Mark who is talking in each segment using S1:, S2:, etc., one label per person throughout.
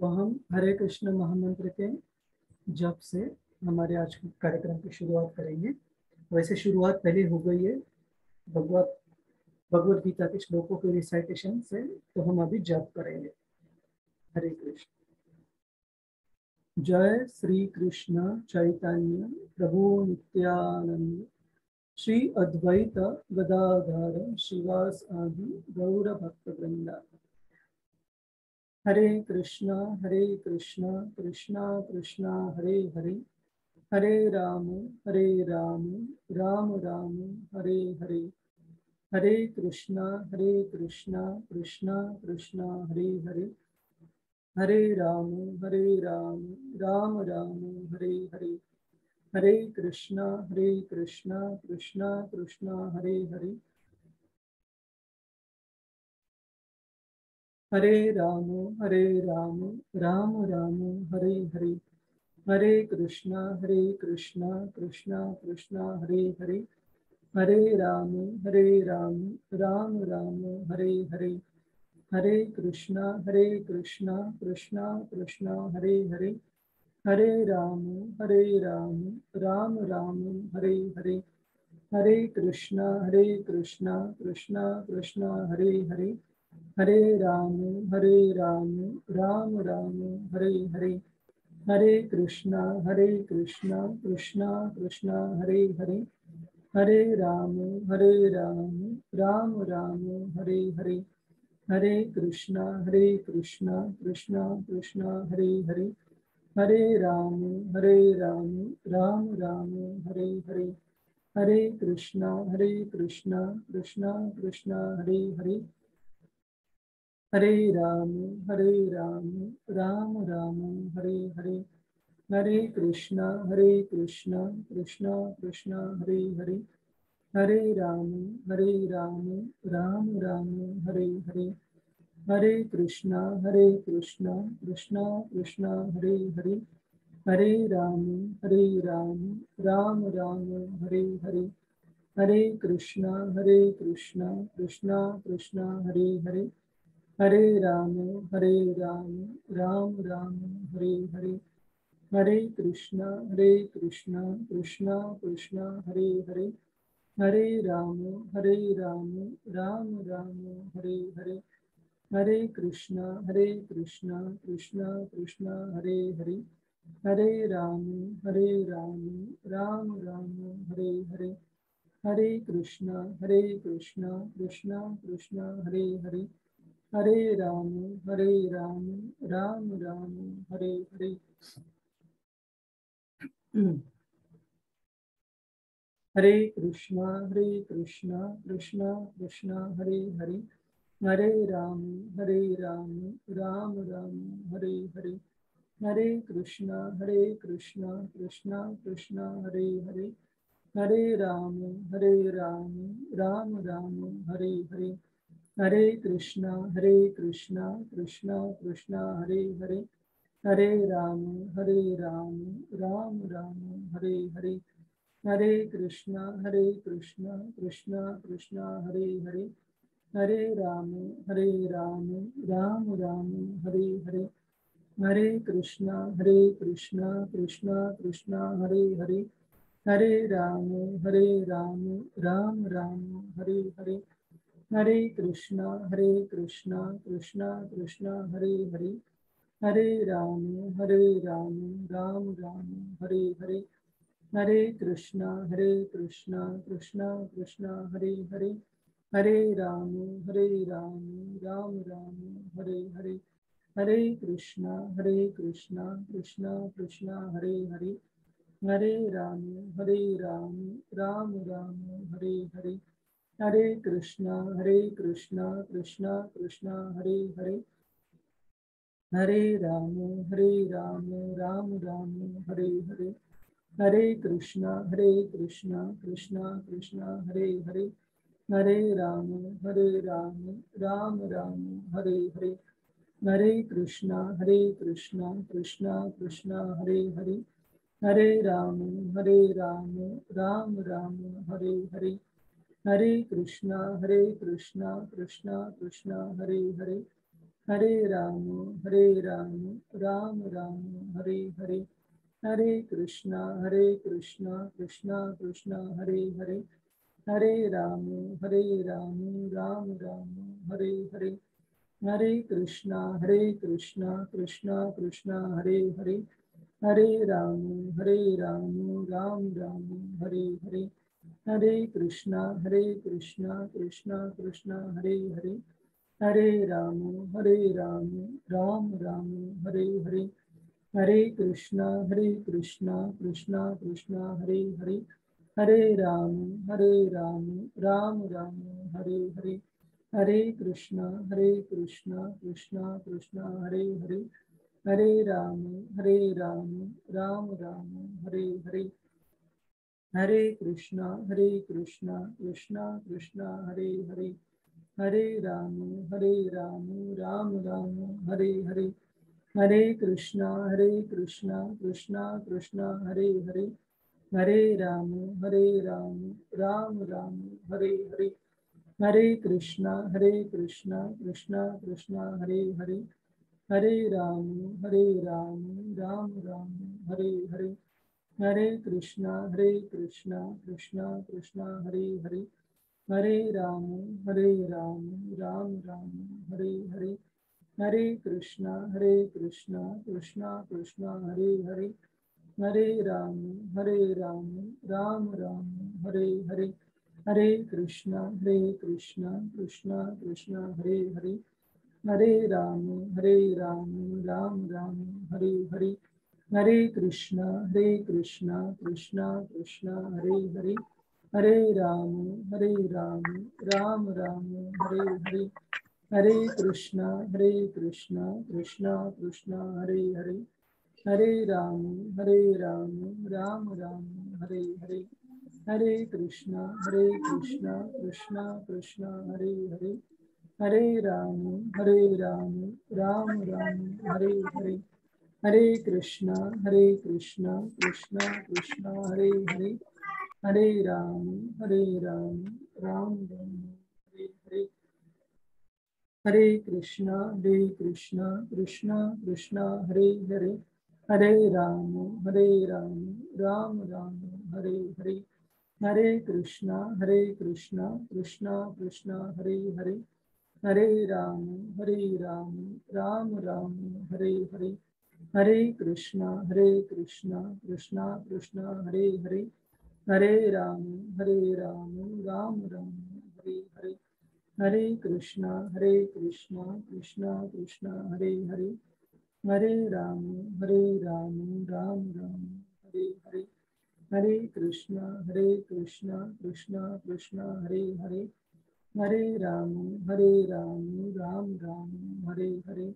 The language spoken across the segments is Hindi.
S1: तो हम हरे कृष्ण महामंत्र के जप से हमारे आज के कार्यक्रम की शुरुआत करेंगे। वैसे शुरुआत पहले हो गई है भगवत गीता के श्लोकों के रिसाइटेशन से, तो हम अभी जप करेंगे। हरे कृष्ण। जय श्री कृष्ण चैतन्य प्रभु नित्यानंद श्री अद्वैत गदाधर शिवासादि गौर भक्त वृंदा। हरे कृष्णा कृष्णा कृष्णा हरे हरे, हरे राम राम राम हरे हरे, हरे कृष्णा कृष्णा कृष्णा हरे हरे, हरे राम राम राम हरे हरे, हरे कृष्णा कृष्णा कृष्णा हरे हरे, हरे राम राम राम हरे हरे, हरे कृष्णा कृष्णा कृष्णा हरे हरे, हरे राम राम राम हरे हरे, हरे कृष्णा कृष्णा कृष्णा हरे हरे, हरे राम राम राम हरे हरे, हरे कृष्णा कृष्णा हरे हरे, हरे राम राम राम हरे हरे, हरे कृष्णा कृष्णा कृष्णा हरे हरे, हरे राम राम राम हरे हरे, हरे कृष्णा कृष्णा कृष्णा हरे हरे, हरे राम राम राम हरे हरे, हरे कृष्णा कृष्णा कृष्णा हरे हरे, हरे राम राम राम हरे हरे, हरे कृष्णा कृष्णा कृष्णा हरे हरे, हरे राम राम राम हरे हरे, हरे कृष्णा कृष्णा कृष्णा हरे हरे, हरे राम राम राम हरे हरे, हरे कृष्णा कृष्णा कृष्णा हरे हरे, हरे राम राम राम हरे हरे, हरे कृष्णा कृष्णा कृष्णा हरे हरे, हरे राम राम राम हरे हरे, हरे कृष्णा कृष्णा कृष्णा हरे हरे, हरे राम राम राम हरे हरे, हरे कृष्णा कृष्णा कृष्णा हरे हरे, हरे राम राम राम हरे हरे। हरे कृष्णा कृष्णा कृष्णा हरे हरे, हरे राम राम राम हरे हरे, हरे कृष्णा कृष्णा कृष्णा हरे हरे, हरे राम राम राम हरे हरे, हरे कृष्णा कृष्णा कृष्णा हरे हरे, हरे राम राम राम हरे हरे, हरे कृष्णा कृष्णा कृष्णा हरे हरे, हरे राम राम राम हरे हरे, हरे कृष्णा कृष्णा कृष्णा हरे हरे, हरे राम राम राम हरे हरे, हरे कृष्णा कृष्णा कृष्णा हरे हरे, हरे राम राम राम हरे हरे, हरे कृष्णा कृष्णा कृष्णा हरे हरे, हरे राम राम राम हरे हरे, हरे कृष्णा कृष्णा कृष्णा हरे हरे, हरे राम राम राम हरे हरे, हरे कृष्णा कृष्णा कृष्णा हरे हरे, हरे राम राम राम हरे हरे, हरे कृष्णा कृष्णा कृष्णा हरे हरे, हरे राम राम राम हरे हरे, हरे कृष्णा कृष्णा कृष्णा हरे हरे, हरे राम राम राम हरे हरे, हरे कृष्णा कृष्णा कृष्णा हरे हरे, हरे राम राम राम हरे हरे, हरे कृष्णा कृष्णा कृष्णा हरे हरे, हरे राम राम राम हरे हरे, हरे कृष्णा कृष्णा कृष्णा हरे हरे, हरे राम राम राम हरे हरे, हरे कृष्णा कृष्णा कृष्णा हरे हरे, हरे राम राम राम हरे हरे, हरे कृष्णा कृष्णा कृष्णा हरे हरे, हरे राम राम राम हरे हरे, हरे कृष्णा कृष्णा कृष्णा हरे हरे, हरे राम राम राम हरे हरे, हरे कृष्णा कृष्णा कृष्णा हरे हरे, हरे राम राम राम हरे हरे, हरे कृष्णा कृष्णा कृष्णा हरे हरे, हरे राम राम राम हरे हरे, हरे कृष्णा कृष्णा कृष्णा हरे हरे, हरे राम राम राम हरे हरे, हरे कृष्णा कृष्णा कृष्णा हरे हरे, हरे राम राम राम हरे हरे, हरे कृष्णा कृष्णा कृष्णा हरे हरे, हरे राम राम राम हरे हरे, हरे कृष्णा कृष्णा कृष्णा हरे हरे, हरे राम राम राम हरे हरे, हरे कृष्णा कृष्णा कृष्णा हरे हरे, हरे राम राम राम हरे हरे, हरे कृष्णा कृष्णा कृष्णा हरे हरे, हरे राम राम राम हरे हरे, हरे कृष्णा कृष्णा कृष्णा हरे हरे, हरे राम राम राम हरे हरे, हरे कृष्णा कृष्णा कृष्णा हरे हरे, हरे राम राम राम हरे हरे, हरे कृष्णा कृष्णा कृष्णा हरे हरे, हरे राम राम राम हरे हरे, हरे कृष्णा कृष्णा कृष्णा हरे हरे, हरे राम राम राम हरे हरे, हरे कृष्णा कृष्णा कृष्णा हरे हरे, हरे राम राम राम हरे हरे, हरे कृष्णा कृष्णा कृष्णा हरे हरे, हरे राम राम राम हरे हरे, हरे कृष्णा कृष्णा कृष्णा हरे हरे, हरे राम राम राम हरे हरे, हरे कृष्णा कृष्णा कृष्णा हरे हरे, हरे राम राम राम हरे हरे,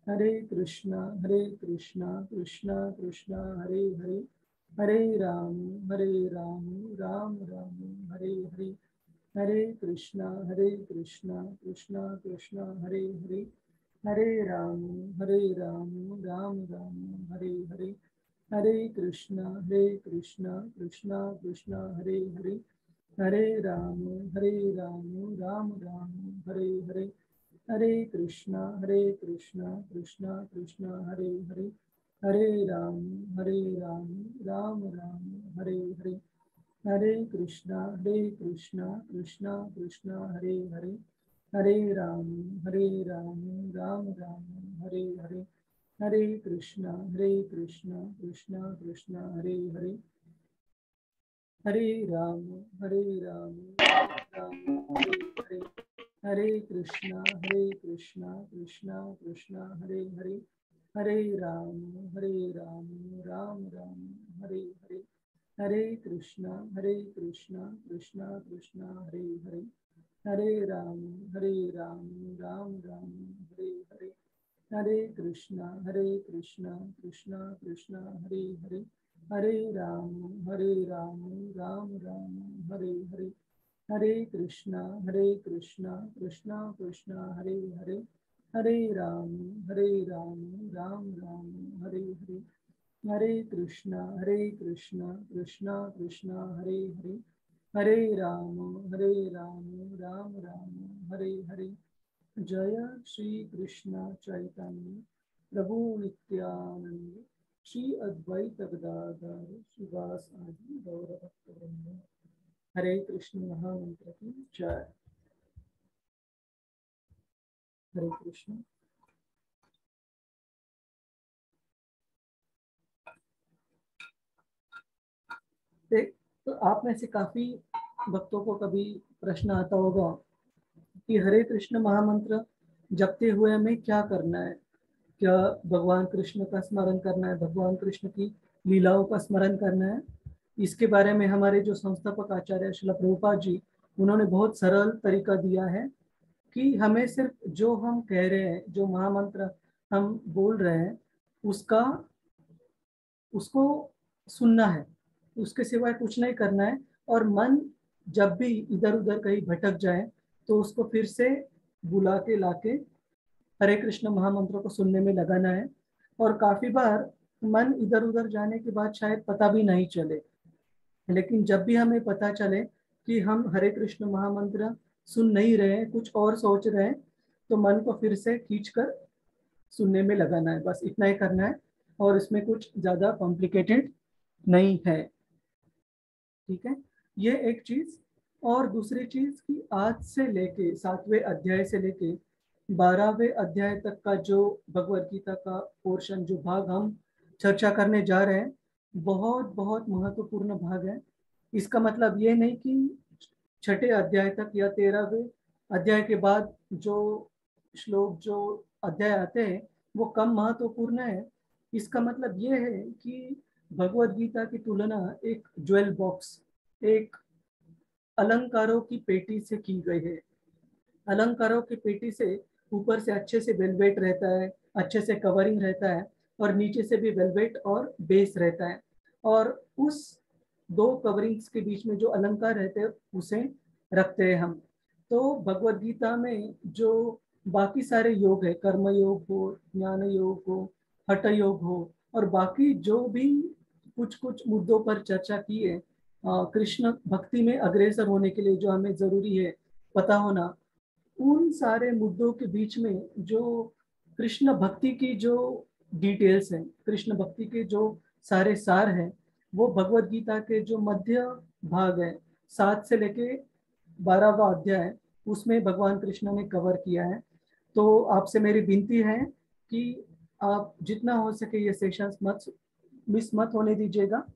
S1: हरे कृष्णा कृष्णा कृष्णा हरे हरे, हरे राम राम राम हरे हरे, हरे कृष्णा कृष्णा कृष्णा हरे हरे, हरे राम राम राम हरे हरे, हरे कृष्णा कृष्णा कृष्णा हरे हरे, हरे राम राम राम हरे हरे, हरे कृष्णा कृष्णा कृष्णा हरे हरे, हरे राम राम राम हरे हरे, हरे कृष्णा कृष्णा कृष्णा हरे हरे, हरे राम राम राम हरे हरे, हरे कृष्णा कृष्णा कृष्णा हरे हरे, हरे राम राम राम हरे हरे, हरे कृष्णा कृष्णा कृष्णा हरे हरे, हरे राम राम राम हरे हरे, हरे कृष्णा कृष्णा कृष्णा हरे हरे, हरे राम राम राम हरे हरे, हरे कृष्णा कृष्णा कृष्णा हरे हरे, हरे राम राम राम हरे हरे, हरे कृष्णा कृष्णा कृष्णा हरे हरे, हरे राम राम राम हरे हरे, जय श्री कृष्ण चैतन्य प्रभु नित्यानंद श्री अद्वैत गदाधर श्रीवास आदि गौर भक्तवृंद। हरे कृष्ण महामंत्र की जय। हरे कृष्ण। तो आप में से काफी भक्तों को कभी प्रश्न आता होगा कि हरे कृष्ण महामंत्र जपते हुए हमें क्या करना है। क्या भगवान कृष्ण का स्मरण करना है, भगवान कृष्ण की लीलाओं का स्मरण करना है। इसके बारे में हमारे जो संस्थापक आचार्य श्रील प्रभुपाद जी, उन्होंने बहुत सरल तरीका दिया है कि हमें सिर्फ जो हम कह रहे हैं, जो महामंत्र हम बोल रहे हैं, उसको सुनना है, उसके सिवाय कुछ नहीं करना है। और मन जब भी इधर उधर कहीं भटक जाए तो उसको फिर से बुला के लाके हरे कृष्ण महामंत्र को सुनने में लगाना है। और काफी बार मन इधर उधर जाने के बाद शायद पता भी नहीं चले, लेकिन जब भी हमें पता चले कि हम हरे कृष्ण महामंत्र सुन नहीं रहे हैं, कुछ और सोच रहे हैं, तो मन को फिर से खींचकर सुनने में लगाना है। बस इतना ही करना है और इसमें कुछ ज्यादा कॉम्प्लिकेटेड नहीं है। ठीक है, ये एक चीज। और दूसरी चीज कि आज से लेके 7वें अध्याय से लेके 12वें अध्याय तक का जो भगवत गीता का पोर्शन, जो भाग हम चर्चा करने जा रहे हैं, बहुत बहुत महत्वपूर्ण भाग है। इसका मतलब ये नहीं कि छठे अध्याय तक या 13वें अध्याय के बाद जो श्लोक, जो अध्याय आते हैं, वो कम महत्वपूर्ण है। इसका मतलब ये है कि भगवत गीता की तुलना एक ज्वेल बॉक्स, एक अलंकारों की पेटी से की गई है। अलंकारों की पेटी से ऊपर से अच्छे से वेलवेट रहता है, अच्छे से कवरिंग रहता है, और नीचे से भी वेलवेट और बेस रहता है। और उस दो कवरिंग्स के बीच में जो अलंकार रहते हैं उसे रखते हैं हम। तो भगवत गीता में जो बाकी सारे योग है, कर्म योग हो, ज्ञान योग हो, हठ योग हो, और बाकी जो भी कुछ कुछ मुद्दों पर चर्चा की है, कृष्ण भक्ति में अग्रसर होने के लिए जो हमें जरूरी है पता होना, उन सारे मुद्दों के बीच में जो कृष्ण भक्ति की जो डिटेल्स हैं, कृष्ण भक्ति के जो सारे सार हैं, वो भगवत गीता के जो मध्य भाग है, 7 से लेके 12वां अध्याय, उसमें भगवान कृष्ण ने कवर किया है। तो आपसे मेरी विनती है कि आप जितना हो सके ये सेशंस मिस मत होने दीजिएगा,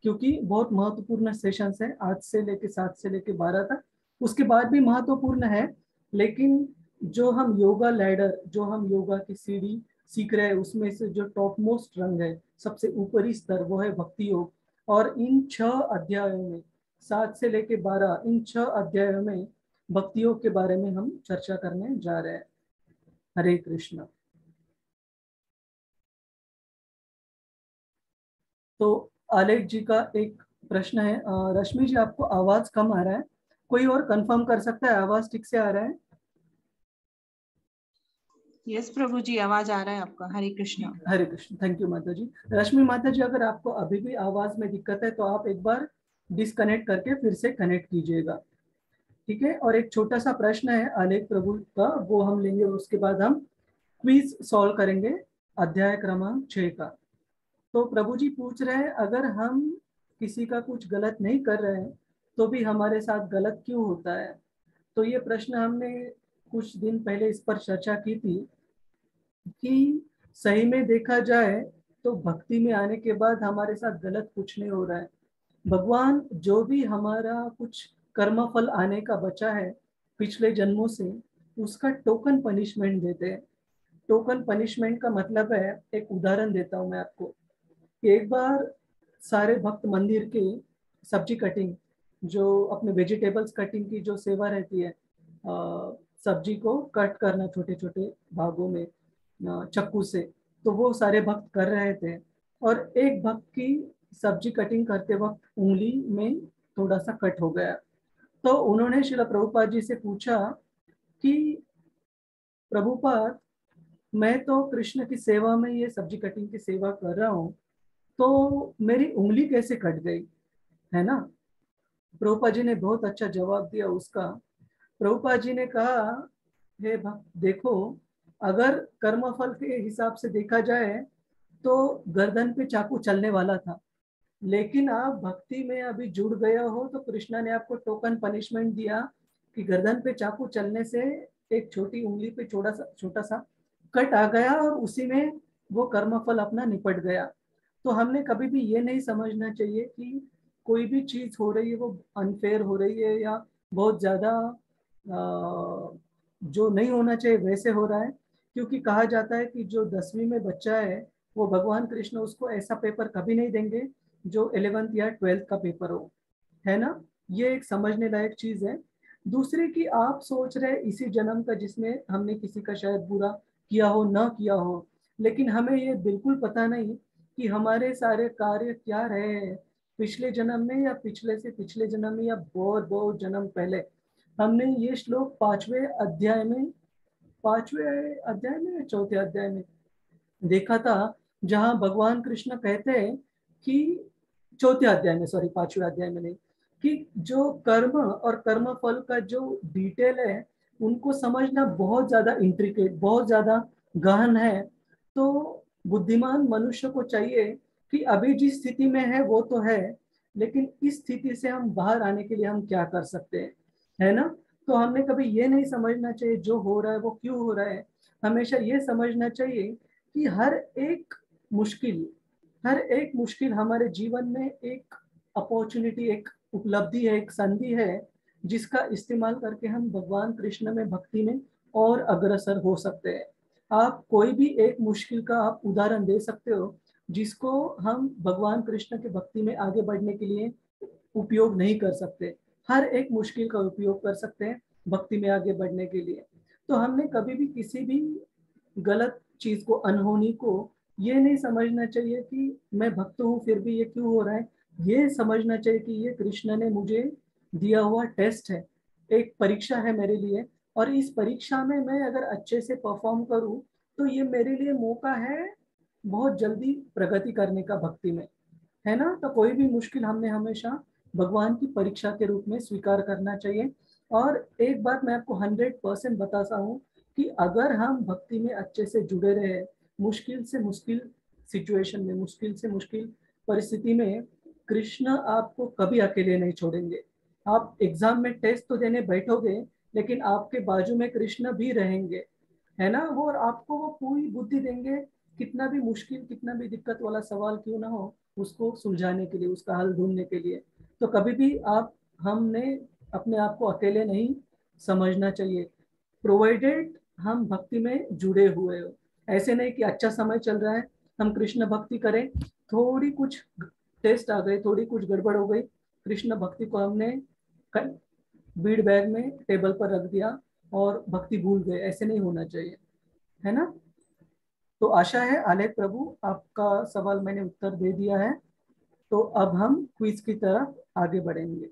S1: क्योंकि बहुत महत्वपूर्ण सेशंस है, आज से लेके 7 से लेके 12 तक। उसके बाद भी महत्वपूर्ण है, लेकिन जो हम योगा लैडर, जो हम योगा की सीढ़ी सीख रहे हैं, उसमें से जो टॉप मोस्ट रंग है, सबसे ऊपरी स्तर, वो है भक्ति योग। और इन 6 अध्यायों में, 7 से लेके 12, इन 6 अध्यायों में भक्ति योग के बारे में हम चर्चा करने जा रहे हैं। हरे कृष्ण। तो आलेख जी का एक प्रश्न है, रश्मि जी आपको आवाज कम आ रहा है, कोई और कंफर्म कर सकता है आवाज ठीक से आ रहा है?
S2: यस प्रभु जी, आवाज आ रहा है आपका। हरे कृष्ण।
S1: हरे कृष्ण। थैंक यू माता जी। रश्मि माता जी, अगर आपको अभी भी आवाज में दिक्कत है तो आप एक बार डिस्कनेक्ट करके फिर से कनेक्ट कीजिएगा। ठीक है, और एक छोटा सा प्रश्न है आलेख प्रभु का, वो हम लेंगे, उसके बाद हम क्विज सॉल्व करेंगे अध्याय क्रमांक 6 का। तो प्रभु जी पूछ रहे हैं, अगर हम किसी का कुछ गलत नहीं कर रहे हैं तो भी हमारे साथ गलत क्यों होता है? तो ये प्रश्न हमने कुछ दिन पहले इस पर चर्चा की थी कि सही में देखा जाए तो भक्ति में आने के बाद हमारे साथ गलत कुछ नहीं हो रहा है। भगवान जो भी हमारा कुछ कर्म फल आने का बचा है पिछले जन्मों से, उसका टोकन पनिशमेंट देते हैं। टोकन पनिशमेंट का मतलब है, एक उदाहरण देता हूँ मैं आपको। एक बार सारे भक्त मंदिर के सब्जी कटिंग, जो अपने वेजिटेबल्स कटिंग की जो सेवा रहती है, सब्जी को कट करना छोटे छोटे भागों में चाकू से, तो वो सारे भक्त कर रहे थे। और एक भक्त की सब्जी कटिंग करते वक्त उंगली में थोड़ा सा कट हो गया। तो उन्होंने श्रील प्रभुपाद जी से पूछा कि प्रभुपाद, मैं तो कृष्ण की सेवा में ये सब्जी कटिंग की सेवा कर रहा हूँ, तो मेरी उंगली कैसे कट गई, है ना? प्रभुपाद जी ने बहुत अच्छा जवाब दिया उसका। प्रभुपाद जी ने कहा हे भक्त देखो, अगर कर्मफल के हिसाब से देखा जाए तो गर्दन पे चाकू चलने वाला था, लेकिन आप भक्ति में अभी जुड़ गए हो तो कृष्णा ने आपको टोकन पनिशमेंट दिया कि गर्दन पे चाकू चलने से एक छोटी उंगली पे छोटा सा कट आ गया और उसी में वो कर्मफल अपना निपट गया। तो हमने कभी भी ये नहीं समझना चाहिए कि कोई भी चीज हो रही है वो अनफेयर हो रही है या बहुत ज्यादा जो नहीं होना चाहिए वैसे हो रहा है। क्योंकि कहा जाता है कि जो 10वीं में बच्चा है वो भगवान कृष्ण उसको ऐसा पेपर कभी नहीं देंगे जो 11th या 12th का पेपर हो, है ना। ये एक समझने लायक चीज है। दूसरी कि आप सोच रहे इसी जन्म का जिसमें हमने किसी का शायद बुरा किया हो ना किया हो, लेकिन हमें ये बिल्कुल पता नहीं कि हमारे सारे कार्य क्या रहे हैं पिछले जन्म में या पिछले से पिछले जन्म में या बहुत बहुत जन्म पहले। हमने ये श्लोक 5वें अध्याय में या चौथे अध्याय में देखा था, जहां भगवान कृष्ण कहते हैं कि चौथे अध्याय में, सॉरी 5वें अध्याय में नहीं, कि जो कर्म और कर्म फल का जो डिटेल है उनको समझना बहुत ज्यादा इंट्रिकेट, बहुत ज्यादा गहन है। तो बुद्धिमान मनुष्य को चाहिए कि अभी जिस स्थिति में है वो तो है, लेकिन इस स्थिति से हम बाहर आने के लिए हम क्या कर सकते हैं, है ना। तो हमने कभी ये नहीं समझना चाहिए जो हो रहा है वो क्यों हो रहा है। हमेशा ये समझना चाहिए कि मुश्किल हर एक मुश्किल हमारे जीवन में एक अपॉर्चुनिटी, एक उपलब्धि है, एक संधि है, जिसका इस्तेमाल करके हम भगवान कृष्ण में भक्ति में और अग्रसर हो सकते हैं। आप कोई भी एक मुश्किल का आप उदाहरण दे सकते हो जिसको हम भगवान कृष्ण के भक्ति में आगे बढ़ने के लिए उपयोग नहीं कर सकते। हर एक मुश्किल का उपयोग कर सकते हैं भक्ति में आगे बढ़ने के लिए। तो हमने कभी भी किसी भी गलत चीज को, अनहोनी को ये नहीं समझना चाहिए कि मैं भक्त हूँ फिर भी ये क्यों हो रहा है। ये समझना चाहिए कि ये कृष्ण ने मुझे दिया हुआ टेस्ट है, एक परीक्षा है मेरे लिए, और इस परीक्षा में मैं अगर अच्छे से परफॉर्म करूँ तो ये मेरे लिए मौका है बहुत जल्दी प्रगति करने का भक्ति में, है ना। तो कोई भी मुश्किल हमने हमेशा भगवान की परीक्षा के रूप में स्वीकार करना चाहिए। और एक बात मैं आपको 100% बताता हूँ कि अगर हम भक्ति में अच्छे से जुड़े रहे, मुश्किल से मुश्किल सिचुएशन में, मुश्किल से मुश्किल परिस्थिति में, कृष्ण आपको कभी अकेले नहीं छोड़ेंगे। आप एग्जाम में टेस्ट तो देने बैठोगे, लेकिन आपके बाजू में कृष्ण भी रहेंगे, है ना। वो और आपको वो पूरी बुद्धि देंगे, कितना भी मुश्किल, कितना भी दिक्कत वाला सवाल क्यों ना हो उसको सुलझाने के लिए, उसका हल ढूंढने के लिए। तो कभी भी हमने अपने आप को अकेले नहीं समझना चाहिए, प्रोवाइडेड हम भक्ति में जुड़े हुए हो। ऐसे नहीं कि अच्छा समय चल रहा है हम कृष्ण भक्ति करें, थोड़ी कुछ टेस्ट आ गए, थोड़ी कुछ गड़बड़ हो गई, कृष्ण भक्ति को हमने बीड़ बैग में टेबल पर रख दिया और भक्ति भूल गए, ऐसे नहीं होना चाहिए, है ना। तो आशा है आलेख प्रभु आपका सवाल मैंने उत्तर दे दिया है। तो अब हम क्विज की तरफ आगे बढ़ेंगे।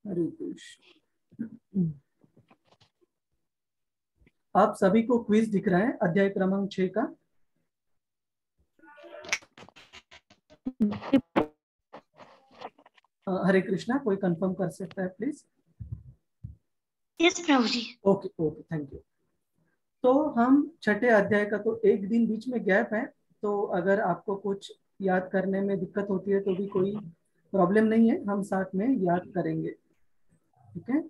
S1: हरे कृष्ण। आप सभी को क्विज दिख रहा है अध्याय क्रमांक 6 का। हरे कृष्णा, कोई कंफर्म कर सकता है please?
S3: Yes Prabhu ji.
S1: Okay okay, thank you. तो हम छठे अध्याय का, तो एक दिन बीच में गैप है, तो अगर आपको कुछ याद करने में दिक्कत होती है तो भी कोई प्रॉब्लम नहीं है, हम साथ में याद करेंगे, ठीक है।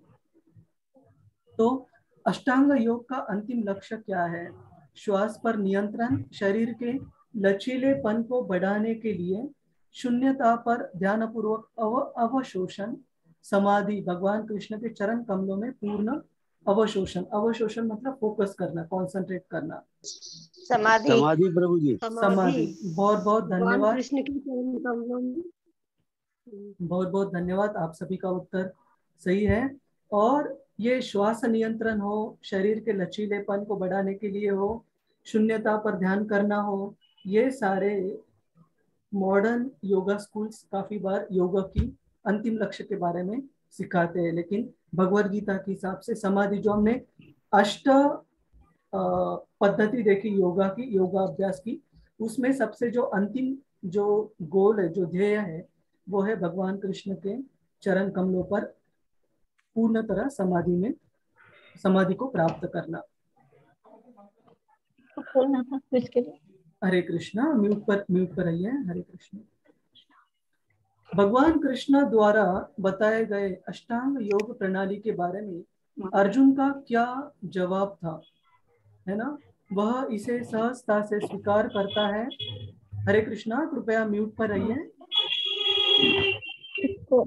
S1: तो अष्टांग योग का अंतिम लक्ष्य क्या है? श्वास पर नियंत्रण, शरीर के लचीलेपन को बढ़ाने के लिए शून्यता पर ध्यानपूर्वक अवशोषण, समाधि, भगवान कृष्ण के चरण कमलों में पूर्ण अवशोषण। अवशोषण मतलब फोकस करना, कंसंट्रेट करना।
S3: समाधि।
S4: समाधि प्रभु जी।
S1: समाधि। बहुत बहुत
S3: भगवान
S1: धन्यवाद,
S3: कृष्ण की चरण कमलों में।
S1: बहुत बहुत धन्यवाद। आप सभी का उत्तर सही है। और ये श्वास नियंत्रण हो, शरीर के लचीलेपन को बढ़ाने के लिए हो, शून्यता पर ध्यान करना हो, ये सारे मॉडर्न योगा स्कूल्स काफी बार योगा की अंतिम लक्ष्य के बारे में सिखाते हैं, लेकिन भगवद गीता के हिसाब से समाधि जो हमने अष्ट पद्धति देखी योगा की, योगाभ्यास की, उसमें सबसे जो अंतिम जो गोल है, जो ध्येय है, वो है भगवान कृष्ण के चरण कमलों पर पूर्ण तरह समाधि को प्राप्त करना।
S3: खोलना था इसके लिए।
S1: हरे कृष्णा, म्यूट पर रहिए। हरे कृष्ण। भगवान कृष्ण द्वारा बताए गए अष्टांग योग प्रणाली के बारे में अर्जुन का क्या जवाब था, है ना? वह इसे सहजता से स्वीकार करता है। हरे कृष्णा, कृपया म्यूट पर रहिए।
S3: इसको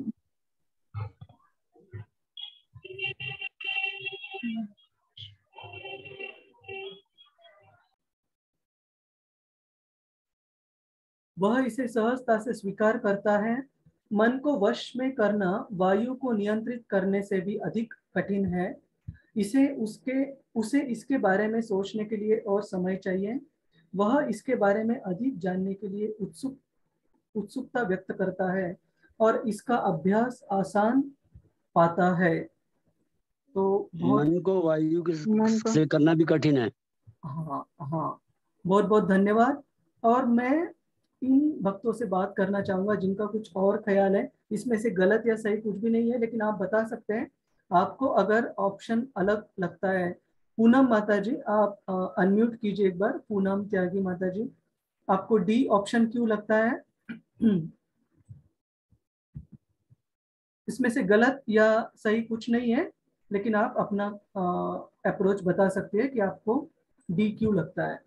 S1: वह इसे सहजता से स्वीकार करता है। मन को वश में करना वायु को नियंत्रित करने से भी अधिक कठिन है। उसे इसके बारे में सोचने के लिए और समय चाहिए। वह इसके बारे में अधिक जानने के लिए उत्सुकता व्यक्त करता है और इसका अभ्यास आसान पाता है। तो बहुत
S4: मन को वायु
S3: मन को
S4: से करना भी कठिन है।
S1: हाँ हाँ, बहुत बहुत धन्यवाद। और मैं इन भक्तों से बात करना चाहूंगा जिनका कुछ और ख्याल है। इसमें से गलत या सही कुछ भी नहीं है, लेकिन आप बता सकते हैं आपको अगर ऑप्शन अलग लगता है। पूनम माता जी, आप अनम्यूट कीजिए एक बार। पूनम त्यागी माता जी, आपको डी ऑप्शन क्यों लगता है? इसमें से गलत या सही कुछ नहीं है, लेकिन आप अपना अप्रोच बता सकते हैं कि आपको डी क्यों लगता है।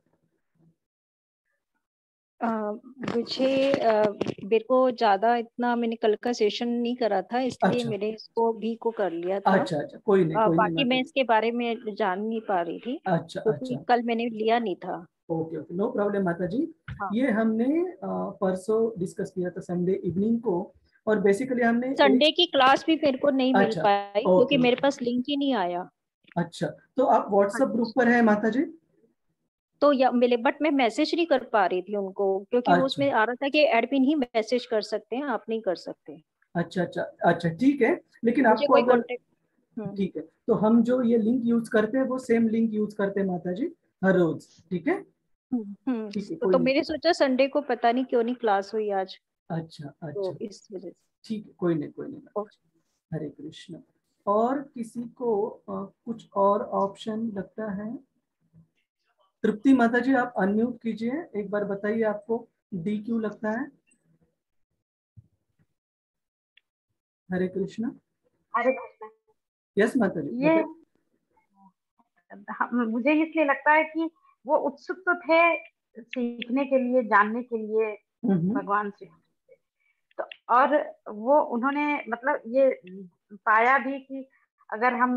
S3: मुझे मेरे को ज्यादा इतना, मैंने कल का सेशन नहीं करा था, इसलिए
S1: अच्छा
S3: मैंने इसको भी को कर लिया था।
S1: अच्छा अच्छा, कोई नहीं
S3: बाकी
S1: माता
S3: मैं
S1: जी।
S3: इसके बारे में जान नहीं पा रही थी
S1: अच्छा
S3: क्योंकि
S1: अच्छा,
S3: कल मैंने लिया नहीं था।
S1: ओके ओके, नो प्रॉब्लम माता जी।
S3: हाँ,
S1: ये हमने परसों डिस्कस किया था संडे इवनिंग को, और बेसिकली हमने
S3: संडे की क्लास भी मेरे को नहीं मिल
S1: अच्छा
S3: पाई
S1: ओके
S3: क्योंकि मेरे
S1: ओके,
S3: पास लिंक ही नहीं आया।
S1: अच्छा तो आप व्हाट्सएप ग्रुप पर है माता जी?
S3: तो या मिले, बट मैं मैसेज नहीं कर पा रही थी उनको क्योंकि वो
S1: अच्छा
S3: उसमें आ रहा था कि एडमिन ही मैसेज कर सकते हैं, आप नहीं कर सकते।
S1: अच्छा अच्छा अच्छा, ठीक है। लेकिन
S3: मुझे
S1: आपको
S3: कोई
S1: अगर
S3: कांटेक्ट।
S1: ठीक है, तो हम जो ये लिंक यूज करते हैं वो सेम लिंक यूज करते हैं माता जी, हर रोज। ठीक है, ठीक है, कोई
S3: तो
S1: नहीं।
S3: मैंने सोचा संडे को पता नहीं क्यों नहीं क्लास हुई आज,
S1: अच्छा
S3: तो
S1: अच्छा,
S3: इस वजह से।
S1: ठीक है, कोई नहीं कोई नहीं माता
S3: ओ,
S1: जी। हरे कृष्ण। और किसी को कुछ और ऑप्शन लगता है? तृप्ति माता जी, आप अनम्यूट कीजिए एक बार, बताइए आपको डी क्यों लगता है? हरे कृष्ण।
S5: हरे कृष्ण।
S1: यस माता जी,
S5: ये
S1: बताइए।
S5: मुझे इसलिए लगता है कि वो उत्सुक तो थे सीखने के लिए, जानने के लिए
S1: हम्म,
S5: भगवान से। तो और वो उन्होंने मतलब ये पाया भी कि अगर हम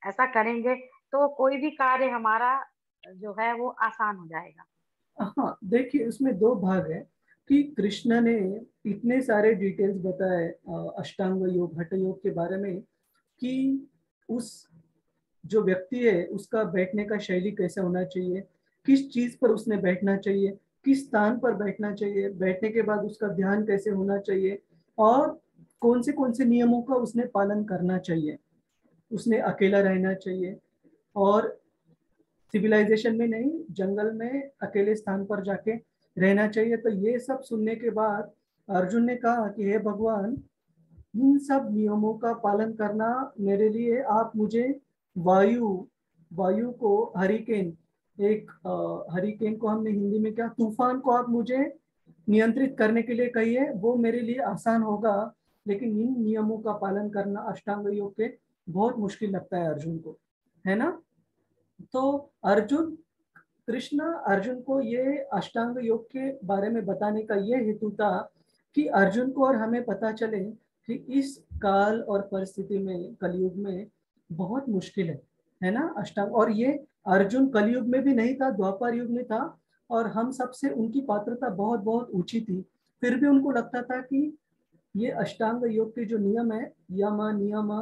S5: ऐसा करेंगे तो कोई भी कार्य हमारा जो है वो आसान हो जाएगा।
S1: हाँ देखिए, उसमें दो भाग है कि कृष्ण ने इतने सारे डिटेल्स बताए अष्टांग योग, हठ योग के बारे में, कि उस जो व्यक्ति है उसका बैठने का शैली कैसे होना चाहिए, किस चीज पर उसने बैठना चाहिए, किस स्थान पर बैठना चाहिए, बैठने के बाद उसका ध्यान कैसे होना चाहिए, और कौन से नियमों का उसने पालन करना चाहिए। उसने अकेला रहना चाहिए, और सिविलाइजेशन में नहीं, जंगल में अकेले स्थान पर जाके रहना चाहिए। तो ये सब सुनने के बाद अर्जुन ने कहा कि हे भगवान, इन सब नियमों का पालन करना मेरे लिए, आप मुझे वायु वायु को हरिकेन, एक हरिकेन को हमने हिंदी में क्या, तूफान को आप मुझे नियंत्रित करने के लिए कहिए, वो मेरे लिए आसान होगा। लेकिन इन नियमों का पालन करना अष्टांग योग के बहुत मुश्किल लगता है अर्जुन को, है ना? तो अर्जुन कृष्ण अर्जुन को ये अष्टांग योग के बारे में बताने का ये हेतु था कि अर्जुन को और हमें पता चले कि इस काल और परिस्थिति में, कलयुग में बहुत मुश्किल है ना अष्टांग। और ये अर्जुन कलयुग में भी नहीं था, द्वापर युग में था, और हम सबसे उनकी पात्रता बहुत बहुत ऊंची थी। फिर भी उनको लगता था कि ये अष्टांग योग के जो नियम है, यम नियम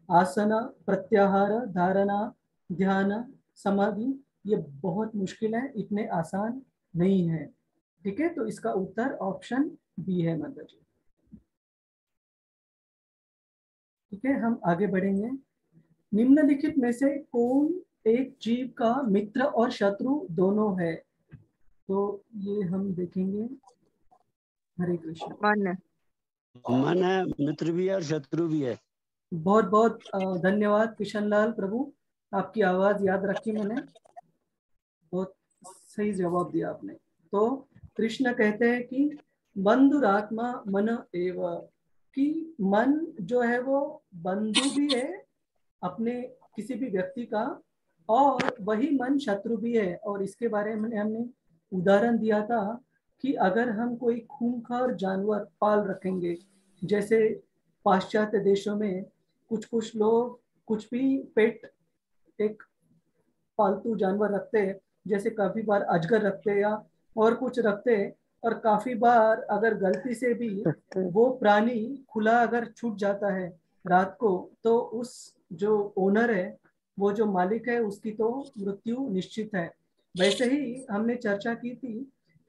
S1: आसन प्रत्याहार धारणा ध्यान समाधि, ये बहुत मुश्किल है, इतने आसान नहीं है। ठीक है, तो इसका उत्तर ऑप्शन बी है माता जी। ठीक है, हम आगे बढ़ेंगे। निम्नलिखित में से कौन एक जीव का मित्र और शत्रु दोनों है। तो ये हम देखेंगे। हरे कृष्ण।
S4: मन है, मित्र भी है और शत्रु भी है।
S1: बहुत बहुत धन्यवाद किशन लाल प्रभु, आपकी आवाज याद रखी मैंने, बहुत सही जवाब दिया आपने। तो कृष्ण कहते हैं कि बंधुरात्मा मन एव, कि मन जो है वो बंधु भी है अपने किसी भी व्यक्ति का, और वही मन शत्रु भी है। और इसके बारे में हमने उदाहरण दिया था कि अगर हम कोई खूंखार जानवर पाल रखेंगे, जैसे पाश्चात्य देशों में कुछ कुछ लोग कुछ भी पेट एक पालतू जानवर रखते हैं, जैसे काफी बार अजगर रखते हैं या और कुछ रखते हैं, और काफी बार अगर गलती से भी वो प्राणी खुला अगर छूट जाता है रात को, तो उस जो ओनर है, वो जो मालिक है, उसकी तो मृत्यु निश्चित है। वैसे ही हमने चर्चा की थी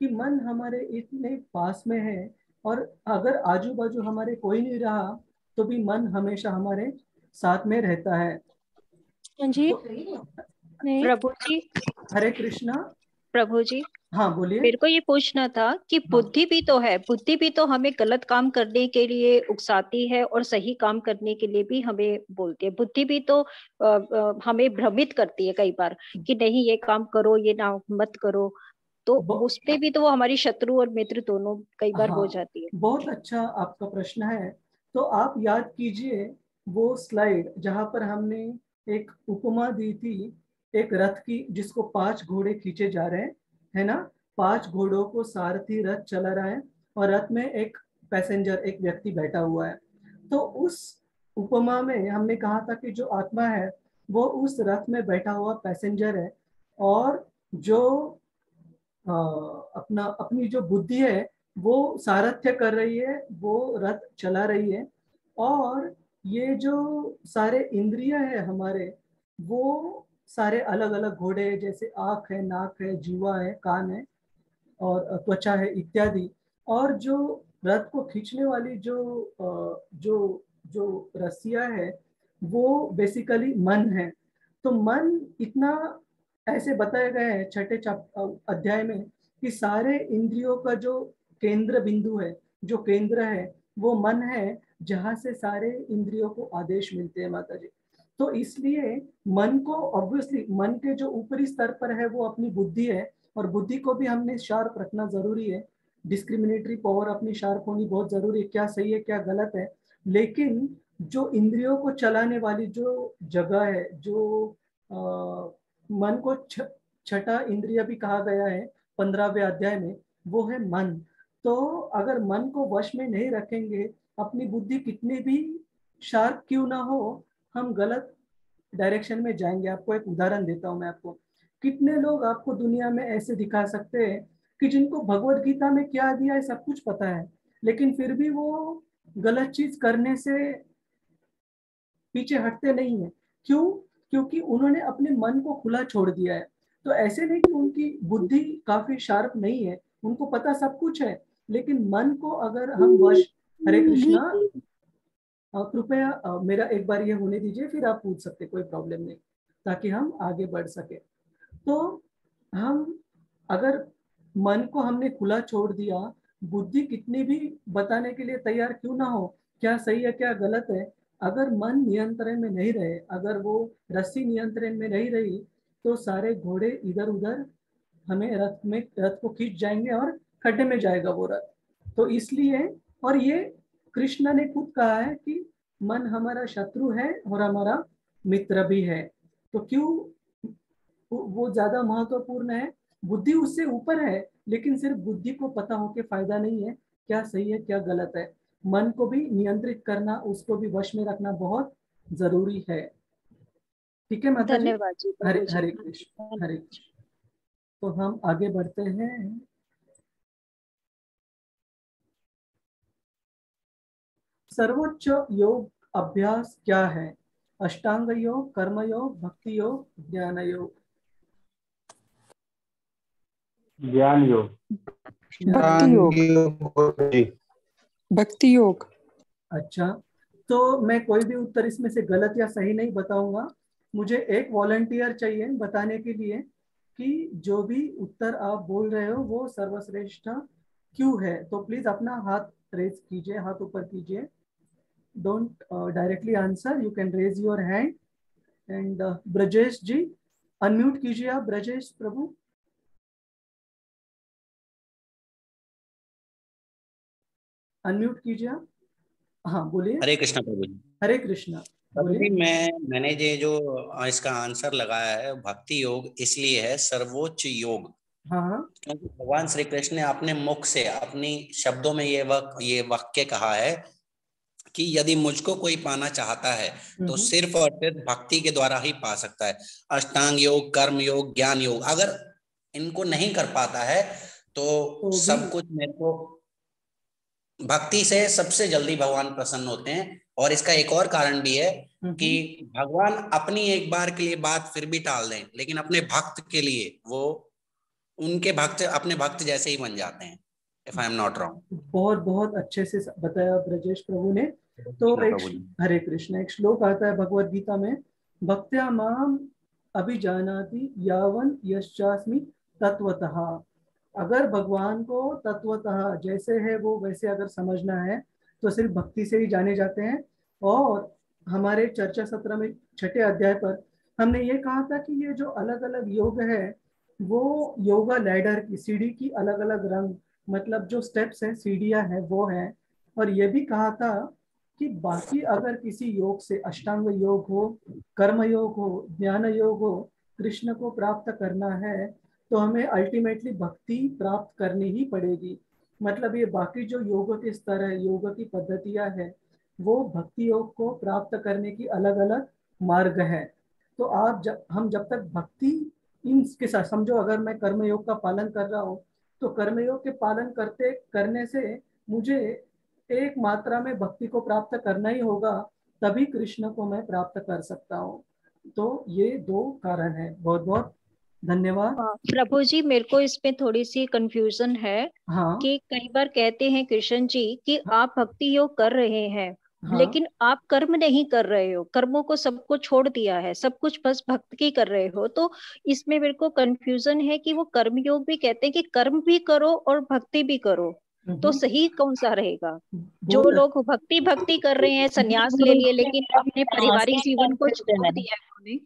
S1: कि मन हमारे इतने पास में है, और अगर आजू बाजू हमारे कोई नहीं रहा तो भी मन हमेशा हमारे साथ में रहता है।
S3: जी
S1: तो,
S3: प्रभु जी,
S1: हरे कृष्णा।
S3: प्रभु जी,
S1: हाँ बोलिए।
S3: मेरे को ये पूछना था कि बुद्धि भी तो है, बुद्धि भी तो हमें गलत काम करने के लिए उकसाती है और सही काम करने के लिए भी हमें बोलती है। बुद्धि भी तो हमें भ्रमित करती है कई बार कि नहीं ये काम करो, ये ना मत करो, तो उस पे भी तो वो हमारी शत्रु और मित्र दोनों कई बार हो जाती है।
S1: बहुत अच्छा आपका प्रश्न है। तो आप याद कीजिए वो स्लाइड जहां पर हमने एक उपमा दी थी, एक रथ की जिसको 5 घोड़े खींचे जा रहे हैं, है ना। 5 घोड़ों को सारथी रथ चला रहा है और रथ में एक पैसेंजर, एक व्यक्ति बैठा हुआ है। तो उस उपमा में हमने कहा था कि जो आत्मा है वो उस रथ में बैठा हुआ पैसेंजर है, और जो अपनी जो बुद्धि है वो सारथ्य कर रही है, वो रथ चला रही है। और ये जो सारे इंद्रिय है हमारे, वो सारे अलग अलग घोड़े, जैसे आँख है, नाक है, जीवा है, कान है और त्वचा है इत्यादि। और जो रथ को खींचने वाली जो जो रस्सियां है वो बेसिकली मन है। तो मन इतना ऐसे बताया गया है छठे अध्याय में कि सारे इंद्रियों का जो केंद्र बिंदु है, जो केंद्र है वो मन है, जहां से सारे इंद्रियों को आदेश मिलते हैं माता जी। तो इसलिए मन को ऑब्वियसली, मन के जो ऊपरी स्तर पर है वो अपनी बुद्धि है, और बुद्धि को भी हमने शार्प रखना जरूरी है। डिस्क्रिमिनेटरी पावर अपनी शार्प होनी बहुत जरूरी है, क्या सही है क्या गलत है। लेकिन जो इंद्रियों को चलाने वाली जो जगह है, जो मन को छठा इंद्रिय भी कहा गया है 15वें अध्याय में, वो है मन। तो अगर मन को वश में नहीं रखेंगे, अपनी बुद्धि कितनी भी शार्प क्यों ना हो, हम गलत डायरेक्शन में जाएंगे। आपको एक उदाहरण देता हूं मैं आपको। कितने लोग आपको दुनिया में ऐसे दिखा सकते हैं कि जिनको भगवत गीता में क्या दिया है सब कुछ पता है, लेकिन फिर भी वो गलत चीज करने से पीछे हटते नहीं है। क्यों? क्योंकि उन्होंने अपने मन को खुला छोड़ दिया है। तो ऐसे नहीं कि उनकी बुद्धि काफी शार्प नहीं है, उनको पता सब कुछ है, लेकिन मन को अगर हम वश। हरे कृष्णा, कृपया मेरा एक बार ये होने दीजिए, फिर आप पूछ सकते, कोई प्रॉब्लम नहीं, ताकि हम आगे बढ़ सके। तो हम अगर मन को हमने खुला छोड़ दिया, बुद्धि कितनी भी बताने के लिए तैयार क्यों ना हो क्या सही है क्या गलत है, अगर मन नियंत्रण में नहीं रहे, अगर वो रस्सी नियंत्रण में नहीं रही, तो सारे घोड़े इधर उधर हमें रथ को खींच जाएंगे और खड्डे में जाएगा वो रथ। तो इसलिए, और ये कृष्ण ने खुद कहा है कि मन हमारा शत्रु है और हमारा मित्र भी है। तो क्यों वो ज्यादा महत्वपूर्ण है? बुद्धि उससे ऊपर है, लेकिन सिर्फ बुद्धि को पता होके फायदा नहीं है क्या सही है क्या गलत है। मन को भी नियंत्रित करना, उसको भी वश में रखना बहुत जरूरी है। ठीक है माता जी।
S3: धन्यवाद जी
S1: हरे
S3: प्रभु जी।
S1: हरे कृष्ण, हरे कृष्ण। तो हम आगे बढ़ते हैं। सर्वोच्च योग अभ्यास क्या है? अष्टांग योग, कर्म योग, भक्ति योग, ज्ञान योग।
S4: ज्ञान योग।
S6: भक्ति योग। भक्ति योग।
S1: अच्छा, तो मैं कोई भी उत्तर इसमें से गलत या सही नहीं बताऊंगा, मुझे एक वॉलंटियर चाहिए बताने के लिए कि जो भी उत्तर आप बोल रहे हो वो सर्वश्रेष्ठ क्यों है। तो प्लीज अपना हाथ रेज कीजिए, हाथ ऊपर कीजिए। Don't directly answer, you can raise your hand. And Brajesh ji unmute कीजिए आप। ब्रजेश प्रभु अनम्यूट कीजिए आप। हाँ बोलिए।
S7: हरे कृष्णा प्रभु जी।
S1: हरे कृष्णा
S7: प्रभु जी,
S1: बोलिए।
S7: मैंने ये जो इसका आंसर लगाया है भक्ति योग, इसलिए है सर्वोच्च योग,
S1: हाँ हाँ
S7: क्योंकि भगवान श्री कृष्ण ने अपने मुख से अपनी शब्दों में ये वाक्य कहा है कि यदि मुझको कोई पाना चाहता है तो सिर्फ और सिर्फ भक्ति के द्वारा ही पा सकता है। अष्टांग योग, कर्म योग, ज्ञान योग, अगर इनको नहीं कर पाता है तो सब कुछ मेरे को भक्ति से सबसे जल्दी भगवान प्रसन्न होते हैं। और इसका एक और कारण भी है कि भगवान अपनी एक बार के लिए बात फिर भी टाल दें, लेकिन अपने भक्त के लिए वो उनके भक्त अपने भक्त जैसे ही बन जाते हैं, if I am not wrong.
S1: बहुत बहुत अच्छे से बताया ब्रजेश प्रभु ने। तो हरे कृष्ण, एक श्लोक आता है भगवत गीता में, भक्त्या माम अभिजानाति यावन यश्चास्मि तत्वतः। अगर भगवान को तत्वतः जैसे है वो वैसे अगर समझना है तो सिर्फ भक्ति से ही जाने जाते हैं। और हमारे चर्चा सत्र में 6ठे अध्याय पर हमने ये कहा था कि ये जो अलग अलग योग है वो योगा लैडर की सीढ़ी की अलग अलग रंग, मतलब जो स्टेप्स है सीढ़ियां हैं वो हैं। और ये भी कहा था कि बाकी अगर किसी योग से अष्टांग योग हो, कर्म योग हो, ज्ञान योग हो, कृष्ण को प्राप्त करना है तो हमें अल्टीमेटली भक्ति प्राप्त करनी ही पड़ेगी। मतलब ये बाकी जो योग के स्तर है, योग की पद्धतियां है, वो भक्ति योग को प्राप्त करने की अलग अलग मार्ग है। तो हम जब तक भक्ति इनके साथ समझो, अगर मैं कर्मयोग का पालन कर रहा हूँ तो कर्मयोग के पालन करने से मुझे एक मात्रा में भक्ति को प्राप्त करना ही होगा, तभी कृष्ण को मैं प्राप्त कर सकता हूँ। तो ये दो कारण है। बहुत बहुत धन्यवाद।
S3: प्रभु जी, मेरे को इसमें थोड़ी सी कंफ्यूजन है।
S1: हाँ
S3: कि कई बार कहते हैं कृष्ण जी कि आप भक्ति योग कर रहे हैं,
S1: हाँ
S3: लेकिन आप कर्म नहीं कर रहे हो, कर्मों को सबको छोड़ दिया है, सब कुछ बस भक्ति कर रहे हो। तो इसमें मेरे को कंफ्यूजन है कि वो कर्म योग भी कहते हैं कि कर्म भी करो और भक्ति भी करो, तो सही कौन सा रहेगा? जो लोग भक्ति भक्ति कर रहे हैं, संन्यास ले लिए, लेकिन अपने पारिवारिक जीवन को छोड़ दिया है उन्होंने,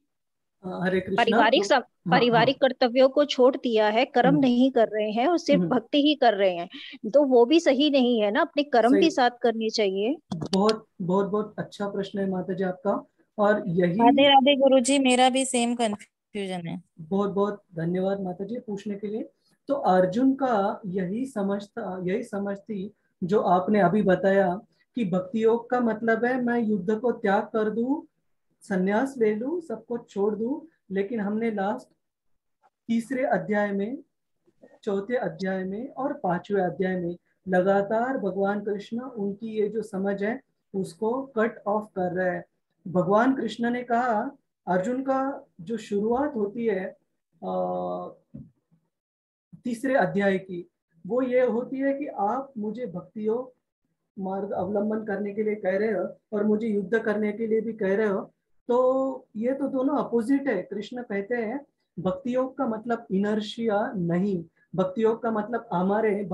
S1: हरे कृष्णा,
S3: पारिवारिक कर्तव्यों को छोड़ दिया है, कर्म नहीं कर रहे हैं और सिर्फ भक्ति ही कर रहे हैं, तो वो भी सही नहीं है ना, अपने कर्म भी साथ करने चाहिए।
S1: बहुत बहुत बहुत अच्छा प्रश्न है माता जी आपका। और यही
S8: राधे राधे गुरुजी, मेरा भी सेम कंफ्यूजन है।
S1: बहुत बहुत धन्यवाद माता जी पूछने के लिए। तो अर्जुन का यही समझ थी जो आपने अभी बताया कि भक्ति योग का मतलब है मैं युद्ध को त्याग कर दूं, संन्यास ले लूं, सबको छोड़ दूं। लेकिन हमने लास्ट तीसरे अध्याय में, चौथे अध्याय में और 5वें अध्याय में लगातार भगवान कृष्ण उनकी ये जो समझ है उसको कट ऑफ कर रहा है। भगवान कृष्ण ने कहा, अर्जुन का जो शुरुआत होती है तीसरे अध्याय की, वो ये होती है कि आप मुझे भक्ति योग मार्ग अवलंबन करने के लिए कह रहे हो और मुझे युद्ध करने के लिए भी कह रहे हो। तो ये तो दोनों अपोजिट है। कृष्ण कहते हैं भक्ति योग का मतलब इनर्शिया नहीं, भक्ति योग का मतलब हमारे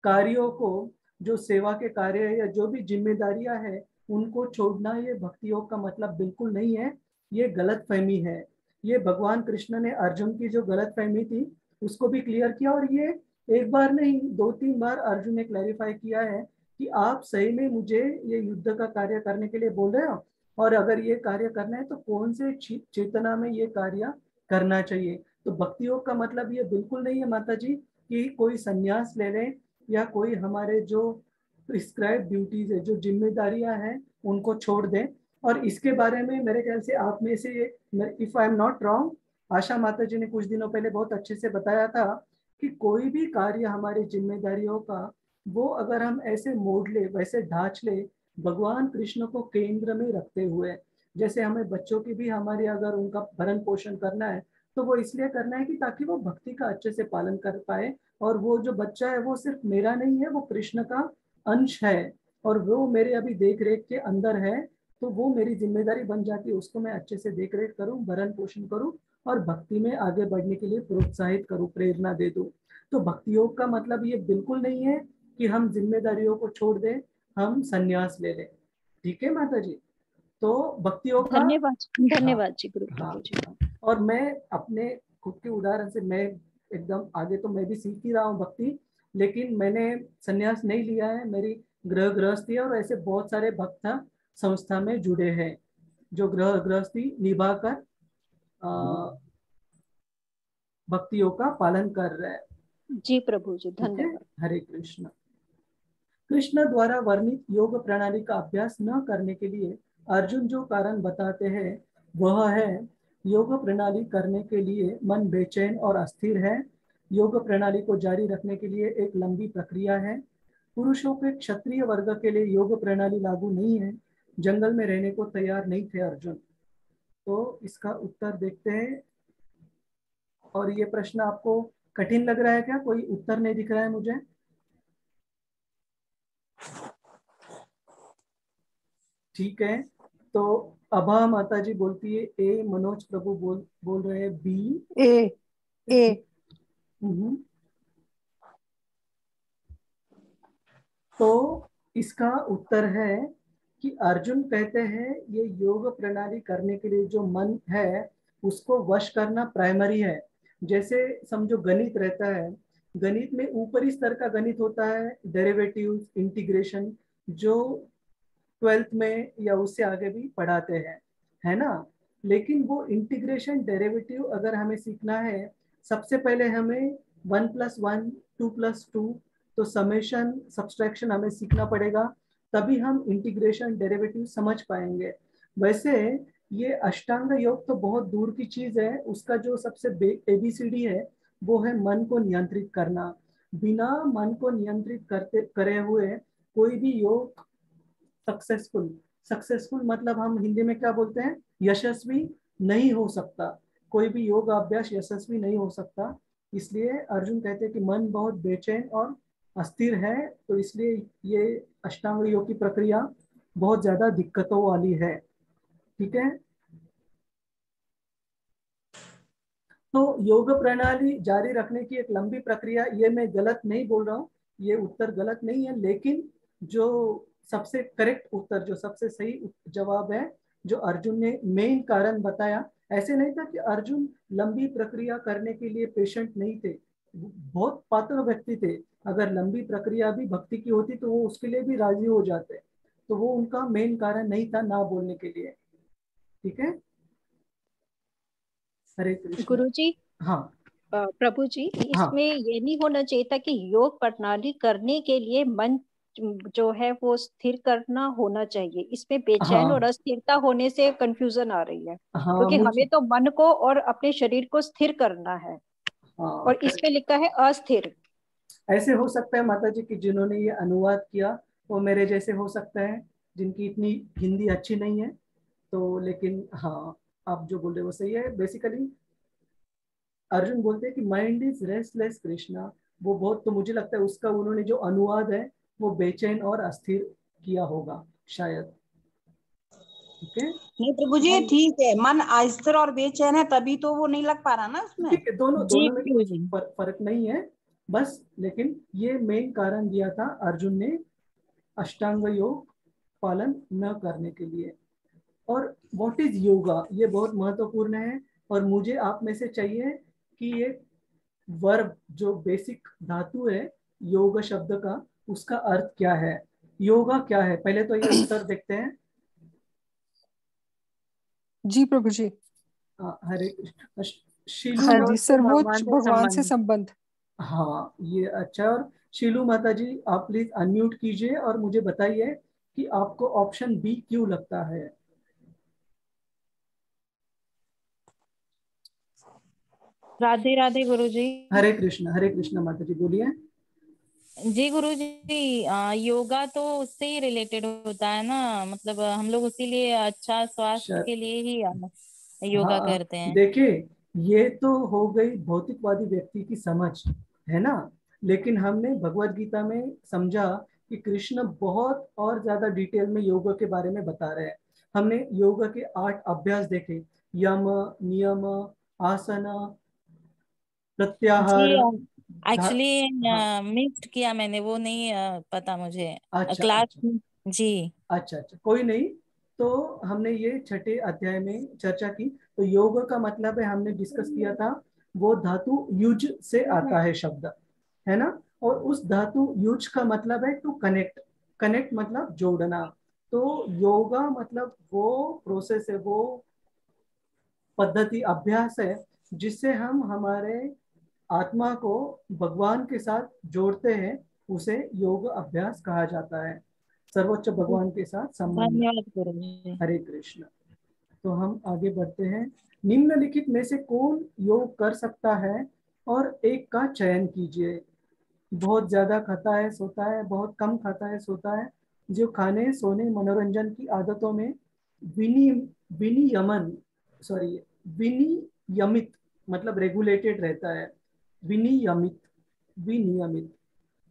S1: कार्यों को, जो सेवा के कार्य है या जो भी जिम्मेदारियां है उनको छोड़ना, ये भक्ति योग का मतलब बिल्कुल नहीं है। ये गलत फहमी है। ये भगवान कृष्ण ने अर्जुन की जो गलत फहमी थी उसको भी क्लियर किया। और ये एक बार नहीं 2-3 बार अर्जुन ने क्लैरिफाई किया है कि आप सही में मुझे ये युद्ध का कार्य करने के लिए बोल रहे हो, और अगर ये कार्य करना है तो कौन से चेतना में ये कार्य करना चाहिए। तो भक्ति योग का मतलब ये बिल्कुल नहीं है माता जी कि कोई संन्यास ले लें या कोई हमारे जो प्रिस्क्राइब ड्यूटीज है, जो जिम्मेदारियां हैं, उनको छोड़ दें। और इसके बारे में मेरे ख्याल से आप में से, if I am not wrong, Asha Mata ji ने कुछ दिनों पहले बहुत अच्छे से बताया था कि कोई भी कार्य हमारी जिम्मेदारियों का, वो अगर हम ऐसे मोड़ ले, वैसे ढांच ले, भगवान कृष्ण को केंद्र में रखते हुए, जैसे हमें बच्चों की भी हमारे अगर उनका भरण पोषण करना है तो वो इसलिए करना है कि ताकि वो भक्ति का अच्छे से पालन कर पाए। और वो जो बच्चा है वो सिर्फ मेरा नहीं है, वो कृष्ण का अंश है और वो मेरे अभी देख रेख के अंदर है। तो वो मेरी जिम्मेदारी बन जाती है, उसको मैं अच्छे से देख रेख करूँ, भरण पोषण करूँ और भक्ति में आगे बढ़ने के लिए प्रोत्साहित करूँ, प्रेरणा दे दूँ। तो भक्ति योग का मतलब ये बिल्कुल नहीं है कि हम जिम्मेदारियों को छोड़ दें, हम संन्यास ले लें। ठीक है माता जी? तो भक्ति योग का
S3: धन्यवाद जी गुरु प्रभु जी।
S1: और मैं अपने खुद के उदाहरण से, मैं एकदम आगे तो मैं भी सीख ही रहा हूँ भक्ति, लेकिन मैंने संन्यास नहीं लिया है, मेरी गृहस्थी है और ऐसे बहुत सारे भक्त संस्था में जुड़े हैं जो गृहस्थी निभाकर भक्ति योग का पालन कर रहे हैं।
S3: जी प्रभु जी, धन्यवाद।
S1: हरे कृष्ण। कृष्ण द्वारा वर्णित योग प्रणाली का अभ्यास न करने के लिए अर्जुन जो कारण बताते हैं वह है, योग प्रणाली करने के लिए मन बेचैन और अस्थिर है। योग प्रणाली को जारी रखने के लिए एक लंबी प्रक्रिया है। पुरुषों के क्षत्रिय वर्ग के लिए योग प्रणाली लागू नहीं है। जंगल में रहने को तैयार नहीं थे अर्जुन। तो इसका उत्तर देखते हैं। और ये प्रश्न आपको कठिन लग रहा है क्या? कोई उत्तर नहीं दिख रहा है मुझे? ठीक है, तो अभा माता जी बोलती है ए, मनोज प्रभु बोल रहे हैं बी। ए। तो इसका उत्तर है कि अर्जुन कहते हैं ये योग प्रणाली करने के लिए जो मन है उसको वश करना प्राइमरी है। जैसे समझो गणित रहता है, गणित में ऊपरी स्तर का गणित होता है, डेरिवेटिव्स, इंटीग्रेशन, जो 12th में या उससे आगे भी पढ़ाते हैं, है ना। लेकिन वो इंटीग्रेशन, डेरिवेटिव अगर हमें सीखना है, सबसे पहले हमें 1 + 1, 2 + 2, तो समेशन, सब्सट्रैक्शन हमें सीखना पड़ेगा, तभी हम इंटीग्रेशन, डेरिवेटिव समझ पाएंगे। वैसे ये अष्टांग योग तो बहुत दूर की चीज है, उसका जो सबसे ABCD है वो है मन को नियंत्रित करना। बिना मन को नियंत्रित करे हुए कोई भी योग सक्सेसफुल मतलब हम हिंदी में क्या बोलते हैं, यशस्वी नहीं हो सकता। कोई भी योग अभ्यास यशस्वी नहीं हो सकता। इसलिए अर्जुन कहते हैं कि मन बहुत बेचैन और अस्थिर है, तो इसलिए ये अष्टांग योग की प्रक्रिया बहुत ज्यादा दिक्कतों वाली है। ठीक है, तो योग प्रणाली जारी रखने की एक लंबी प्रक्रिया, ये मैं गलत नहीं बोल रहा हूँ, ये उत्तर गलत नहीं है, लेकिन जो सबसे करेक्ट उत्तर, जो सबसे सही जवाब है, जो अर्जुन ने मेन कारण बताया, ऐसे नहीं था कि अर्जुन लंबी प्रक्रिया करने के लिए पेशेंट नहीं थे, बहुत पात्र व्यक्ति थे। अगर लंबी प्रक्रिया भी भक्ति की होती तो वो उसके लिए भी राजी हो जाते, तो वो उनका मेन कारण नहीं था ना बोलने के लिए। ठीक है, हरे कृष्ण।
S3: गुरु जी,
S1: हाँ
S3: प्रभु जी, इसमें ये नहीं होना चाहिए था कि योग प्रणाली करने के लिए मन जो है वो स्थिर करना होना चाहिए। इसमें बेचैन और अस्थिरता होने से कंफ्यूजन आ रही है, क्योंकि हमें तो मन को और अपने शरीर को स्थिर करना है, और इसमें लिखा है अस्थिर।
S1: ऐसे हो सकता है माता जी कि जिन्होंने ये अनुवाद किया वो मेरे जैसे हो सकता है, जिनकी इतनी हिंदी अच्छी नहीं है, तो लेकिन हाँ, आप जो बोल रहे वो सही है। बेसिकली अर्जुन बोलते हैं कि माइंड इज रेस्टलेस कृष्णा, वो बहुत, तो मुझे लगता है उसका उन्होंने जो अनुवाद है वो बेचैन और अस्थिर किया होगा शायद। ठीक है,
S2: नहीं प्रभु जी, ठीक है, मन अस्थिर और बेचैन है तभी तो वो नहीं लग पा रहा ना उसमें।
S1: ठीक है, दोनों में फर्क नहीं है बस, लेकिन ये मेन कारण दिया था अर्जुन ने अष्टांग योग पालन न करने के लिए। और व्हाट इज योगा, ये बहुत महत्वपूर्ण है, और मुझे आप में से चाहिए कि ये वर्ब, जो बेसिक धातु है योग शब्द का, उसका अर्थ क्या है, योगा क्या है, पहले तो ये उत्तर देखते हैं।
S6: जी प्रभु जी।
S1: हरे कृष्ण।
S6: हाँ जी, सर्वोच्च भगवान से संबंध।
S1: हाँ, ये अच्छा। और शीलू माता जी, आप प्लीज अनम्यूट कीजिए और मुझे बताइए कि आपको ऑप्शन बी क्यों लगता है।
S8: राधे राधे गुरु जी।
S1: हरे कृष्ण माता जी, बोलिए।
S8: जी गुरु जी, योगा तो उससे ही रिलेटेड होता है ना, मतलब हम लोग उसी लिए अच्छा स्वास्थ्य के लिए ही योगा करते हैं।
S1: देखिए, ये तो हो गई भौतिकवादी व्यक्ति की समझ, है ना, लेकिन हमने भगवत गीता में समझा कि कृष्ण बहुत और ज्यादा डिटेल में योग के बारे में बता रहे हैं। हमने योग के 8 अभ्यास देखे, यम, नियम, आसन, प्रत्याहार।
S8: एक्चुअली मिक्स्ड किया मैंने, वो नहीं पता मुझे
S1: अच्छा
S8: क्लास
S1: अच्छा
S8: जी।
S1: अच्छा अच्छा, कोई नहीं। तो हमने ये छठे अध्याय में चर्चा की। तो योग का मतलब है, हमने डिस्कस किया था, वो धातु युज से आता है शब्द, है ना। और उस धातु युज का मतलब है टू कनेक्ट। कनेक्ट मतलब जोड़ना। तो योगा मतलब वो प्रोसेस है, वो पद्धति, अभ्यास है, जिससे हम हमारे आत्मा को भगवान के साथ जोड़ते हैं। उसे योग अभ्यास कहा जाता है, सर्वोच्च भगवान के साथ संबंध।
S8: धन्यवाद गुरुजी।
S1: हरे कृष्ण। तो हम आगे बढ़ते हैं। निम्नलिखित में से कौन योग कर सकता है, और एक का चयन कीजिए। बहुत ज्यादा खाता है सोता है, बहुत कम खाता है सोता है, जो खाने सोने मनोरंजन की आदतों में विनि विनियमन सॉरी विनियमित मतलब रेगुलेटेड रहता है, विनियमित विनियमित।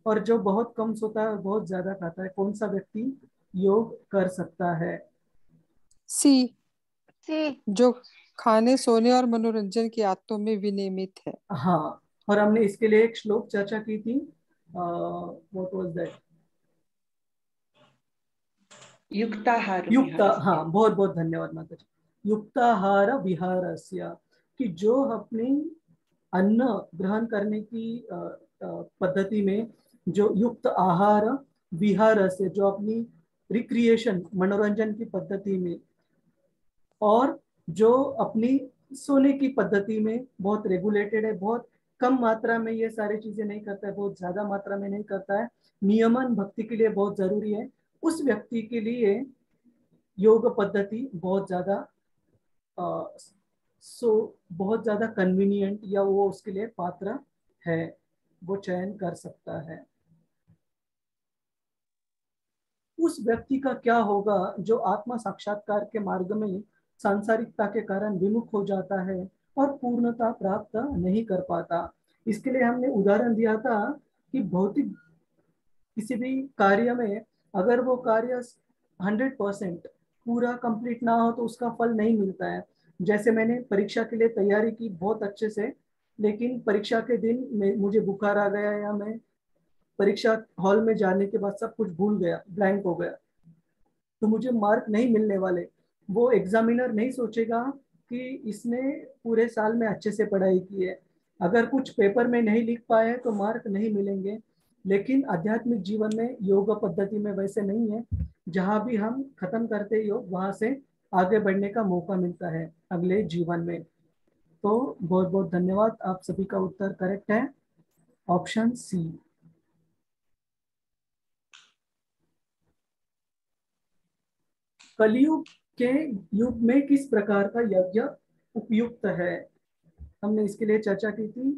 S1: और जो बहुत कम सोता है और बहुत ज्यादा खाता है, कौन सा व्यक्ति योग कर सकता है?
S6: सी, जो खाने सोने और मनोरंजन की आदतों में विनियमित है।
S1: हाँ, और हमने इसके लिए एक श्लोक चर्चा की थी। What was that?
S9: युक्ताहार
S1: युक्त, हाँ, बहुत बहुत धन्यवाद माता जी। युक्ताहार विहारस्य, कि जो अपनी अन्न ग्रहण करने की पद्धति में, जो युक्त आहार विहारस्य, जो अपनी रिक्रिएशन मनोरंजन की पद्धति में, और जो अपनी सोने की पद्धति में बहुत रेगुलेटेड है, बहुत कम मात्रा में ये सारी चीजें नहीं करता है, बहुत ज्यादा मात्रा में नहीं करता है, नियमन भक्ति के लिए बहुत जरूरी है, उस व्यक्ति के लिए योग पद्धति बहुत ज्यादा बहुत ज्यादा कन्वीनियंट, या वो उसके लिए पात्र है, वो चयन कर सकता है। उस व्यक्ति का क्या होगा जो आत्मा साक्षात्कार के मार्ग में सांसारिकता के कारण विमुख हो जाता है और पूर्णता प्राप्त नहीं कर पाता? इसके लिए हमने उदाहरण दिया था कि भौतिक किसी भी कार्य में अगर वो कार्य 100% पूरा कंप्लीट ना हो तो उसका फल नहीं मिलता है। जैसे मैंने परीक्षा के लिए तैयारी की बहुत अच्छे से, लेकिन परीक्षा के दिन में मुझे बुखार आ गया, या मैं परीक्षा हॉल में जाने के बाद सब कुछ भूल गया, ब्लैंक हो गया, तो मुझे मार्क नहीं मिलने वाले। वो एग्जामिनर नहीं सोचेगा कि इसने पूरे साल में अच्छे से पढ़ाई की है। अगर कुछ पेपर में नहीं लिख पाए तो मार्क नहीं मिलेंगे। लेकिन आध्यात्मिक जीवन में योग पद्धति में वैसे नहीं है। जहां भी हम खत्म करते योग, वहां से आगे बढ़ने का मौका मिलता है अगले जीवन में। तो बहुत बहुत धन्यवाद, आप सभी का उत्तर करेक्ट है, ऑप्शन सी। कलयुग के युग में किस प्रकार का यज्ञ उपयुक्त है? हमने इसके लिए चर्चा की थी।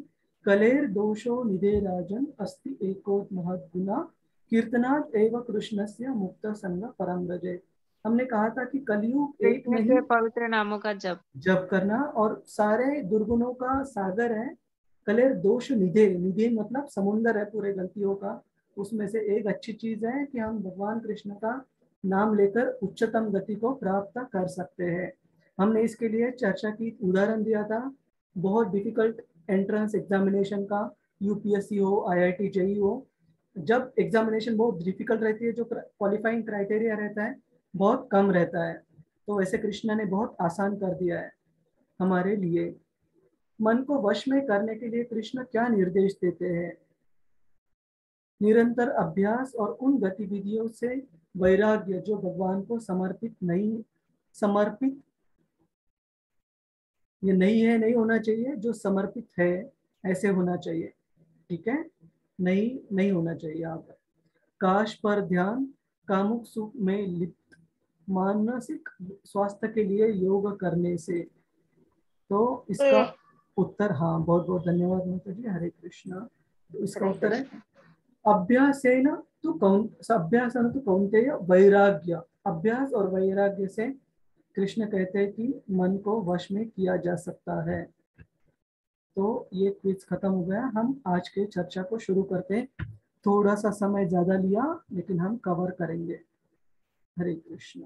S1: कलेर दोषो निधे राजन अस्ति एको महद्गुना कीर्तनात् एव कृष्णस्य मुक्त संग परम रजे। हमने कहा था कि कलयुग एक
S10: कृष्ण
S1: नहीं,
S10: के पवित्र नामों का जप
S1: जप करना, और सारे दुर्गुणों का सागर है। कलेर दोष निधे, निधे मतलब समुंदर है पूरे गलतियों का। उसमें से एक अच्छी चीज है कि हम भगवान कृष्ण का नाम लेकर उच्चतम गति को प्राप्त कर सकते हैं। हमने इसके लिए चर्चा की, उदाहरण दिया था बहुत डिफिकल्ट एंट्रेंस एग्जामिनेशन का, यूपीएससी हो, आईआईटी जेई हो। जब एग्जामिनेशन बहुत डिफिकल्ट रहती है, जो क्वालिफाइंग क्राइटेरिया रहता है बहुत कम रहता है, तो वैसे कृष्ण ने बहुत आसान कर दिया है हमारे लिए। मन को वश में करने के लिए कृष्ण क्या निर्देश देते हैं? निरंतर अभ्यास और उन गतिविधियों से वैराग्य जो भगवान को समर्पित ये नहीं होना चाहिए, जो समर्पित है ऐसे होना चाहिए, ठीक है, नहीं होना चाहिए। आप काश पर ध्यान, कामुक सुख में लिप्त, मानसिक स्वास्थ्य के लिए योग करने से। तो इसका उत्तर, हाँ, बहुत बहुत धन्यवाद माता जी, हरे कृष्णा। तो इसका उत्तर है अभ्यासेन तो कौन्तेय वैराग्य। अभ्यास और वैराग्य से कृष्ण कहते हैं कि मन को वश में किया जा सकता है। तो ये क्विज खत्म हो गया। हम आज के चर्चा को शुरू करते हैं। थोड़ा सा समय ज्यादा लिया, लेकिन हम कवर करेंगे। हरे कृष्ण।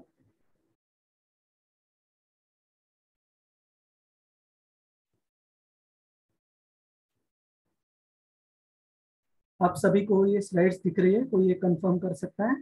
S1: आप सभी को ये स्लाइड्स दिख रही है, कोई ये कंफर्म कर सकता है?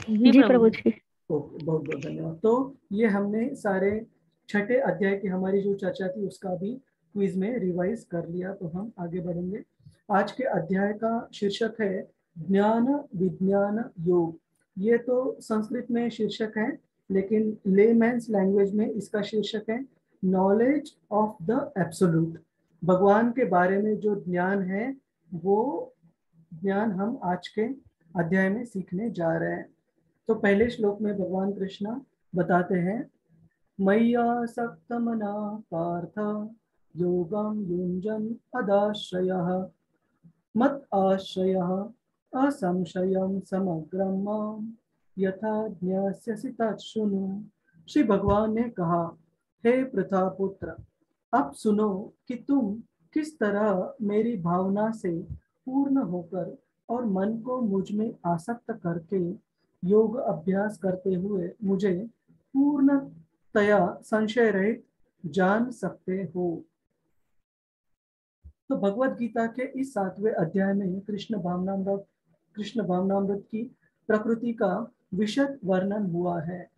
S3: जी प्रभु जी।
S1: ओके, बहुत बहुत धन्यवाद। तो ये हमने सारे छठे अध्याय की हमारी जो चर्चा थी उसका भी क्विज में रिवाइज कर लिया। तो हम आगे बढ़ेंगे। आज के अध्याय का शीर्षक है ज्ञान विज्ञान योग। ये तो संस्कृत में शीर्षक है, लेकिन लेमैन्स लैंग्वेज में इसका शीर्षक है नॉलेज ऑफ द एब्सोल्यूट। भगवान के बारे में जो ज्ञान है वो ज्ञान हम आज के अध्याय में सीखने जा रहे हैं। तो पहले श्लोक में भगवान कृष्ण बताते हैं, मय्यासक्तमना पार्थ योगं युञ्जन् अदाश्रयः मत् आश्रयः असंशयं समग्रं मां यथा ज्ञास्यसि तत् शृणु। श्री भगवान ने कहा, हे पृथा पुत्र, अब सुनो कि तुम किस तरह मेरी भावना से पूर्ण होकर और मन को मुझ में आसक्त करके योग अभ्यास करते हुए मुझे पूर्णतया संशय रहित जान सकते हो। तो भगवत गीता के इस 7वें अध्याय में कृष्ण भावनामृत की प्रकृति का विशद वर्णन हुआ है।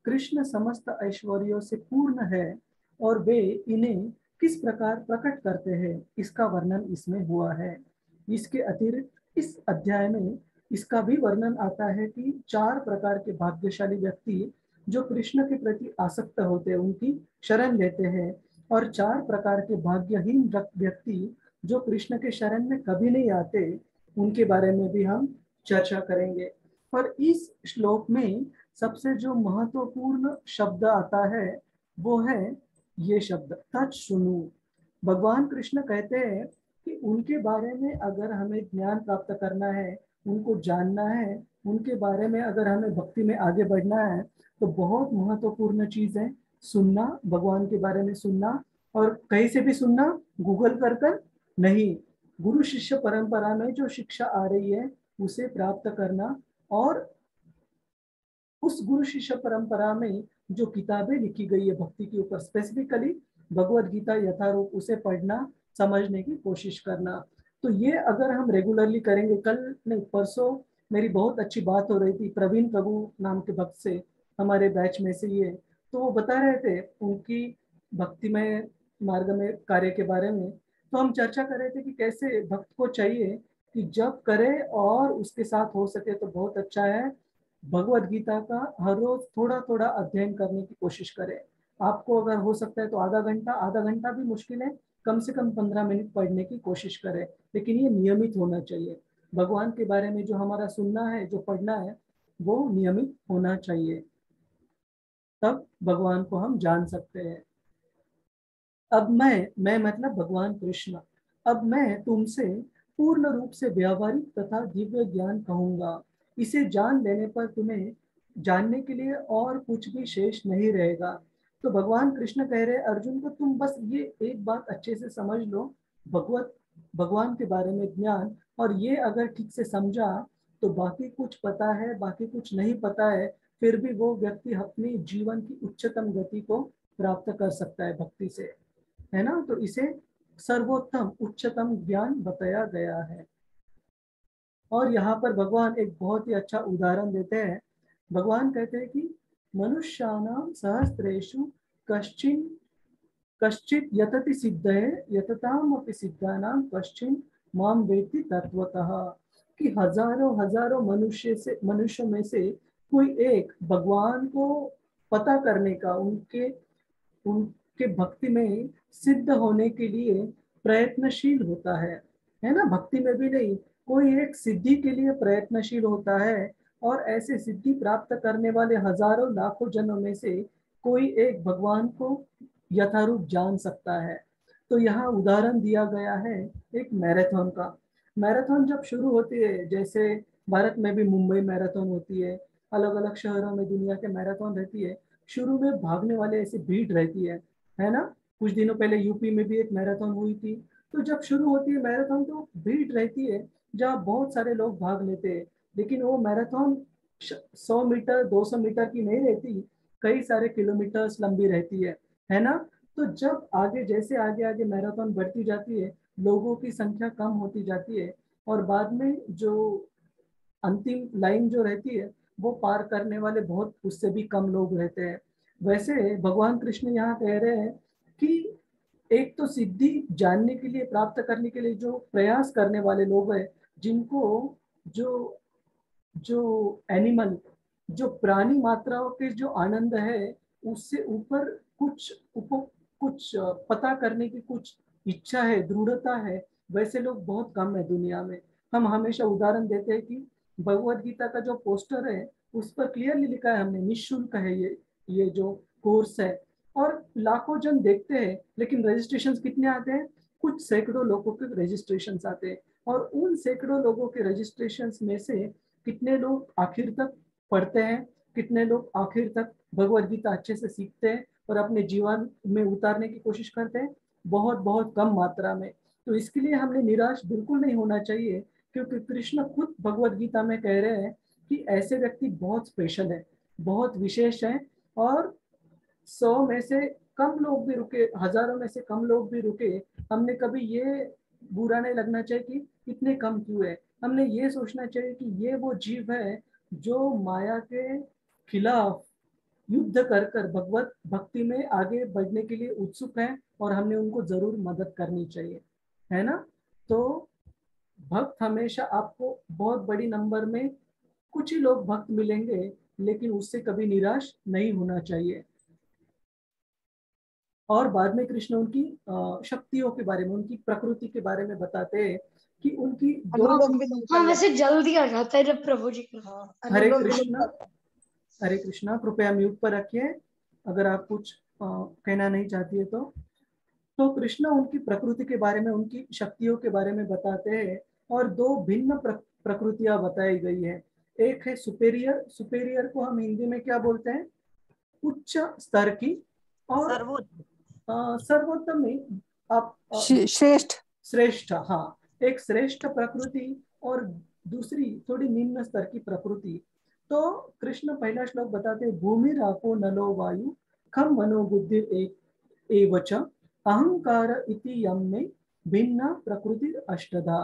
S1: कृष्ण समस्त ऐश्वर्यों से पूर्ण है और वे इन्हें किस प्रकार प्रकट करते हैं इसका वर्णन इसमें हुआ है। इसके अतिरिक्त इस अध्याय में इसका भी वर्णन आता है कि 4 प्रकार के भाग्यशाली व्यक्ति जो कृष्ण के प्रति आसक्त होते हैं उनकी शरण लेते हैं, और 4 प्रकार के भाग्यहीन व्यक्ति जो कृष्ण के शरण में कभी नहीं आते, उनके बारे में भी हम चर्चा करेंगे। और इस श्लोक में सबसे जो महत्वपूर्ण शब्द आता है वो है ये शब्द तत् शृणु। भगवान कृष्ण कहते हैं कि उनके बारे में अगर हमें ज्ञान प्राप्त करना है, उनको जानना है, उनके बारे में अगर हमें भक्ति में आगे बढ़ना है, तो बहुत महत्वपूर्ण चीज है सुनना, भगवान के बारे में सुनना। और कहीं से भी सुनना, गूगल कर नहीं, गुरु शिष्य परंपरा में जो शिक्षा आ रही है उसे प्राप्त करना, और उस गुरु शिष्य परंपरा में जो किताबें लिखी गई है भक्ति के ऊपर, स्पेसिफिकली भगवत गीता यथारूप, उसे पढ़ना, समझने की कोशिश करना। तो ये अगर हम रेगुलरली करेंगे, कल नहीं परसों मेरी बहुत अच्छी बात हो रही थी प्रवीण प्रभु नाम के भक्त से, हमारे बैच में से ये, तो वो बता रहे थे उनकी भक्ति में मार्ग में कार्य के बारे में। तो हम चर्चा कर रहे थे कि कैसे भक्त को चाहिए कि जब करे और उसके साथ हो सके तो बहुत अच्छा है, भगवत गीता का हर रोज थोड़ा थोड़ा अध्ययन करने की कोशिश करें। आपको अगर हो सकता है तो आधा घंटा भी मुश्किल है, कम से कम 15 मिनट पढ़ने की कोशिश करें, लेकिन ये नियमित होना चाहिए। भगवान के बारे में जो हमारा सुनना है, जो पढ़ना है, वो नियमित होना चाहिए, तब भगवान को हम जान सकते हैं। अब मैं मतलब भगवान कृष्ण, अब मैं तुमसे पूर्ण रूप से व्यावहारिक तथा दिव्य ज्ञान कहूंगा। इसे जान लेने पर तुम्हें जानने के लिए और कुछ भी शेष नहीं रहेगा। तो भगवान कृष्ण कह रहे अर्जुन को, तुम बस ये एक बात अच्छे से समझ लो, भगवान के बारे में ज्ञान, और ये अगर ठीक से समझा तो बाकी कुछ पता है, बाकी कुछ नहीं पता है, फिर भी वो व्यक्ति अपनी जीवन की उच्चतम गति को प्राप्त कर सकता है भक्ति से, है ना। तो इसे सर्वोत्तम उच्चतम ज्ञान बताया गया है। और यहाँ पर भगवान एक बहुत ही अच्छा उदाहरण देते हैं। भगवान कहते हैं कि मनुष्याणां सहस्रेषु कश्चित यतति सिद्धये यततामपि सिद्धानां कश्चिन मां वेत्ति तत्वतः। कि हजारों मनुष्यों में से कोई एक भगवान को पता करने का, उनके भक्ति में सिद्ध होने के लिए प्रयत्नशील होता है ना। भक्ति में भी नहीं, कोई एक सिद्धि के लिए प्रयत्नशील होता है, और ऐसे सिद्धि प्राप्त करने वाले हजारों लाखों जनों में से कोई एक भगवान को यथारूप जान सकता है। तो यहाँ उदाहरण दिया गया है एक मैराथन का। मैराथन जब शुरू होती है, जैसे भारत में भी मुंबई मैराथन होती है, अलग अलग शहरों में दुनिया के मैराथन रहती है, शुरू में भागने वाले ऐसी भीड़ रहती है ना। कुछ दिनों पहले यूपी में भी एक मैराथन हुई थी। तो जब शुरू होती है मैराथन तो भीड़ रहती है जहाँ बहुत सारे लोग भाग लेते हैं, लेकिन वो मैराथन 100 मीटर 200 मीटर की नहीं रहती, कई सारे किलोमीटर्स लंबी रहती है ना। तो जब आगे जैसे आगे मैराथन बढ़ती जाती है, लोगों की संख्या कम होती जाती है, और बाद में जो अंतिम लाइन जो रहती है वो पार करने वाले बहुत उससे भी कम लोग रहते हैं। वैसे भगवान कृष्ण यहाँ कह रहे हैं कि एक तो सिद्धि जानने के लिए, प्राप्त करने के लिए जो प्रयास करने वाले लोग हैं, जिनको जो जो एनिमल, जो प्राणी मात्राओं के जो आनंद है उससे ऊपर कुछ पता करने की कुछ इच्छा है, दृढ़ता है, वैसे लोग बहुत कम है दुनिया में। हम हमेशा उदाहरण देते हैं कि भगवत गीता का जो पोस्टर है उस पर क्लियरली लिखा है हमने, निःशुल्क है ये जो कोर्स है, और लाखों जन देखते हैं, लेकिन रजिस्ट्रेशन कितने आते हैं? कुछ सैकड़ों लोगों के रजिस्ट्रेशन आते हैं, और उन सैकड़ों लोगों के रजिस्ट्रेशन में से कितने लोग आखिर तक पढ़ते हैं, कितने लोग आखिर तक भगवत गीता अच्छे से सीखते हैं और अपने जीवन में उतारने की कोशिश करते हैं? बहुत बहुत कम मात्रा में। तो इसके लिए हमने निराश बिल्कुल नहीं होना चाहिए, क्योंकि कृष्ण खुद भगवत गीता में कह रहे हैं कि ऐसे व्यक्ति बहुत स्पेशल है, बहुत विशेष है, और 100 में से कम लोग भी रुके, हजारों में से कम लोग भी रुके, हमने कभी ये बुरा नहीं लगना चाहिए कि इतने कम क्यों है। हमने ये सोचना चाहिए कि ये वो जीव है जो माया के खिलाफ युद्ध कर कर भगवत भक्ति में आगे बढ़ने के लिए उत्सुक है, और हमने उनको जरूर मदद करनी चाहिए, है ना। तो भक्त हमेशा आपको बहुत बड़ी नंबर में कुछ ही लोग भक्त मिलेंगे, लेकिन उससे कभी निराश नहीं होना चाहिए। और बाद में कृष्ण उनकी शक्तियों के बारे में, उनकी प्रकृति के बारे में बताते हैं कि उनकी
S10: हाँ, वैसे जल्दी आ जाता है जब प्रभु जी
S1: हरे कृष्णा, हरे कृष्णा। कृपया म्यूट पर रखिए अगर आप कुछ कहना नहीं चाहती है तो कृष्ण उनकी प्रकृति के बारे में, उनकी शक्तियों के बारे में बताते हैं, और दो भिन्न प्रकृतियां बताई गई है। एक है सुपेरियर, सुपेरियर को हम हिंदी में क्या बोलते हैं? उच्च स्तर की, और सर्वोत्तम में आप
S6: श्रेष्ठ,
S1: श्रेष्ठ, हाँ, एक श्रेष्ठ प्रकृति और दूसरी थोड़ी निम्न स्तर की प्रकृति। तो कृष्ण पहला श्लोक बताते हैं, भूमि रापो नलो वायु खम मनो बुद्धि एक एवच अहंकार इति यम में भिन्न प्रकृति अष्टधा।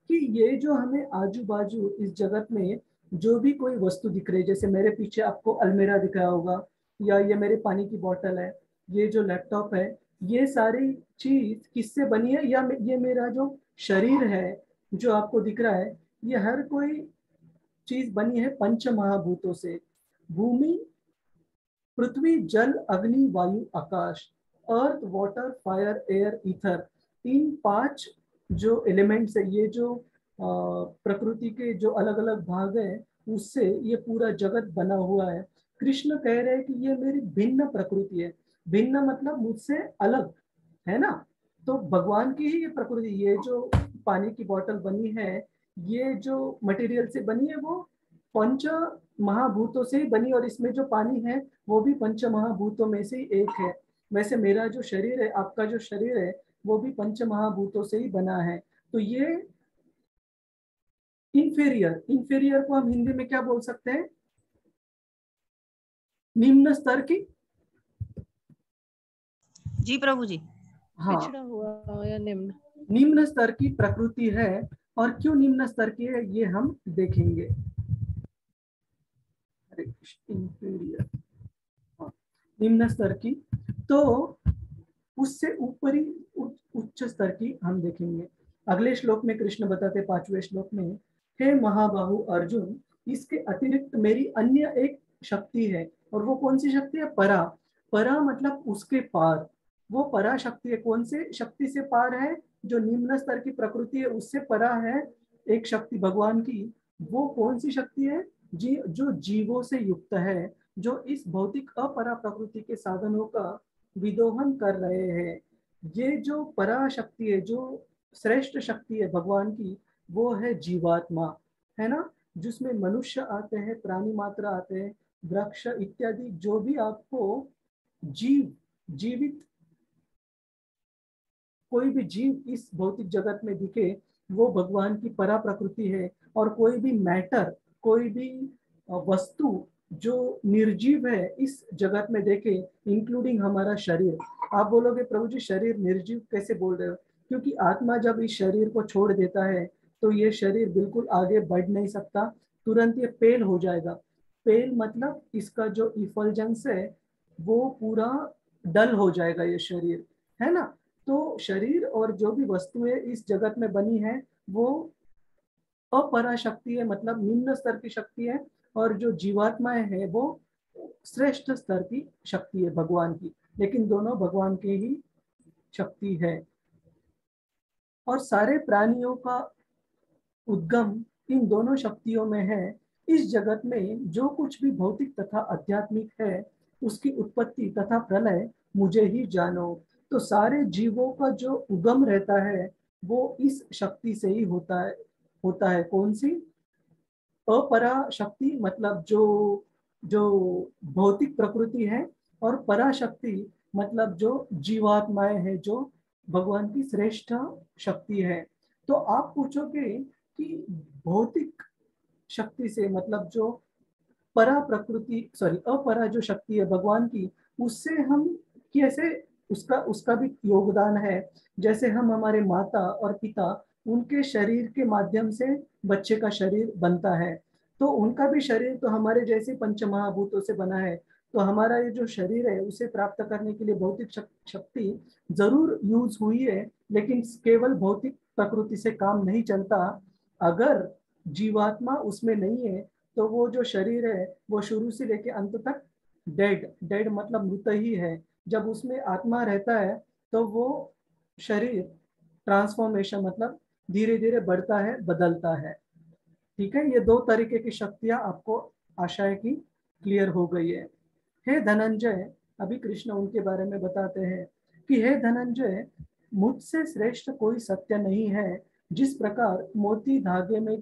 S1: कि ये जो हमें आजू बाजू इस जगत में जो भी कोई वस्तु दिख रही है, जैसे मेरे पीछे आपको अलमीरा दिख रहा होगा, या ये मेरे पानी की बोतल है, ये जो लैपटॉप है, ये सारी चीज किससे बनी है? या ये मेरा जो शरीर है जो आपको दिख रहा है, ये हर कोई चीज बनी है पंच महाभूतों से। भूमि, पृथ्वी, जल, अग्नि, वायु, आकाश, earth, water, fire, air, ether, इन 5 जो एलिमेंट्स है, ये जो प्रकृति के जो अलग अलग भाग है, उससे ये पूरा जगत बना हुआ है। कृष्ण कह रहे हैं कि ये मेरी भिन्न प्रकृति है। भिन्न मतलब मुझसे अलग, है ना। तो भगवान की ही ये प्रकृति, ये जो पानी की बोतल बनी है, ये जो मटेरियल से बनी है वो पंच महाभूतों से ही बनी, और इसमें जो पानी है वो भी पंच महाभूतों में से ही एक है। वैसे मेरा जो शरीर है, आपका जो शरीर है, वो भी पंच महाभूतों से ही बना है। तो ये इंफीरियर, इंफीरियर को हम हिंदी में क्या बोल सकते हैं? निम्न स्तर की।
S11: जी प्रभु जी।
S1: हाँ,
S12: पिछड़ा हुआ या निम्न,
S1: निम्न स्तर की प्रकृति है। और क्यों निम्न स्तर की है ये हम देखेंगे। इंफीरियर, निम्न स्तर की, तो उससे ऊपरी उच्च स्तर की हम देखेंगे। अगले श्लोक में कृष्ण बताते, 5वें श्लोक में, हे महाबाहु अर्जुन, इसके अतिरिक्त मेरी अन्य एक शक्ति है। और वो कौन सी शक्ति है? परा। परा मतलब उसके पार, वो परा शक्ति है। कौन से शक्ति से पार है? जो निम्न स्तर की प्रकृति है उससे परा है एक शक्ति भगवान की। वो कौन सी शक्ति है? जो जीवों से युक्त है, जो इस भौतिक अपरा प्रकृति के साधनों का विदोहन कर रहे हैं। ये जो परा शक्ति है, जो श्रेष्ठ शक्ति है भगवान की, वो है जीवात्मा, है ना। जिसमें मनुष्य आते हैं, प्राणी मात्र आते हैं, वृक्ष इत्यादि, जो भी आपको जीवित कोई भी जीव इस भौतिक जगत में दिखे, वो भगवान की परा प्रकृति है। और कोई भी मैटर, कोई भी वस्तु जो निर्जीव है इस जगत में देखे, इंक्लूडिंग हमारा शरीर। आप बोलोगे प्रभु जी शरीर निर्जीव कैसे बोल रहे हो? क्योंकि आत्मा जब इस शरीर को छोड़ देता है तो ये शरीर बिल्कुल आगे बढ़ नहीं सकता, तुरंत ये पेल हो जाएगा। पेल मतलब इसका जो इफल्जेंस है वो पूरा डल हो जाएगा ये शरीर, है ना। तो शरीर और जो भी वस्तुएं इस जगत में बनी है वो अपरा शक्ति है, मतलब निम्न स्तर की शक्ति है, और जो जीवात्माएं है वो श्रेष्ठ स्तर की शक्ति है भगवान की, लेकिन दोनों भगवान की ही शक्ति है। और सारे प्राणियों का उद्गम इन दोनों शक्तियों में है। इस जगत में जो कुछ भी भौतिक तथा आध्यात्मिक है उसकी उत्पत्ति तथा प्रलय मुझे ही जानो। तो सारे जीवों का जो उगम रहता है वो इस शक्ति से ही होता है। कौन सी? अपरा शक्ति, मतलब जो जो भौतिक प्रकृति है, और पराशक्ति मतलब जो जीवात्माएं हैं, जो भगवान की श्रेष्ठ शक्ति है। तो आप पूछोगे कि भौतिक शक्ति से मतलब जो परा प्रकृति अपरा जो शक्ति है भगवान की, उससे हम कैसे उसका भी योगदान है। जैसे हम हमारे माता और पिता उनके शरीर के माध्यम से बच्चे का शरीर बनता है, तो उनका भी शरीर तो हमारे जैसे पंचमहाभूतों से बना है। तो हमारा ये जो शरीर है उसे प्राप्त करने के लिए भौतिक शक्ति जरूर यूज हुई है, लेकिन केवल भौतिक प्रकृति से काम नहीं चलता। अगर जीवात्मा उसमें नहीं है तो वो जो शरीर है वो शुरू से लेकर अंत तक डेड मतलब मृत ही है। जब उसमें आत्मा रहता है तो वो शरीर ट्रांसफॉर्मेशन मतलब धीरे धीरे बढ़ता है, बदलता है। ठीक है, ये दो तरीके की शक्तियां आपको आशा है कि क्लियर हो गई है। हे धनंजय, अभी कृष्ण उनके बारे में बताते हैं कि हे धनंजय, मुझसे श्रेष्ठ कोई सत्य नहीं है। जिस प्रकार मोती धागे में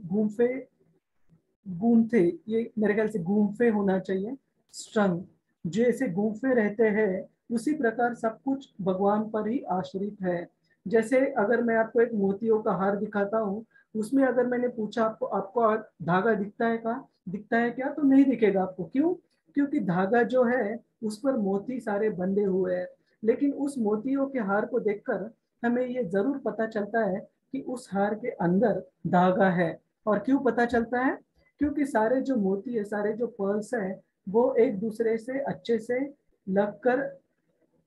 S1: गूंथे, ये मेरे ख्याल से गूंफे होना चाहिए, स्ट्रंग, जैसे गूंफे रहते हैं, उसी प्रकार सब कुछ भगवान पर ही आश्रित है। जैसे अगर मैं आपको एक मोतियों का हार दिखाता हूँ, उसमें अगर मैंने पूछा आपको धागा दिखता है क्या, तो नहीं दिखेगा आपको। क्यों? क्योंकि धागा जो है उस पर मोती सारे बंधे हुए हैं। लेकिन उस मोतियों के हार को देखकर हमें ये जरूर पता चलता है कि उस हार के अंदर धागा है। और क्यों पता चलता है? क्योंकि सारे जो मोती है, सारे जो पर्ल्स है, वो एक दूसरे से अच्छे से लगकर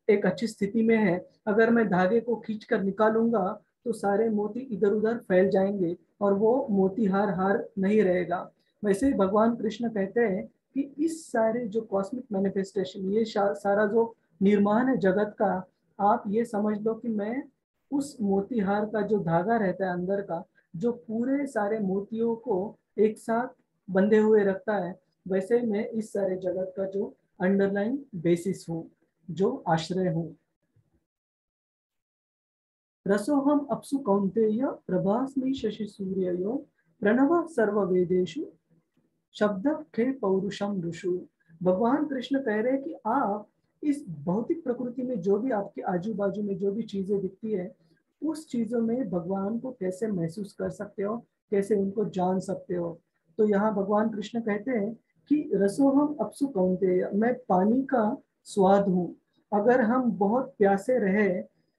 S1: एक अच्छी स्थिति में है। अगर मैं धागे को खींचकर निकालूंगा तो सारे मोती इधर उधर फैल जाएंगे और वो मोती हार नहीं रहेगा। वैसे ही भगवान कृष्ण कहते हैं कि इस सारे जो कॉस्मिक मैनिफेस्टेशन, ये सारा जो निर्माण है जगत का, आप ये समझ लो कि मैं उस मोतीहार का जो धागा रहता है अंदर का, जो पूरे सारे मोतियों को एक साथ बंधे हुए रखता है, वैसे मैं इस सारे जगत का जो अंडरलाइन बेसिस हूँ, जो आश्रय हूँ। रसोहम अपसु कौन्तेय प्रभास्मि शशि सूर्ययो प्रणव सर्ववेदेषु शब्द खे पौरुषम ऋषु। भगवान कृष्ण कह रहे हैं कि आप इस भौतिक प्रकृति में जो भी आपके आजू बाजू में जो भी चीजें दिखती है, उस चीजों में भगवान को कैसे महसूस कर सकते हो, कैसे उनको जान सकते हो। तो यहाँ भगवान कृष्ण कहते हैं कि रसोहम अपसु कौन्तेय, मैं पानी का स्वाद हूँ। अगर हम बहुत प्यासे रहे,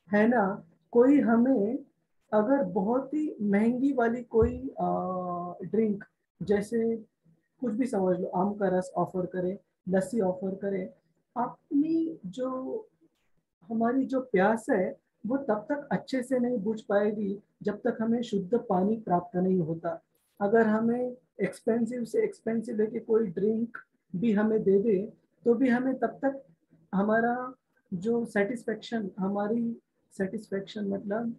S1: है ना, कोई हमें अगर बहुत ही महंगी वाली कोई ड्रिंक, जैसे कुछ भी समझ लो, आम का रस ऑफर करे, लस्सी ऑफर करे, अपनी जो हमारी जो प्यास है वो तब तक अच्छे से नहीं बुझ पाएगी जब तक हमें शुद्ध पानी प्राप्त नहीं होता। अगर हमें एक्सपेंसिव से एक्सपेंसिव लेके कोई ड्रिंक भी हमें दे दे तो भी हमें तब तक हमारा जो हमारी सेटिस्फेक्शन मतलब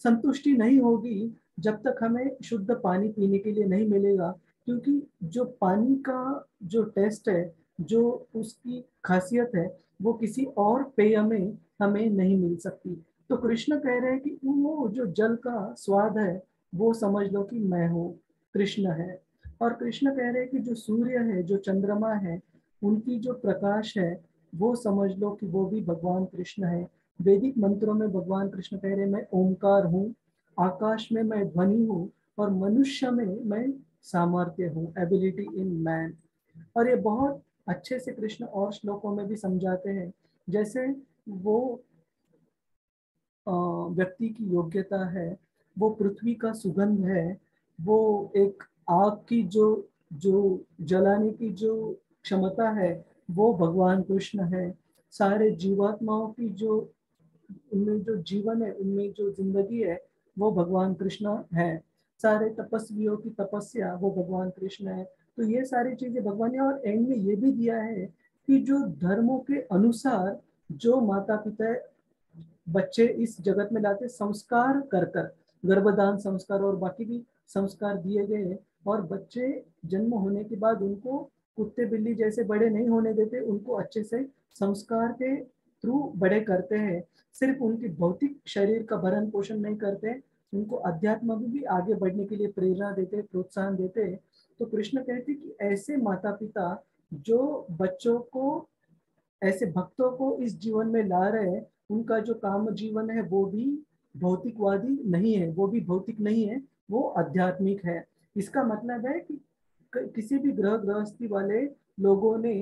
S1: संतुष्टि नहीं होगी जब तक हमें शुद्ध पानी पीने के लिए नहीं मिलेगा। क्योंकि जो पानी का जो टेस्ट है, जो उसकी खासियत है, वो किसी और पेय में हमें नहीं मिल सकती। तो कृष्ण कह रहे हैं कि वो जो जल का स्वाद है वो समझ लो कि मैं हूँ, कृष्ण है। और कृष्ण कह रहे हैं कि जो सूर्य है, जो चंद्रमा है, उनकी जो प्रकाश है वो समझ लो कि वो भी भगवान कृष्ण है। वैदिक मंत्रों में भगवान कृष्ण कह रहे हैं मैं ओंकार हूँ, आकाश में मैं ध्वनि हूँ, और मनुष्य में मैं सामर्थ्य हूँ, एबिलिटी इन मैन। और ये बहुत अच्छे से कृष्ण और श्लोकों में भी समझाते हैं। जैसे वो व्यक्ति की योग्यता है, वो पृथ्वी का सुगंध है, वो एक आग की जो जो जलाने की जो क्षमता है वो भगवान कृष्ण है। सारे जीवात्माओं की जो उनमें जो जीवन है, उनमें जो जिंदगी है वो भगवान कृष्ण है। सारे तपस्वियों की तपस्या वो भगवान कृष्ण है। तो ये सारी चीजें भगवान ने, और एंड में ये भी दिया है कि जो धर्मों के अनुसार जो माता पिता बच्चे इस जगत में लाते संस्कार कर कर, गर्भदान संस्कार और बाकी भी संस्कार दिए गए, और बच्चे जन्म होने के बाद उनको कुत्ते बिल्ली जैसे बड़े नहीं होने देते, उनको अच्छे से संस्कार के थ्रू बड़े करते हैं। सिर्फ उनकी भौतिक शरीर का भरण पोषण नहीं करते, उनको अध्यात्म में भी आगे बढ़ने के लिए प्रेरणा देते, प्रोत्साहन देते। तो कृष्ण कहते कि ऐसे माता पिता जो बच्चों को, ऐसे भक्तों को इस जीवन में ला रहे हैं, उनका जो काम जीवन है वो भी भौतिकवादी नहीं है, वो भी भौतिक नहीं है, वो आध्यात्मिक है। इसका मतलब है कि किसी भी गृहस्थी वाले लोगों ने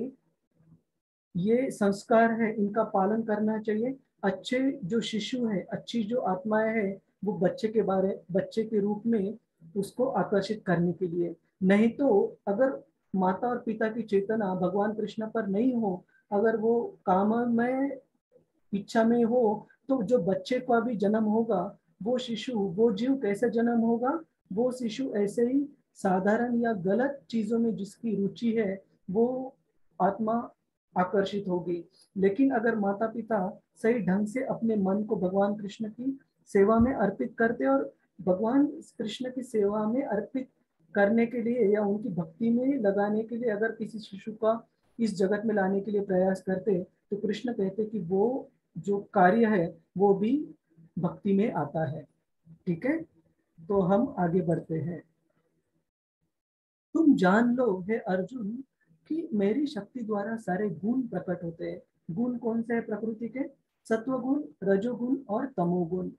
S1: ये संस्कार है, इनका पालन करना चाहिए। अच्छे जो शिशु है, अच्छी जो आत्माएं है, वो बच्चे के रूप में उसको आकर्षित करने के लिए। नहीं तो अगर माता और पिता की चेतना भगवान कृष्ण पर नहीं हो, अगर वो काम में इच्छा में हो, तो जो बच्चे का भी जन्म होगा, वो शिशु, वो जीव कैसे जन्म होगा, वो शिशु ऐसे ही साधारण या गलत चीजों में जिसकी रुचि है वो आत्मा आकर्षित होगी। लेकिन अगर माता पिता सही ढंग से अपने मन को भगवान कृष्ण की सेवा में अर्पित करते, और भगवान कृष्ण की सेवा में अर्पित करने के लिए या उनकी भक्ति में लगाने के लिए अगर किसी शिशु का इस जगत में लाने के लिए प्रयास करते, तो कृष्ण कहते कि वो जो कार्य है वो भी भक्ति में आता है। ठीक है, तो हम आगे बढ़ते हैं। तुम जान लो हे अर्जुन कि मेरी शक्ति द्वारा सारे गुण प्रकट होते हैं। गुण कौन से है प्रकृति के? सत्वगुण, रजोगुण और तमोगुण।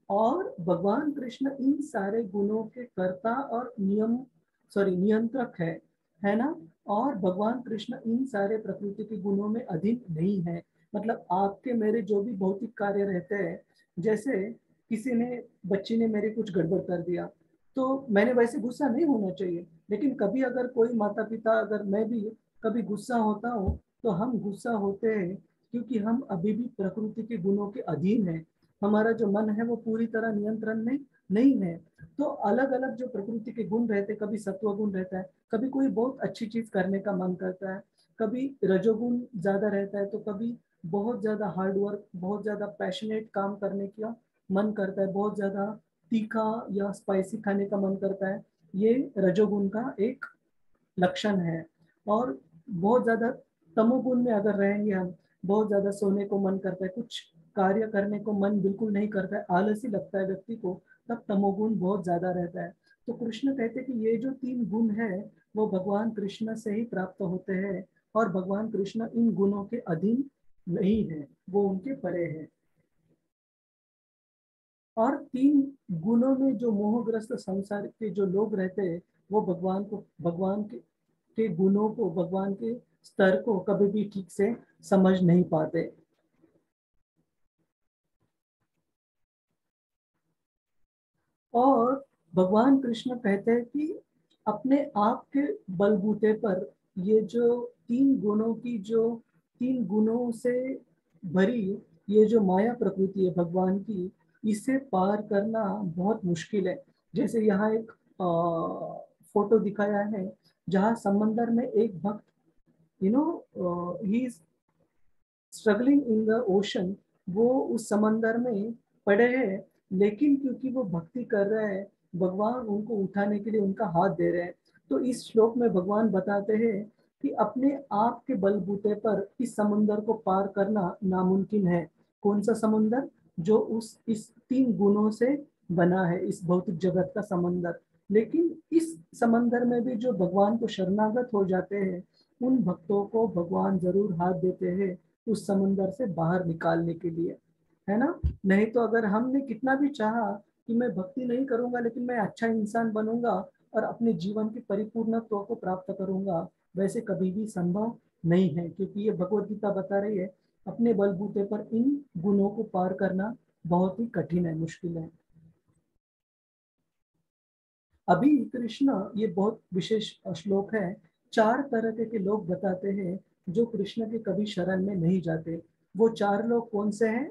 S1: और भगवान कृष्ण इन सारे गुणों के कर्ता और नियंत्रक है ना। और भगवान कृष्ण इन सारे प्रकृति के गुणों में अधीन नहीं है। मतलब आपके मेरे जो भी भौतिक कार्य रहते हैं, जैसे बच्ची ने मेरे कुछ गड़बड़ कर दिया, तो मैंने वैसे गुस्सा नहीं होना चाहिए, लेकिन कभी अगर कोई माता पिता, अगर मैं भी कभी गुस्सा होता हूँ, तो हम गुस्सा होते हैं क्योंकि हम अभी भी प्रकृति के गुणों के अधीन है। हमारा जो मन है वो पूरी तरह नियंत्रण में नहीं है। तो अलग अलग जो प्रकृति के गुण रहते, कभी सत्व गुण रहता है, कभी कोई बहुत अच्छी चीज करने का मन करता है, कभी रजोगुण ज्यादा रहता है, तो कभी बहुत ज्यादा हार्ड वर्क, बहुत ज्यादा पैशनेट काम करने का मन करता है, बहुत ज्यादा तीखा या स्पाइसी खाने का मन करता है। ये रजोगुण का एक लक्षण है। और बहुत ज्यादा तमोगुण में अगर रहेंगे हम, बहुत ज्यादा सोने को मन करता है, कुछ कार्य करने को मन बिल्कुल नहीं करता है, आलसी लगता है व्यक्ति को, तब तमोगुण बहुत ज्यादा रहता है। तो कृष्ण कहते हैं कि ये जो 3 गुण है वो भगवान कृष्ण से ही प्राप्त होते हैं, और भगवान कृष्ण इन गुणों के अधीन नहीं है, वो उनके परे है। और 3 गुणों में जो मोहग्रस्त संसार के जो लोग रहते हैं, वो भगवान के गुणों को, भगवान के स्तर को कभी भी ठीक से समझ नहीं पाते। और भगवान कृष्ण कहते हैं कि अपने आप के बलबूते पर ये जो 3 गुणों से भरी ये जो माया प्रकृति है भगवान की, इसे पार करना बहुत मुश्किल है। जैसे यहाँ एक फोटो दिखाया है जहाँ समंदर में एक भक्त, he is struggling in the ocean, वो उस समंदर में पड़े हैं, लेकिन क्योंकि वो भक्ति कर रहे हैं, भगवान उनको उठाने के लिए उनका हाथ दे रहे हैं। तो इस श्लोक में भगवान बताते हैं कि अपने आप के बलबूते पर इस समुंदर को पार करना नामुमकिन है। कौन सा समुंदर? जो इस 3 गुणों से बना है, इस भौतिक जगत का समंदर। लेकिन इस समंदर में भी जो भगवान को शरणागत हो जाते हैं, उन भक्तों को भगवान जरूर हाथ देते हैं उस समंदर से बाहर निकालने के लिए, है ना। नहीं तो अगर हमने कितना भी चाहा कि मैं भक्ति नहीं करूंगा लेकिन मैं अच्छा इंसान बनूंगा और अपने जीवन की परिपूर्णत्व को प्राप्त करूंगा, वैसे कभी भी संभव नहीं है, क्योंकि ये भगवत गीता बता रही है अपने बलबूते पर इन गुणों को पार करना बहुत ही कठिन है, मुश्किल है। अभी कृष्ण, ये बहुत विशेष श्लोक है, 4 तरह के लोग बताते हैं जो कृष्ण के कभी शरण में नहीं जाते। वो 4 लोग कौन से हैं?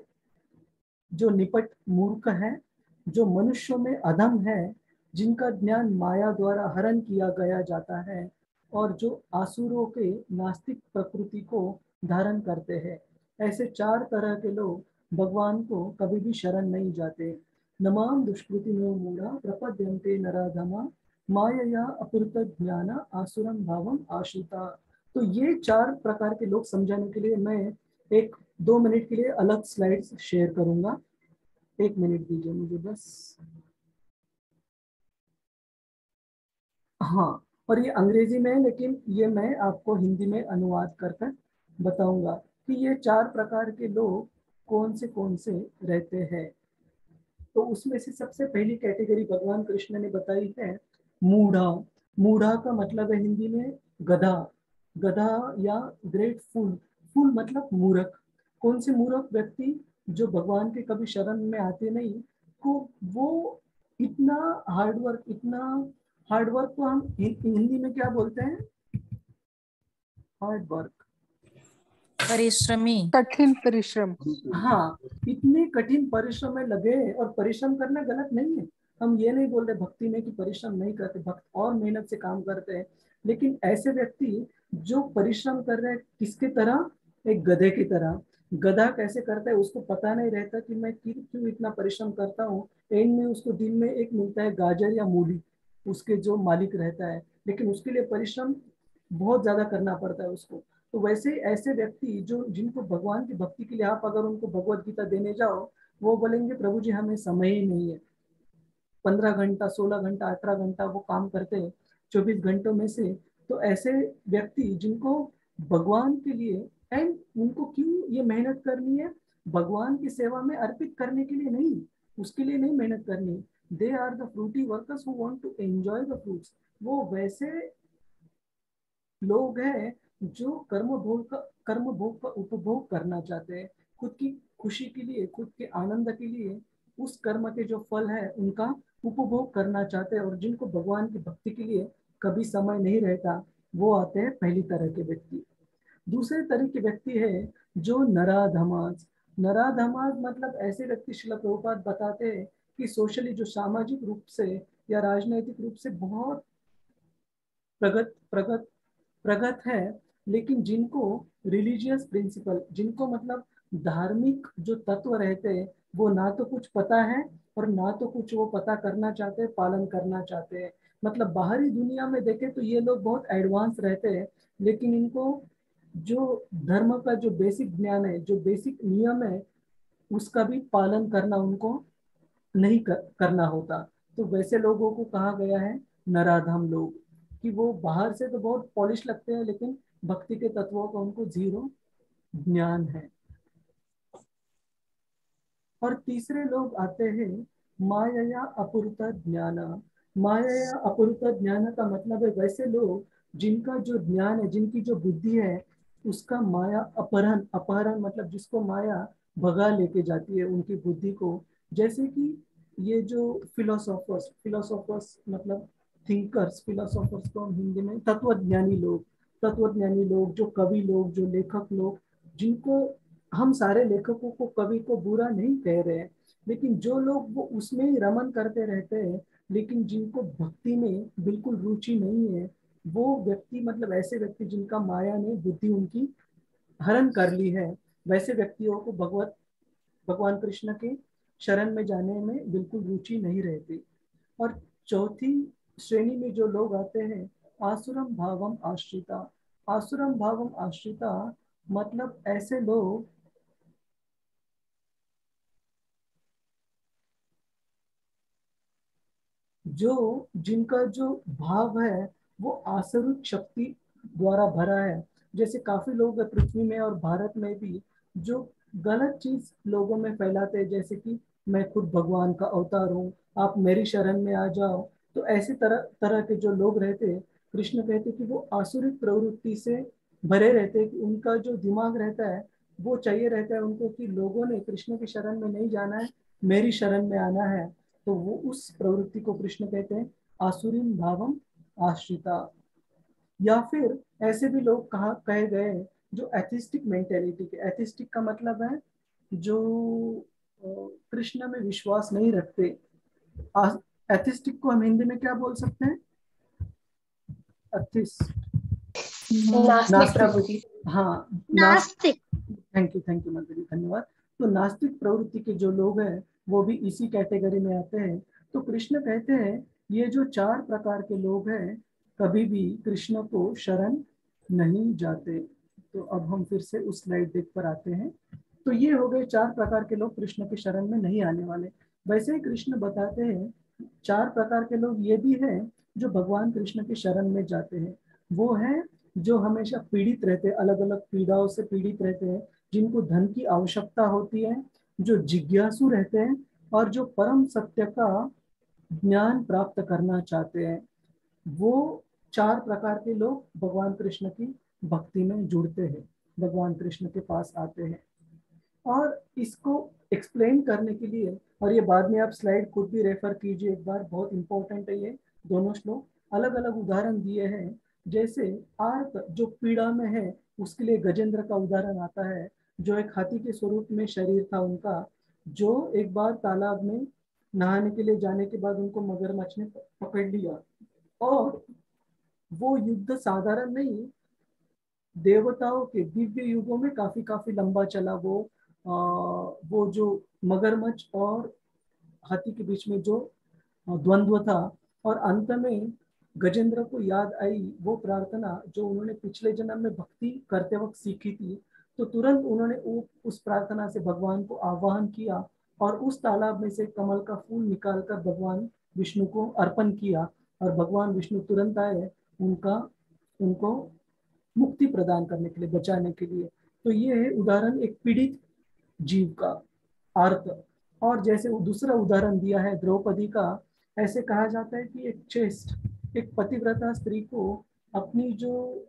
S1: जो निपट मूर्ख है, जो मनुष्यों में अधम है, जिनका ज्ञान माया द्वारा हरण किया गया जाता है, और जो आसुरों के नास्तिक प्रकृति को धारण करते हैं। ऐसे 4 तरह के लोग भगवान को कभी भी शरण नहीं जाते। नमाम दुष्कृति में मूढ़ा प्रपद्यन्ते नराधमा मायया अपृत ज्ञान आसुरम भावम आश्रिता। तो ये 4 प्रकार के लोग समझाने के लिए मैं एक 2 मिनट के लिए अलग स्लाइड्स शेयर करूंगा। 1 मिनट दीजिए मुझे बस। हाँ, और ये अंग्रेजी में है, लेकिन ये मैं आपको हिंदी में अनुवाद कर बताऊंगा कि ये 4 प्रकार के लोग कौन से रहते हैं। तो उसमें से सबसे पहली कैटेगरी भगवान कृष्ण ने बताई है मूढ़ा। मूढ़ा का मतलब है हिंदी में गधा। गधा या ग्रेट फूल। फूल मतलब मूर्ख। कौन से मूर्ख व्यक्ति? जो भगवान के कभी शरण में आते नहीं, को वो इतना हार्ड वर्क को हम हिंदी में क्या बोलते हैं? हार्ड वर्क,
S8: परिश्रमी,
S6: कठिन परिश्रम।
S1: हाँ, इतने कठिन परिश्रम में लगे। और परिश्रम करना गलत नहीं है, हम ये नहीं बोल रहे भक्ति में कि परिश्रम नहीं करते, भक्त और मेहनत से काम करते हैं। लेकिन ऐसे व्यक्ति जो परिश्रम कर रहे हैं किसके तरह? एक गधे की तरह। गधा कैसे करता है? उसको पता नहीं रहता कि मैं क्यों इतना परिश्रम करता हूँ। एंड में उसको दिन में एक मिलता है गाजर या मूली, उसके जो मालिक रहता है, लेकिन उसके लिए परिश्रम बहुत ज्यादा करना पड़ता है उसको। तो वैसे ऐसे व्यक्ति जो जिनको भगवान की भक्ति के लिए आप अगर उनको भगवत गीता देने जाओ, वो बोलेंगे प्रभु जी हमें समय ही नहीं है। 15 घंटा, 16 घंटा, 18 घंटा वो काम करते हैं 24 घंटों में से। तो ऐसे व्यक्ति जिनको भगवान के लिए, एंड उनको क्यों ये मेहनत करनी है? भगवान की सेवा में अर्पित करने के लिए नहीं, उसके लिए नहीं मेहनत करनी। They are the fruity workers who want to enjoy the fruits. वो वैसे लोग हैं जो कर्म भोग का उपभोग करना चाहते हैं, खुद की खुशी के लिए, खुद के आनंद के लिए उस कर्म के जो फल है उनका उपभोग करना चाहते हैं। और जिनको भगवान की भक्ति के लिए कभी समय नहीं रहता, वो आते हैं पहली तरह के व्यक्ति। दूसरे तरह के व्यक्ति है जो नराधमाज। नराधमाज मतलब ऐसे व्यक्ति, श्रील प्रभुपाद बताते हैं कि सोशली जो सामाजिक रूप से या राजनैतिक रूप से बहुत प्रगत प्रगत प्रगत है, लेकिन जिनको रिलीजियस प्रिंसिपल, जिनको मतलब धार्मिक जो तत्व रहते हैं, वो ना तो कुछ पता है और ना तो कुछ वो पता करना चाहते हैं, पालन करना चाहते हैं। मतलब बाहरी दुनिया में देखें तो ये लोग बहुत एडवांस रहते हैं, लेकिन इनको जो धर्म का जो बेसिक ज्ञान है, जो बेसिक नियम है, उसका भी पालन करना उनको नहीं करना होता। तो वैसे लोगों को कहा गया है नराधम लोग, कि वो बाहर से तो बहुत पॉलिश लगते हैं, लेकिन भक्ति के तत्वों का उनको जीरो ज्ञान है। और तीसरे लोग आते हैं माया अपूर्त ज्ञान। माया अपूर्त ज्ञान का मतलब है वैसे लोग जिनका जो ज्ञान है, जिनकी जो बुद्धि है, उसका माया अपहरण, अपहरण मतलब जिसको माया भगा लेके जाती है उनकी बुद्धि को। जैसे कि ये जो फिलोसोफर्स मतलब थिंकर्स, फिलोसोफर्स को हम हिंदी में तत्वज्ञानी लोग, तत्वज्ञानी लोग, जो कवि लोग, जो लेखक लोग, जिनको हम सारे लेखकों को, कवि को बुरा नहीं कह रहे हैं, लेकिन जो लोग वो उसमें ही रमन करते रहते हैं, लेकिन जिनको भक्ति में बिल्कुल रुचि नहीं है, वो व्यक्ति मतलब ऐसे व्यक्ति जिनका माया ने बुद्धि उनकी हरण कर ली है, वैसे व्यक्तियों को भगवान कृष्ण के शरण में जाने में बिल्कुल रुचि नहीं रहती। और चौथी श्रेणी में जो लोग आते हैं आसुरम भावम आश्रिता। आसुरम भावम आश्रिता मतलब ऐसे लोग जो जिनका जो भाव है वो आसुरिक शक्ति द्वारा भरा है। जैसे काफी लोग हैं पृथ्वी में और भारत में भी जो गलत चीज लोगों में फैलाते हैं, जैसे कि मैं खुद भगवान का अवतार हूँ, आप मेरी शरण में आ जाओ। तो ऐसे तरह तरह के जो लोग रहते हैं, कृष्ण कहते कि वो आसुरिक प्रवृत्ति से भरे रहते हैं, कि उनका जो दिमाग रहता है वो चाहिए रहता है उनको कि लोगों ने कृष्ण की शरण में नहीं जाना है, मेरी शरण में आना है। तो वो उस प्रवृत्ति को कृष्ण कहते हैं आसुरीन भावम आश्रिता। या फिर ऐसे भी लोग कहे गए जो एथिस्टिक मेंटेलिटी के, एथिस्टिक का मतलब है जो कृष्ण में विश्वास नहीं रखते। एथिस्टिक को हम हिंदी में क्या बोल सकते हैं?
S10: नास्तिक प्रवृत्ति।
S1: हाँ,
S10: नास्तिक।
S1: थैंक यू मंत्री, धन्यवाद। तो नास्तिक प्रवृत्ति के जो लोग हैं वो भी इसी कैटेगरी में आते हैं। तो कृष्ण कहते हैं ये जो 4 प्रकार के लोग हैं कभी भी कृष्ण को शरण नहीं जाते। तो अब हम फिर से उस स्लाइड देख पर आते हैं। तो ये हो गए 4 प्रकार के लोग कृष्ण के शरण में नहीं आने वाले। वैसे ही कृष्ण बताते हैं 4 प्रकार के लोग ये भी हैं जो भगवान कृष्ण के शरण में जाते हैं। वो हैं जो हमेशा पीड़ित रहते हैं, अलग अलग पीड़ाओं से पीड़ित रहते हैं, जिनको धन की आवश्यकता होती है, जो जिज्ञासु रहते हैं और जो परम सत्य का ज्ञान प्राप्त करना चाहते हैं। वो 4 प्रकार के लोग भगवान कृष्ण की भक्ति में जुड़ते हैं, भगवान कृष्ण के पास आते हैं। और इसको एक्सप्लेन करने के लिए, और ये बाद में आप स्लाइड खुद भी रेफर कीजिए एक बार, बहुत इंपॉर्टेंट है ये दोनों श्लोक। अलग अलग उदाहरण दिए हैं। जैसे आर्त जो पीड़ा में है उसके लिए गजेंद्र का उदाहरण आता है, जो एक हाथी के स्वरूप में शरीर था उनका, जो एक बार तालाब में नहाने के लिए जाने के बाद उनको मगरमच्छ ने पकड़ लिया। और वो युद्ध साधारण नहीं, देवताओं के दिव्य युगों में काफी लंबा चला। वो जो मगरमच्छ और हाथी के बीच में जो द्वंद्व था, और अंत में गजेंद्र को याद आई वो प्रार्थना जो उन्होंने पिछले जन्म में भक्ति करते वक्त सीखी थी। तो तुरंत उन्होंने उस प्रार्थना से भगवान को आह्वान किया और उस तालाब में से कमल का फूल निकालकर भगवान विष्णु को अर्पण किया, और भगवान विष्णु तुरंत आए उनको मुक्ति प्रदान करने के लिए, बचाने के लिए। तो ये है उदाहरण एक पीड़ित जीव का, आर्त। और जैसे दूसरा उदाहरण दिया है द्रौपदी का, ऐसे कहा जाता है कि एक चेस्ट, एक पतिव्रता स्त्री को अपनी जो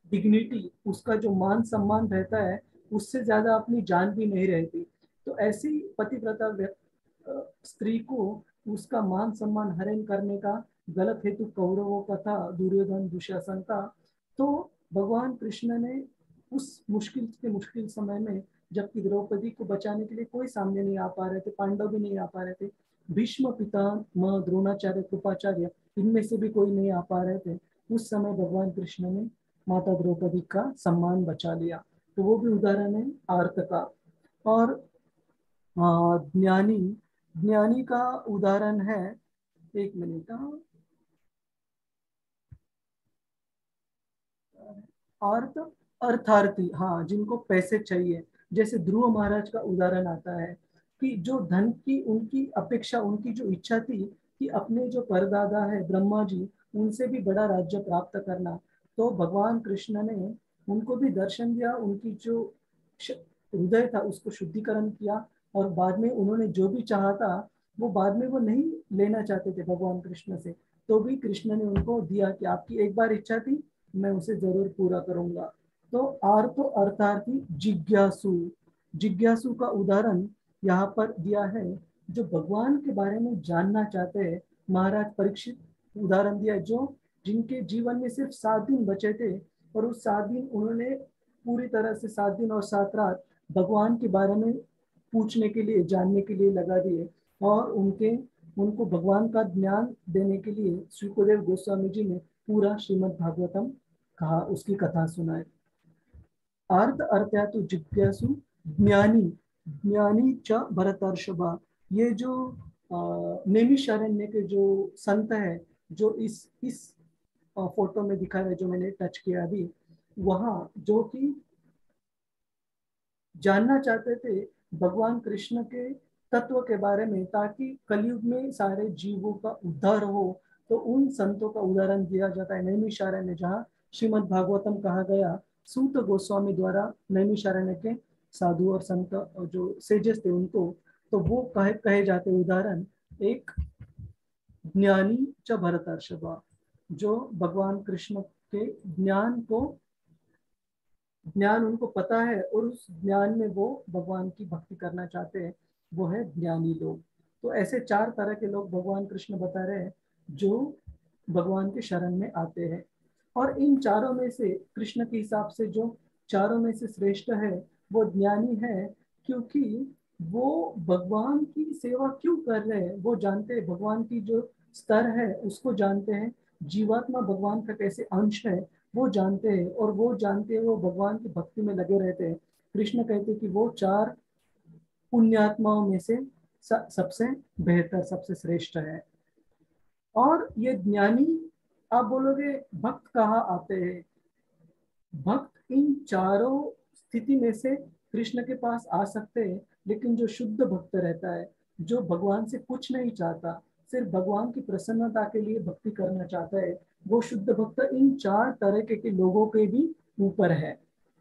S1: डिग्निटी, उसका जो मान सम्मान रहता है, उससे ज्यादा अपनी जान भी नहीं रहती। तो ऐसी पतिव्रता स्त्री को उसका मान सम्मान हरण करने का गलत हेतु कौरवों का था, दुर्योधन दुशासन का। तो भगवान कृष्ण ने उस मुश्किल समय में, जबकि द्रौपदी को बचाने के लिए कोई सामने नहीं आ पा रहे थे, पांडव भी नहीं आ पा रहे थे, भीष्म पितामह द्रोणाचार्य कृपाचार्य इनमें से भी कोई नहीं आ पा रहे थे, उस समय भगवान कृष्ण ने माता द्रौपदी का सम्मान बचा लिया। तो वो भी उदाहरण है आर्त का। और ज्ञानी का उदाहरण है, एक मिनट, अर्थ अर्थार्थी, हाँ, जिनको पैसे चाहिए। जैसे ध्रुव महाराज का उदाहरण आता है कि जो धन की उनकी अपेक्षा, उनकी जो इच्छा थी कि अपने जो परदादा है ब्रह्मा जी, उनसे भी बड़ा राज्य प्राप्त करना। तो भगवान कृष्ण ने उनको भी दर्शन दिया, उनकी जो हृदय था उसको शुद्धिकरण किया, और बाद में उन्होंने जो भी चाहा था वो बाद में वो नहीं लेना चाहते थे भगवान कृष्ण से, तो भी कृष्ण ने उनको दिया कि आपकी एक बार इच्छा थी, मैं उसे जरूर पूरा करूंगा। तो आर्तो अर्थार्थी जिज्ञासु का उदाहरण यहाँ पर दिया है, जो भगवान के बारे में जानना चाहते हैं। महाराज परीक्षित उदाहरण दिया, जो जिनके जीवन में सिर्फ 7 दिन बचे थे, और उस 7 दिन उन्होंने पूरी तरह से 7 दिन और 7 रात भगवान के बारे में पूछने के लिए, जानने के लिए लगा दिए, और उनको भगवान का ज्ञान देने के लिए सुखदेव गोस्वामी जी ने पूरा श्रीमद् भागवतम कहा, उसकी कथा सुनाए। अर्थ अर्थातु जिज्ञासु ज्ञानी च भरतर्षभा। ये जो नैमिषारण्य के जो संत है, जो इस फोटो में दिखा है, जो मैंने टच किया अभी, वहाँ जो कि जानना चाहते थे भगवान कृष्ण के तत्व के बारे में, ताकि कलयुग में सारे जीवों का उद्धार हो। तो उन संतों का उदाहरण दिया जाता है नैमिषारण्य, जहाँ श्रीमद् भागवतम कहा गया सूत गोस्वामी द्वारा नैमिषारण्य के साधु और संत जो सेजेस थे उनको। तो वो कहे जाते उदाहरण, एक ज्ञानी च भरतर्षभा, जो भगवान कृष्ण के ज्ञान उनको पता है और उस ज्ञान में वो भगवान की भक्ति करना चाहते हैं, वो है ज्ञानी लोग। तो ऐसे 4 तरह के लोग भगवान कृष्ण बता रहे हैं जो भगवान के शरण में आते हैं। और इन चारों में से कृष्ण के हिसाब से जो चारों में से श्रेष्ठ है वो ज्ञानी है, क्योंकि वो भगवान की सेवा क्यों कर रहे हैं, वो जानते हैं भगवान की जो स्तर है उसको जानते हैं, जीवात्मा भगवान का कैसे अंश है वो जानते हैं, और वो जानते हैं वो भगवान की भक्ति में लगे रहते हैं। कृष्ण कहते हैं कि वो चार पुण्यात्माओं में से सबसे बेहतर, सबसे श्रेष्ठ है। और ये ज्ञानी, आप बोलोगे भक्त कहाँ आते हैं? भक्त इन चारों स्थिति में से कृष्ण के पास आ सकते हैं, लेकिन जो शुद्ध भक्त रहता है, जो भगवान से कुछ नहीं चाहता, सिर्फ भगवान की प्रसन्नता के लिए भक्ति करना चाहता है, वो शुद्ध भक्त इन चार तरह के लोगों के भी ऊपर है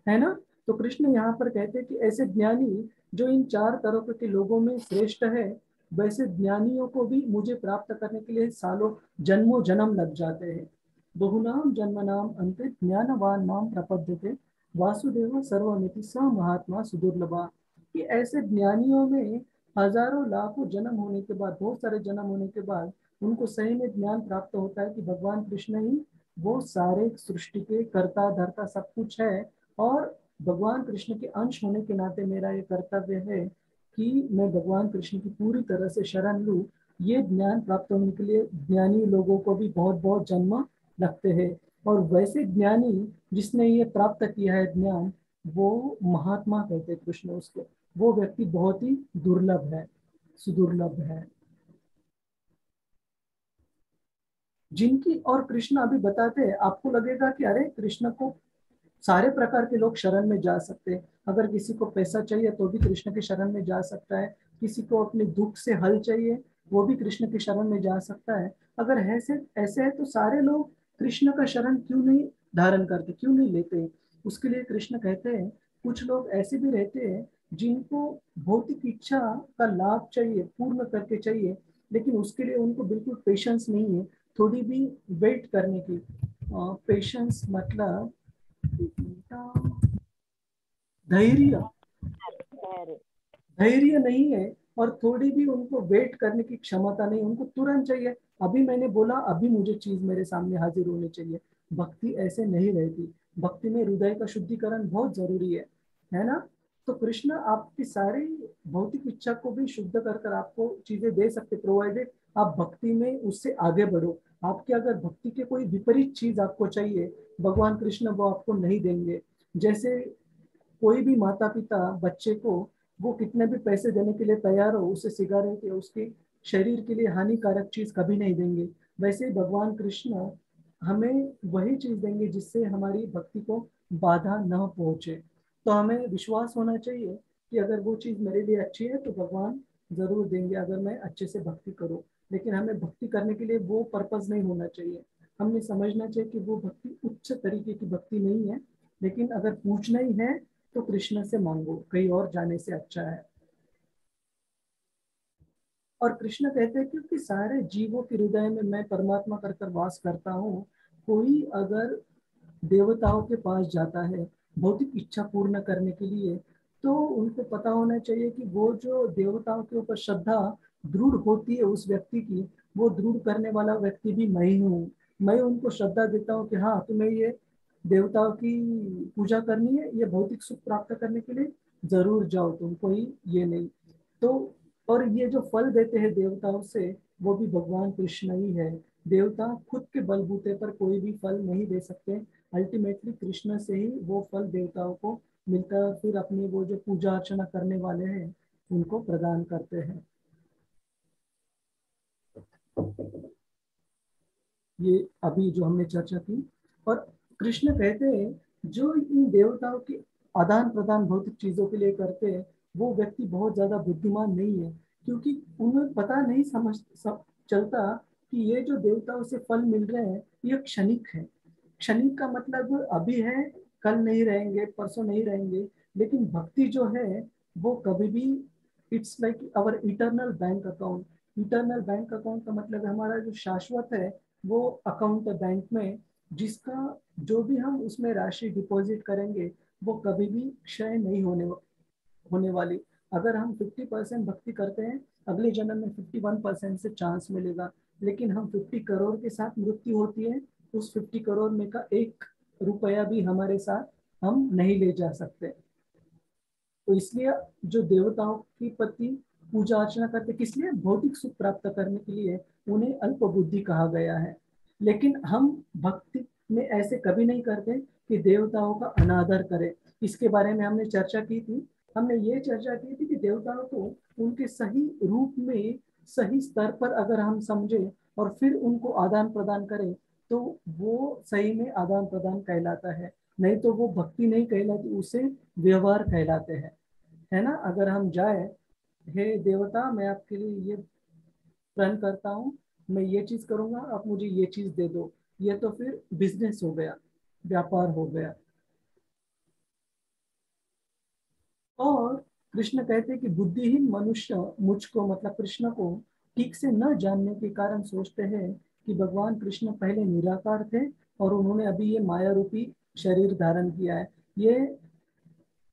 S1: ना। तो कृष्ण यहाँ पर कहते हैं कि ऐसे ज्ञानी जो इन चार तरह के लोगों में श्रेष्ठ है, वैसे ज्ञानियों को भी मुझे प्राप्त करने के लिए सालों जन्मों जन्म लग जाते हैं। बहुनाम जन्मनाम अंते ज्ञानवान माम प्रपद्यते वासुदेव सर्वमिति स महात्मा सुदुर्लभा। कि ऐसे ज्ञानियों में हजारों लाखों जन्म होने के बाद, बहुत सारे जन्म होने के बाद उनको सही में ज्ञान प्राप्त होता है कि भगवान कृष्ण ही वो सारे सृष्टि के कर्ता धर्ता सब कुछ है, और भगवान कृष्ण के अंश होने के नाते मेरा ये कर्तव्य है कि मैं भगवान कृष्ण की पूरी तरह से शरण लूं। ये ज्ञान प्राप्त होने के लिए ज्ञानी लोगों को भी बहुत बहुत जन्म लगते हैं, और वैसे ज्ञानी जिसने ये प्राप्त किया है ज्ञान, वो महात्मा कहते हैं कृष्ण उसको, वो व्यक्ति बहुत ही दुर्लभ है, सुदुर्लभ है। जिनकी, और कृष्ण अभी बताते हैं, आपको लगेगा कि अरे कृष्ण को सारे प्रकार के लोग शरण में जा सकते हैं, अगर किसी को पैसा चाहिए तो भी कृष्ण के शरण में जा सकता है, किसी को अपने दुख से हल चाहिए वो भी कृष्ण के शरण में जा सकता है। अगर ऐसे है तो सारे लोग कृष्ण का शरण क्यों नहीं धारण करते, क्यों नहीं लेते? उसके लिए कृष्ण कहते हैं कुछ लोग ऐसे भी रहते हैं जिनको भौतिक इच्छा का लाभ चाहिए, पूर्ण करके चाहिए, लेकिन उसके लिए उनको बिल्कुल पेशेंस नहीं है, थोड़ी भी वेट करने की। पेशेंस मतलब धैर्य, धैर्य नहीं है, और थोड़ी भी उनको वेट करने की क्षमता नहीं, उनको तुरंत चाहिए, अभी मैंने बोला अभी मुझे चीज मेरे सामने हाजिर होनी चाहिए। भक्ति ऐसे नहीं रहती, भक्ति में हृदय का शुद्धिकरण बहुत जरूरी है ना। तो कृष्ण आपकी सारी भौतिक इच्छा को भी शुद्ध कर आपको चीजें दे सकते, प्रोवाइडेड आप भक्ति में उससे आगे बढ़ो। आपके अगर भक्ति के कोई विपरीत चीज आपको चाहिए, भगवान कृष्ण वो आपको नहीं देंगे। जैसे कोई भी माता पिता बच्चे को वो कितने भी पैसे देने के लिए तैयार हो, उसे सिगारेट या उसके शरीर के लिए हानिकारक चीज कभी नहीं देंगे, वैसे भगवान कृष्ण हमें वही चीज देंगे जिससे हमारी भक्ति को बाधा न पहुंचे। तो हमें विश्वास होना चाहिए कि अगर वो चीज मेरे लिए अच्छी है तो भगवान जरूर देंगे, अगर मैं अच्छे से भक्ति करूं। लेकिन हमें भक्ति करने के लिए वो पर्पस नहीं होना चाहिए, हमें समझना चाहिए कि वो भक्ति उच्च तरीके की भक्ति नहीं है, लेकिन अगर पूछना ही है तो कृष्ण से मांगो, कहीं और जाने से अच्छा है। और कृष्ण कहते हैं क्योंकि सारे जीवों के हृदय में मैं परमात्मा कर वास करता हूँ। कोई अगर देवताओं के पास जाता है भौतिक इच्छा पूर्ण करने के लिए, तो उनको पता होना चाहिए कि वो जो देवताओं के ऊपर श्रद्धा दृढ़ होती है उस व्यक्ति की, वो दृढ़ करने वाला व्यक्ति भी मैं ही हूँ। मैं उनको श्रद्धा देता हूँ कि हाँ तुम्हें ये देवताओं की पूजा करनी है, ये भौतिक सुख प्राप्त करने के लिए जरूर जाओ तुम, कोई ये नहीं। तो और ये जो फल देते हैं देवताओं से, वो भी भगवान कृष्ण ही है। देवता खुद के बलबूते पर कोई भी फल नहीं दे सकते, अल्टीमेटली कृष्ण से ही वो फल देवताओं को मिलता है, फिर अपने वो जो पूजा अर्चना करने वाले हैं उनको प्रदान करते हैं। ये अभी जो हमने चर्चा की। और कृष्ण कहते हैं जो इन देवताओं की आदान प्रदान भौतिक चीजों के लिए करते हैं वो व्यक्ति बहुत ज्यादा बुद्धिमान नहीं है, क्योंकि उन्हें पता नहीं चलता कि ये जो देवताओं से फल मिल रहे हैं ये क्षणिक है। क्षणिक का मतलब अभी है, कल नहीं रहेंगे, परसों नहीं रहेंगे। लेकिन भक्ति जो है वो कभी भी, it's like our eternal bank account. Eternal bank account का मतलब हमारा जो शाश्वत है वो अकाउंट है बैंक में, जिसका जो भी हम उसमें राशि डिपॉजिट करेंगे वो कभी भी क्षय नहीं होने वाली। अगर हम 50% भक्ति करते हैं, अगले जन्म में 51% से चांस मिलेगा। लेकिन हम 50 करोड़ के साथ मृत्यु होती है, उस 50 करोड़ में का 1 रुपया भी हमारे साथ हम नहीं ले जा सकते। तो इसलिए जो देवताओं की प्रति पूजा अर्चना करते किस लिए? भौतिक सुख प्राप्त करने के लिए उन्हें अल्प बुद्धि कहा गया है। लेकिन हम भक्ति में ऐसे कभी नहीं करते कि देवताओं का अनादर करें। इसके बारे में हमने चर्चा की थी। हमने ये चर्चा की थी कि देवताओं को उनके सही रूप में, सही स्तर पर अगर हम समझे और फिर उनको आदान प्रदान करें तो वो सही में आदान प्रदान कहलाता है, नहीं तो वो भक्ति नहीं कहलाती, उसे व्यवहार कहलाते हैं, है ना। अगर हम जाए, हे देवता मैं आपके लिए ये प्रण करता हूँ, मैं ये चीज करूंगा, आप मुझे ये चीज दे दो, ये तो फिर बिजनेस हो गया, व्यापार हो गया। और कृष्ण कहते हैं कि बुद्धिहीन मनुष्य मुझको, मतलब कृष्ण को ठीक से न जानने के कारण सोचते हैं कि भगवान कृष्ण पहले निराकार थे और उन्होंने अभी ये माया रूपी शरीर धारण किया है। ये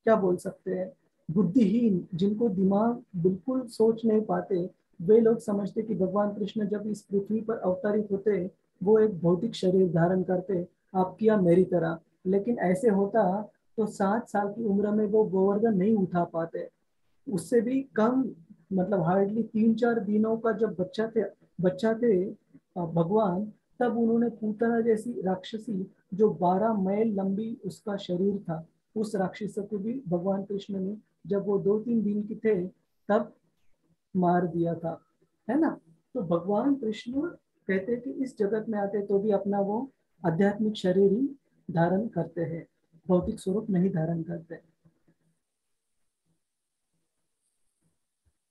S1: क्या बोल सकते हैं, बुद्धिहीन, जिनको दिमाग बिल्कुल सोच नहीं पाते, वे लोग समझते कि भगवान कृष्ण जब इस पृथ्वी पर अवतरित होते वो एक भौतिक शरीर धारण करते, आपकी या मेरी तरह। लेकिन ऐसे होता तो 7 साल की उम्र में वो गोवर्धन नहीं उठा पाते, उससे भी कम, मतलब हार्डली 3-4 दिनों का जब बच्चा थे भगवान, तब उन्होंने पूतना जैसी राक्षसी, जो 12 मैल लंबी उसका शरीर था, उस राक्षस को भी भगवान कृष्ण ने जब वो 2-3 दिन की थे तब मार दिया था, है ना। तो भगवान कृष्ण कहते कि इस जगत में आते तो भी अपना वो आध्यात्मिक शरीर ही धारण करते हैं, भौतिक स्वरूप नहीं धारण करते।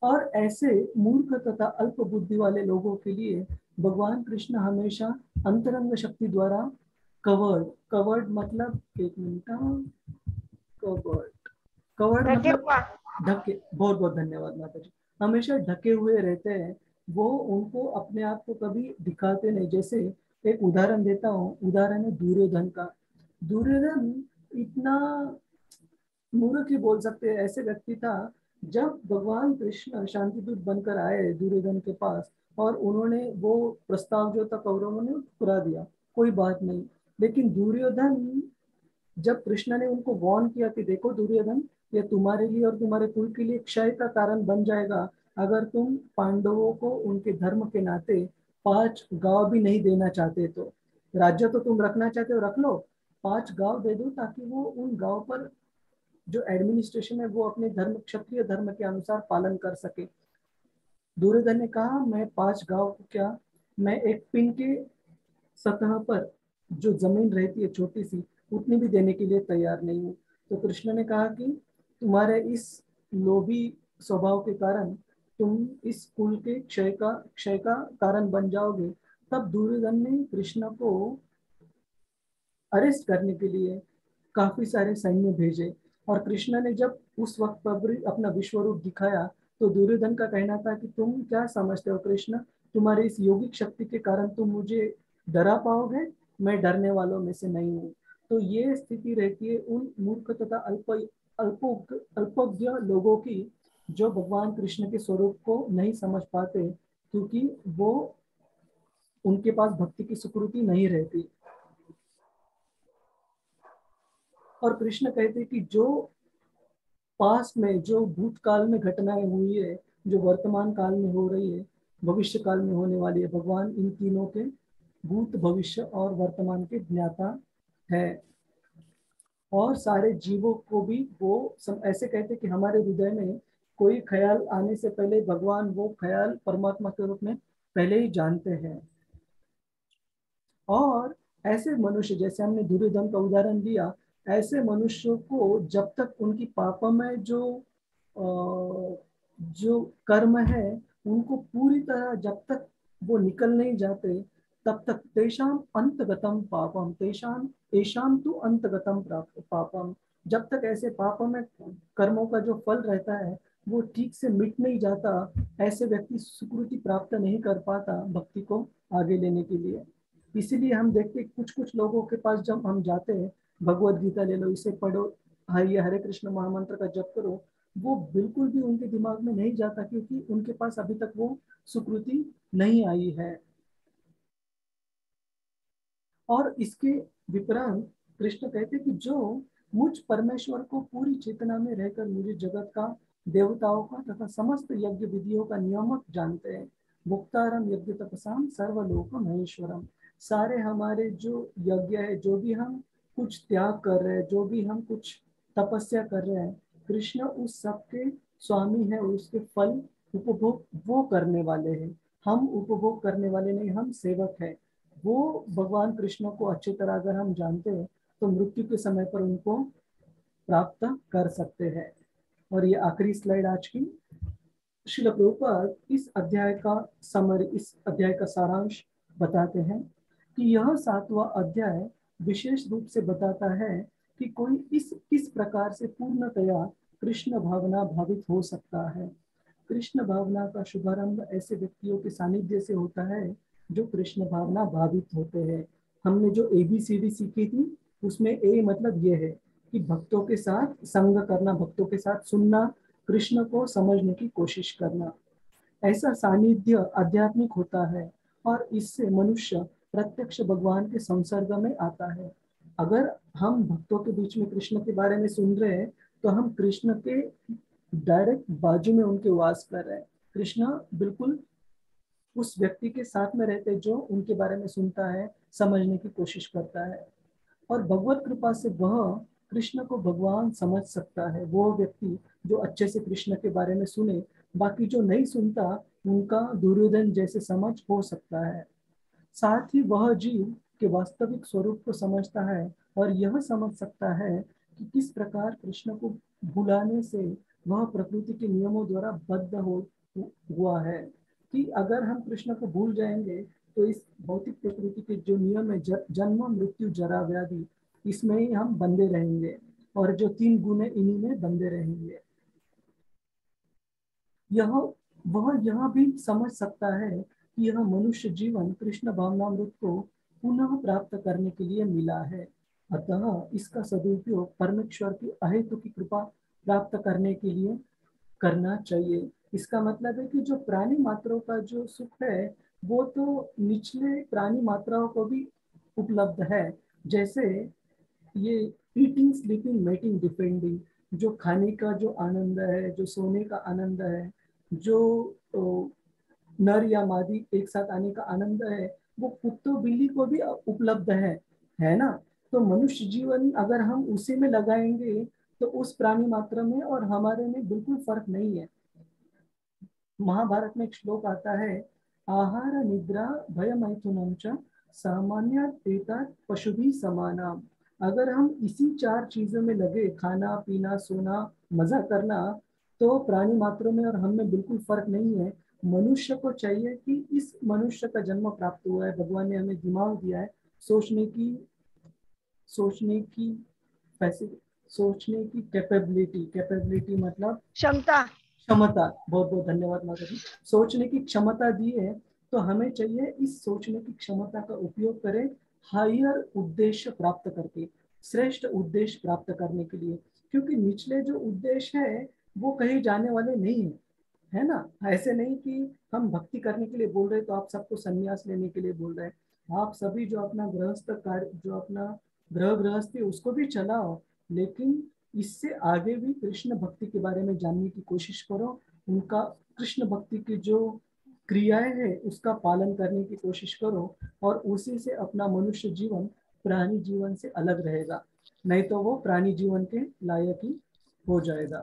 S1: और ऐसे मूर्ख तथा अल्प बुद्धि वाले लोगों के लिए भगवान कृष्ण हमेशा अंतरंग शक्ति द्वारा कवर्ड मतलब, एक मिनट, कवर्ड मतलब ढके, बहुत बहुत धन्यवाद माता जी, हमेशा ढके हुए रहते हैं। वो उनको अपने आप को कभी दिखाते नहीं। जैसे एक उदाहरण देता हूँ, उदाहरण है दुर्योधन का। दुर्योधन इतना मूर्ख ही बोल सकते हैं, ऐसे व्यक्ति था। जब भगवान कृष्ण शांति दूत बनकर आए दुर्योधन के पास और उन्होंने वो प्रस्ताव जो था कौरवों ने ठुकरा दिया, कोई बात नहीं। लेकिन दुर्योधन, जब कृष्ण ने उनको वार्न किया कि देखो दुर्योधन, ये तुम्हारे लिए और तुम्हारे कुल के लिए क्षय का कारण बन जाएगा अगर तुम पांडवों को उनके धर्म के नाते 5 गांव भी नहीं देना चाहते। तो राज्य तो तुम रखना चाहते हो, रख लो, 5 गांव दे दो ताकि वो उन गांव पर जो एडमिनिस्ट्रेशन है वो अपने धर्म, क्षत्रिय धर्म के अनुसार पालन कर सके। दुर्योधन ने कहा मैं 5 गांव को क्या, मैं एक पिन के सतह पर जो जमीन रहती है छोटी सी, उतनी भी देने के लिए तैयार नहीं हूँ। तो कृष्ण ने कहा कि तुम्हारे इस लोभी स्वभाव के कारण तुम इस कुल के क्षय का कारण बन जाओगे। तब दुर्योधन ने कृष्ण को अरेस्ट करने के लिए काफी सारे सैन्य भेजे। और कृष्ण ने जब उस वक्त पर अपना विश्व रूप दिखाया तो दुर्योधन का कहना था कि तुम क्या समझते हो कृष्ण, तुम्हारी इस योगिक शक्ति के कारण तुम मुझे डरा पाओगे, मैं डरने वालों में से नहीं हूँ। तो ये स्थिति रहती है उन मूर्ख तथा अल्पज्ञ लोगों की, जो भगवान कृष्ण के स्वरूप को नहीं समझ पाते, क्योंकि वो उनके पास भक्ति की सुकृति नहीं रहती। और कृष्ण कहते कि जो पास में, जो भूतकाल में घटनाएं हुई है, जो वर्तमान काल में हो रही है, भविष्य काल में होने वाली है, भगवान इन तीनों के, भूत भविष्य और वर्तमान के ज्ञाता है। और सारे जीवों को भी वो ऐसे कहते कि हमारे हृदय में कोई ख्याल आने से पहले भगवान वो ख्याल परमात्मा के रूप में पहले ही जानते हैं। और ऐसे मनुष्य, जैसे हमने दुर्योधन का उदाहरण दिया, ऐसे मनुष्यों को जब तक उनकी पापमय जो कर्म है उनको पूरी तरह जब तक वो निकल नहीं जाते, तब तक तेषाम अंतगतम पापम, तेषाम एषाम तो अंतगतम पापम, जब तक ऐसे पापमय कर्मों का जो फल रहता है वो ठीक से मिट नहीं जाता, ऐसे व्यक्ति सुकृति प्राप्त नहीं कर पाता भक्ति को आगे लेने के लिए। इसीलिए हम देखते कुछ लोगों के पास जब हम जाते हैं, भगवत गीता ले लो, इसे पढ़ो, हरे कृष्ण महामंत्र का जप करो, वो बिल्कुल भी उनके दिमाग में नहीं जाता, क्योंकि उनके पास अभी तक वो सुकृति नहीं आई है। और इसके विपरीत कृष्ण कहते कि जो मुझ परमेश्वर को पूरी चेतना में रहकर मुझे जगत का, देवताओं का तथा समस्त यज्ञ विधियों का नियामक जानते हैं, मुक्तारम यज्ञ तपसाम सर्वलोक महेश्वरम। सारे हमारे जो यज्ञ है, जो भी हम कुछ त्याग कर रहे हैं, जो भी हम कुछ तपस्या कर रहे हैं, कृष्ण उस सब के स्वामी है, उसके फल उपभोग वो करने वाले हैं। हम उपभोग करने वाले नहीं, हम सेवक हैं। वो भगवान कृष्ण को अच्छी तरह अगर हम जानते हैं तो मृत्यु के समय पर उनको प्राप्त कर सकते हैं। और ये आखिरी स्लाइड आज की। श्रील प्रभुपाद इस अध्याय का समरी, इस अध्याय का सारांश बताते हैं कि यह 7वां अध्याय विशेष रूप से बताता है कि कोई किस प्रकार से पूर्णतया कृष्ण भावना भावित हो सकता है। कृष्ण भावना का शुभारंभ ऐसे व्यक्तियों के सानिध्य से होता है जो कृष्ण भावना भावित होते हैं। हमने जो ABCD सीखी थी उसमें ए मतलब ये है कि भक्तों के साथ संग करना, भक्तों के साथ सुनना, कृष्ण को समझने की कोशिश करना। ऐसा सानिध्य आध्यात्मिक होता है और इससे मनुष्य प्रत्यक्ष भगवान के संसर्ग में आता है। अगर हम भक्तों के बीच में कृष्ण के बारे में सुन रहे हैं तो हम कृष्ण के डायरेक्ट बाजू में उनके वास कर रहे हैं। कृष्ण बिल्कुल उस व्यक्ति के साथ में रहते जो उनके बारे में सुनता है, समझने की कोशिश करता है, और भगवत कृपा से वह कृष्ण को भगवान समझ सकता है। वो व्यक्ति जो अच्छे से कृष्ण के बारे में सुने, बाकी जो नहीं सुनता उनका दुर्योधन जैसे समझ हो सकता है। साथ ही वह जीव के वास्तविक स्वरूप को समझता है और यह समझ सकता है कि किस प्रकार कृष्ण को भुलाने से वह प्रकृति के नियमों द्वारा बद्ध हुआ है, कि अगर हम कृष्ण को भूल जाएंगे तो इस भौतिक प्रकृति के जो नियम है, जन्म मृत्यु जरा व्याधि, इसमें ही हम बंधे रहेंगे और जो 3 गुण है इन्हीं में बंधे रहेंगे। यह भी समझ सकता है कि यह मनुष्य जीवन कृष्ण भावनामृत को पुनः प्राप्त करने के लिए मिला है, अतः इसका सदुपयोग परमेश्वर की अहेतु की कृपा प्राप्त करने के लिए करना चाहिए। इसका मतलब है कि जो प्राणी मात्राओं का जो सुख है वो तो निचले प्राणी मात्राओं को भी उपलब्ध है, जैसे ये ईटिंग, स्लीपिंग, मेटिंग, डिफेंडिंग, जो खाने का जो आनंद है, जो सोने का आनंद है, जो नर या मादी एक साथ आने का आनंद है, वो कुत्तों बिल्ली को भी उपलब्ध है ना। तो मनुष्य जीवन अगर हम उसी में लगाएंगे तो उस प्राणी मात्रा में और हमारे में बिल्कुल फर्क नहीं है। महाभारत में एक श्लोक आता है, आहार निद्रा भय मैथुनम च सामान्य एता पशुभि समानाम। अगर हम इसी 4 चीजों में लगे, खाना पीना सोना मजा करना, तो प्राणी मात्रों में और हम में बिल्कुल फर्क नहीं है। मनुष्य को चाहिए कि इस मनुष्य का जन्म प्राप्त हुआ है, भगवान ने हमें दिमाग दिया है, सोचने की कैपेबिलिटी मतलब क्षमता। बहुत बहुत धन्यवाद माता जी। सोचने की क्षमता दी है, तो हमें चाहिए इस सोचने की क्षमता का उपयोग करें हायर उद्देश्य प्राप्त करके, श्रेष्ठ उद्देश्य प्राप्त करने के लिए, क्योंकि निचले जो उद्देश्य है वो कहीं जाने वाले नहीं है ना। ऐसे नहीं कि हम भक्ति करने के लिए बोल रहे तो आप सबको संन्यास लेने के लिए बोल रहे हैं। आप सभी जो अपना गृहस्थ कार्य, जो अपना गृहस्थी उसको भी चलाओ, लेकिन इससे आगे भी कृष्ण भक्ति के बारे में जानने की कोशिश करो। उनका कृष्ण भक्ति की जो क्रियाएं हैं उसका पालन करने की कोशिश करो, और उसी से अपना मनुष्य जीवन प्राणी जीवन से अलग रहेगा, नहीं तो वो प्राणी जीवन के लायक ही हो जाएगा।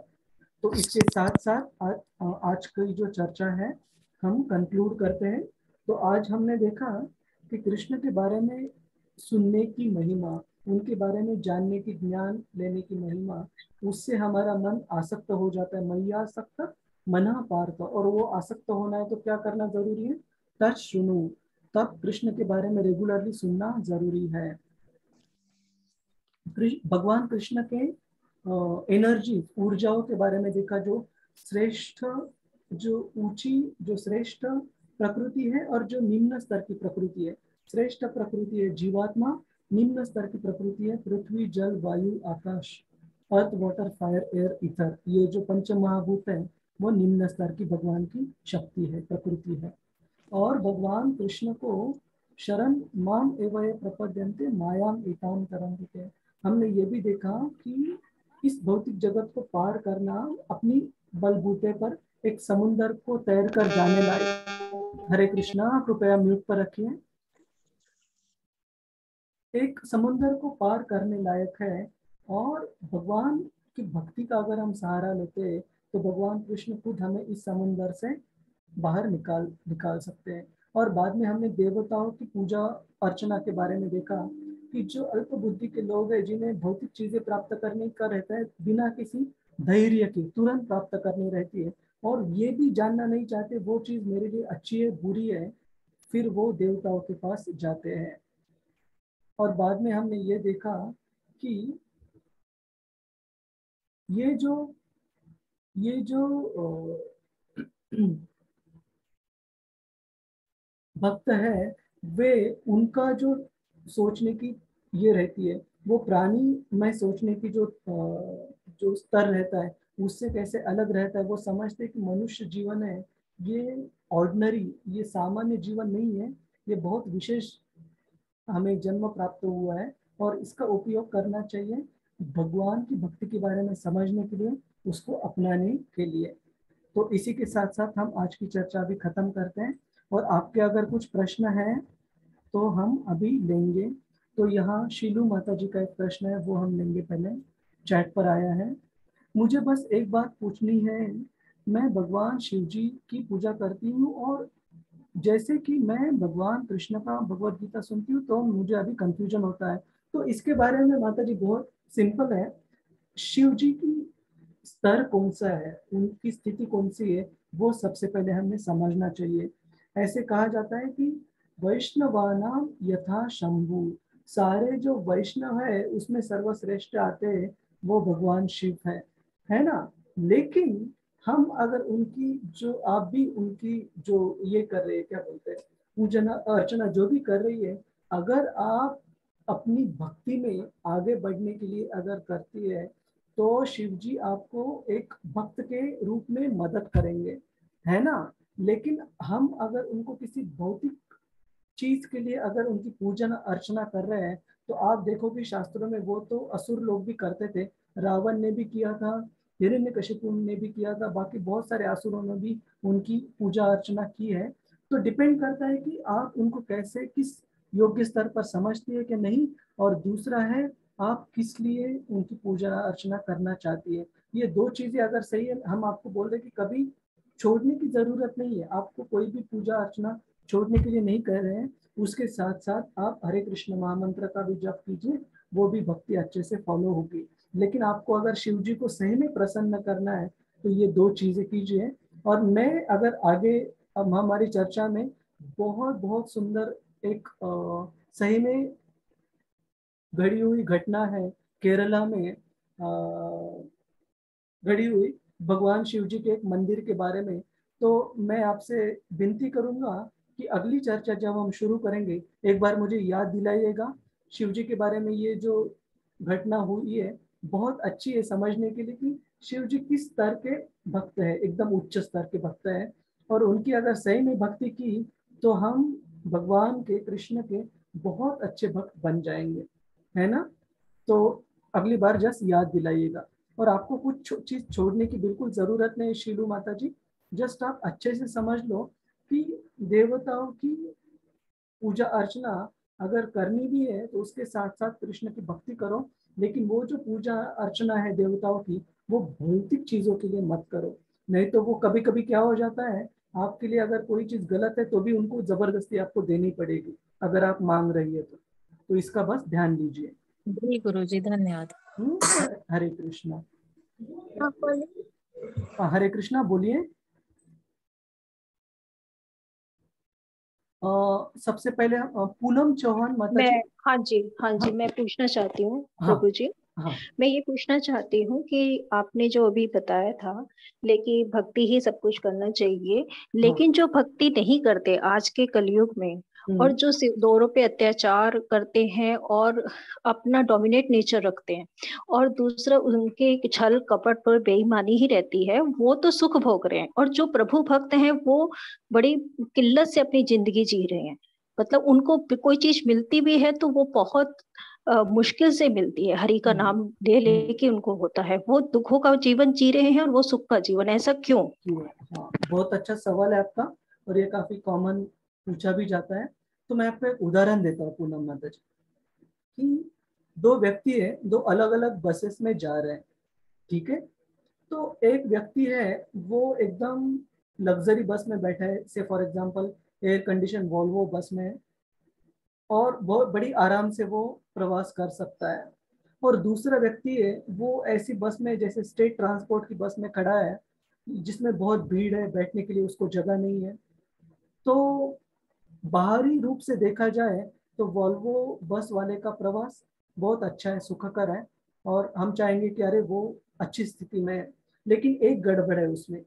S1: तो इसके साथ साथ आज की जो चर्चा है हम कंक्लूड करते हैं। तो आज हमने देखा कि कृष्ण के बारे में सुनने की महिमा, उनके बारे में जानने की, ज्ञान लेने की महिमा, उससे हमारा मन आसक्त हो जाता है। मैया आसक्त मना पार्थ, और वो आसक्त होना है तो क्या करना जरूरी है, तत् सुनो, तब कृष्ण के बारे में रेगुलरली सुनना जरूरी है। भगवान कृष्ण के एनर्जी, ऊर्जाओं के बारे में देखा, जो श्रेष्ठ, जो ऊंची, जो श्रेष्ठ प्रकृति है और जो निम्न स्तर की प्रकृति है। श्रेष्ठ प्रकृति है जीवात्मा, निम्न स्तर की प्रकृति है पृथ्वी जल वायु आकाश, earth water fire air ether. ये जो पंच महाभूत है वो निम्न स्तर की भगवान की शक्ति है, प्रकृति है। और भगवान कृष्ण को शरण माम एव ये प्रपद्यन्ते मायाम एताम तरन्ते। हमने ये भी देखा कि इस भौतिक जगत को पार करना अपनी बलबूते पर एक समुन्दर को तैर कर जाने लायक। हरे कृष्णा, कृपया म्यूट पर रखिए। एक समुन्दर को पार करने लायक है, और भगवान की भक्ति का अगर हम सहारा लेते तो भगवान कृष्ण खुद हमें इस समुन्दर से बाहर निकाल सकते हैं। और बाद में हमने देवताओं की पूजा अर्चना के बारे में देखा कि जो अल्प बुद्धि के लोग हैं, जिन्हें भौतिक चीजें प्राप्त करने का रहता है, बिना किसी धैर्य के तुरंत प्राप्त करनी रहती है, और ये भी जानना नहीं चाहते वो चीज मेरे लिए अच्छी है बुरी है, फिर वो देवताओं के पास जाते हैं। और बाद में हमने ये देखा कि ये जो भक्त है, वे उनका जो सोचने की ये रहती है, वो प्राणी में सोचने की जो स्तर रहता है उससे कैसे अलग रहता है। वो समझते हैं कि मनुष्य जीवन है, ये ऑर्डिनरी, ये सामान्य जीवन नहीं है, ये बहुत विशेष हमें जन्म प्राप्त हुआ है, और इसका उपयोग करना चाहिए भगवान की भक्ति के बारे में समझने के लिए, उसको अपनाने के लिए। तो इसी के साथ साथ हम आज की चर्चा भी खत्म करते हैं, और आपके अगर कुछ प्रश्न हैं तो हम अभी लेंगे। तो यहाँ शीलू माता जी का एक प्रश्न है, वो हम लेंगे। पहले चैट पर आया है, मुझे बस एक बात पूछनी है। मैं भगवान शिव जी की पूजा करती हूँ, और जैसे कि मैं भगवान कृष्ण का भगवत गीता सुनती हूँ तो मुझे अभी कंफ्यूजन होता है। तो इसके बारे में माता जी बहुत सिंपल है, शिव जी की स्तर कौन सा है, उनकी स्थिति कौन सी है, वो सबसे पहले हमें समझना चाहिए। ऐसे कहा जाता है कि वैष्णवानाम यथा शंभु, सारे जो वैष्णव है उसमें सर्वश्रेष्ठ आते हैं वो भगवान शिव है ना। लेकिन हम अगर उनकी जो आप भी उनकी जो ये कर रहे हैं, क्या बोलते हैं, पूजना अर्चना जो भी कर रही है, अगर आप अपनी भक्ति में आगे बढ़ने के लिए अगर करती है तो शिव जी आपको एक भक्त के रूप में मदद करेंगे, है ना। लेकिन हम अगर उनको किसी भौतिक चीज के लिए अगर उनकी पूजन अर्चना कर रहे हैं तो आप देखोगे शास्त्रों में वो तो असुर लोग भी करते थे, रावण ने भी किया था, हिरण्यकशिपु ने भी किया था, बाकी बहुत सारे असुरों ने भी उनकी पूजा अर्चना की है। तो डिपेंड करता है कि आप उनको कैसे किस योग्य स्तर पर समझती है कि नहीं, और दूसरा है आप किस लिए उनकी पूजा अर्चना करना चाहती है। ये दो चीजें अगर सही है, हम आपको बोल रहे कि कभी छोड़ने की जरूरत नहीं है, आपको कोई भी पूजा अर्चना छोड़ने के लिए नहीं कह रहे हैं। उसके साथ साथ आप हरे कृष्ण महामंत्र का भी जप कीजिए, वो भी भक्ति अच्छे से फॉलो होगी। लेकिन आपको अगर शिव जी को सही में प्रसन्न करना है तो ये दो चीजें कीजिए। और मैं अगर आगे अब हमारी चर्चा में बहुत बहुत सुंदर एक सही में घड़ी हुई घटना है केरला में घड़ी हुई भगवान शिव जी के एक मंदिर के बारे में। तो मैं आपसे विनती करूंगा कि अगली चर्चा जब हम शुरू करेंगे एक बार मुझे याद दिलाइएगा शिव जी के बारे में। ये जो घटना हुई है बहुत अच्छी है समझने के लिए कि शिव जी किस स्तर के भक्त है, एकदम उच्च स्तर के भक्त है, और उनकी अगर सही में भक्ति की तो हम भगवान के कृष्ण के बहुत अच्छे भक्त बन जाएंगे, है ना। तो अगली बार जस्ट याद दिलाइएगा। और आपको कुछ चीज छोड़ने की बिल्कुल जरूरत नहीं शीलू माता जी, जस्ट आप अच्छे से समझ लो कि देवताओं की पूजा अर्चना अगर करनी भी है तो उसके साथ साथ कृष्ण की भक्ति करो, लेकिन वो जो पूजा अर्चना है देवताओं की वो भौतिक चीजों के लिए मत करो। नहीं तो वो कभी कभी क्या हो जाता है, आपके लिए अगर कोई चीज गलत है तो भी उनको जबरदस्ती आपको देनी पड़ेगी अगर आप मांग रही है तो इसका बस ध्यान दीजिए।
S8: जी गुरु जी, धन्यवाद।
S1: हरे कृष्णा। हरे कृष्णा बोलिए। सबसे पहले पूनम चौहान माता जी।
S3: हाँ जी मैं पूछना चाहती हूँ प्रभु जी। मैं ये पूछना चाहती हूँ कि आपने जो अभी बताया था लेकिन भक्ति ही सब कुछ करना चाहिए, लेकिन जो भक्ति नहीं करते आज के कलयुग में और जो दौरों पे अत्याचार करते हैं और अपना डोमिनेट नेचर रखते हैं और दूसरा उनके छल कपट पर बेईमानी ही रहती है, वो तो सुख भोग रहे हैं, और जो प्रभु भक्त हैं वो बड़ी किल्लत से अपनी जिंदगी जी रहे हैं। मतलब उनको कोई चीज मिलती भी है तो वो बहुत मुश्किल से मिलती है। हरि का नाम ले लेके उनको होता है, वो दुखों का जीवन जी रहे हैं और वो सुख का जीवन, ऐसा क्यों?
S1: हाँ, बहुत अच्छा सवाल है आपका, और ये काफी कॉमन पूछा भी जाता है। तो मैं आपको एक उदाहरण देता हूँ पूनम माता जी, कि दो व्यक्ति है, दो अलग अलग बसेस में जा रहे हैं, ठीक है। तो एक व्यक्ति है वो एकदम लग्जरी बस में बैठा है, से for example air condition Volvo bus में है, और बहुत बड़ी आराम से वो प्रवास कर सकता है। और दूसरा व्यक्ति है वो ऐसी बस में, जैसे स्टेट ट्रांसपोर्ट की बस में खड़ा है, जिसमें बहुत भीड़ है, बैठने के लिए उसको जगह नहीं है। तो बाहरी रूप से देखा जाए तो वॉल्वो बस वाले का प्रवास बहुत अच्छा है, सुखकर है, और हम चाहेंगे कि अरे वो अच्छी स्थिति में है। लेकिन एक गड़बड़ है उसमें,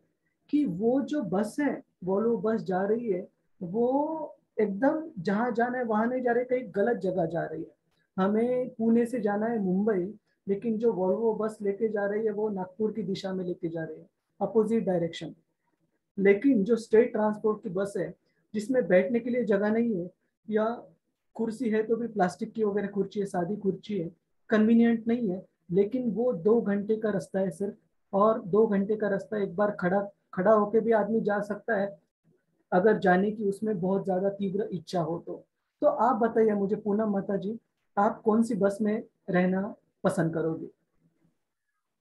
S1: कि वो जो बस है, वॉल्वो बस जा रही है, वो एकदम जहाँ जाना है वहां नहीं जा रही, कहीं गलत जगह जा रही है। हमें पुणे से जाना है मुंबई, लेकिन जो वॉल्वो बस लेके जा रही है वो नागपुर की दिशा में लेके जा रही है, अपोजिट डायरेक्शन। लेकिन जो स्टेट ट्रांसपोर्ट की बस है, जिसमें बैठने के लिए जगह नहीं है, या कुर्सी है तो भी प्लास्टिक की वगैरह कुर्सी है, सादी कुर्सी है, कन्वीनियंट नहीं है, लेकिन वो 2 घंटे का रास्ता है सिर्फ, और 2 घंटे का रास्ता एक बार खड़ा खड़ा होके भी आदमी जा सकता है, अगर जाने की उसमें बहुत ज्यादा तीव्र इच्छा हो तो आप बताइए मुझे पूनम माता जी, आप कौन सी बस में रहना पसंद करोगे?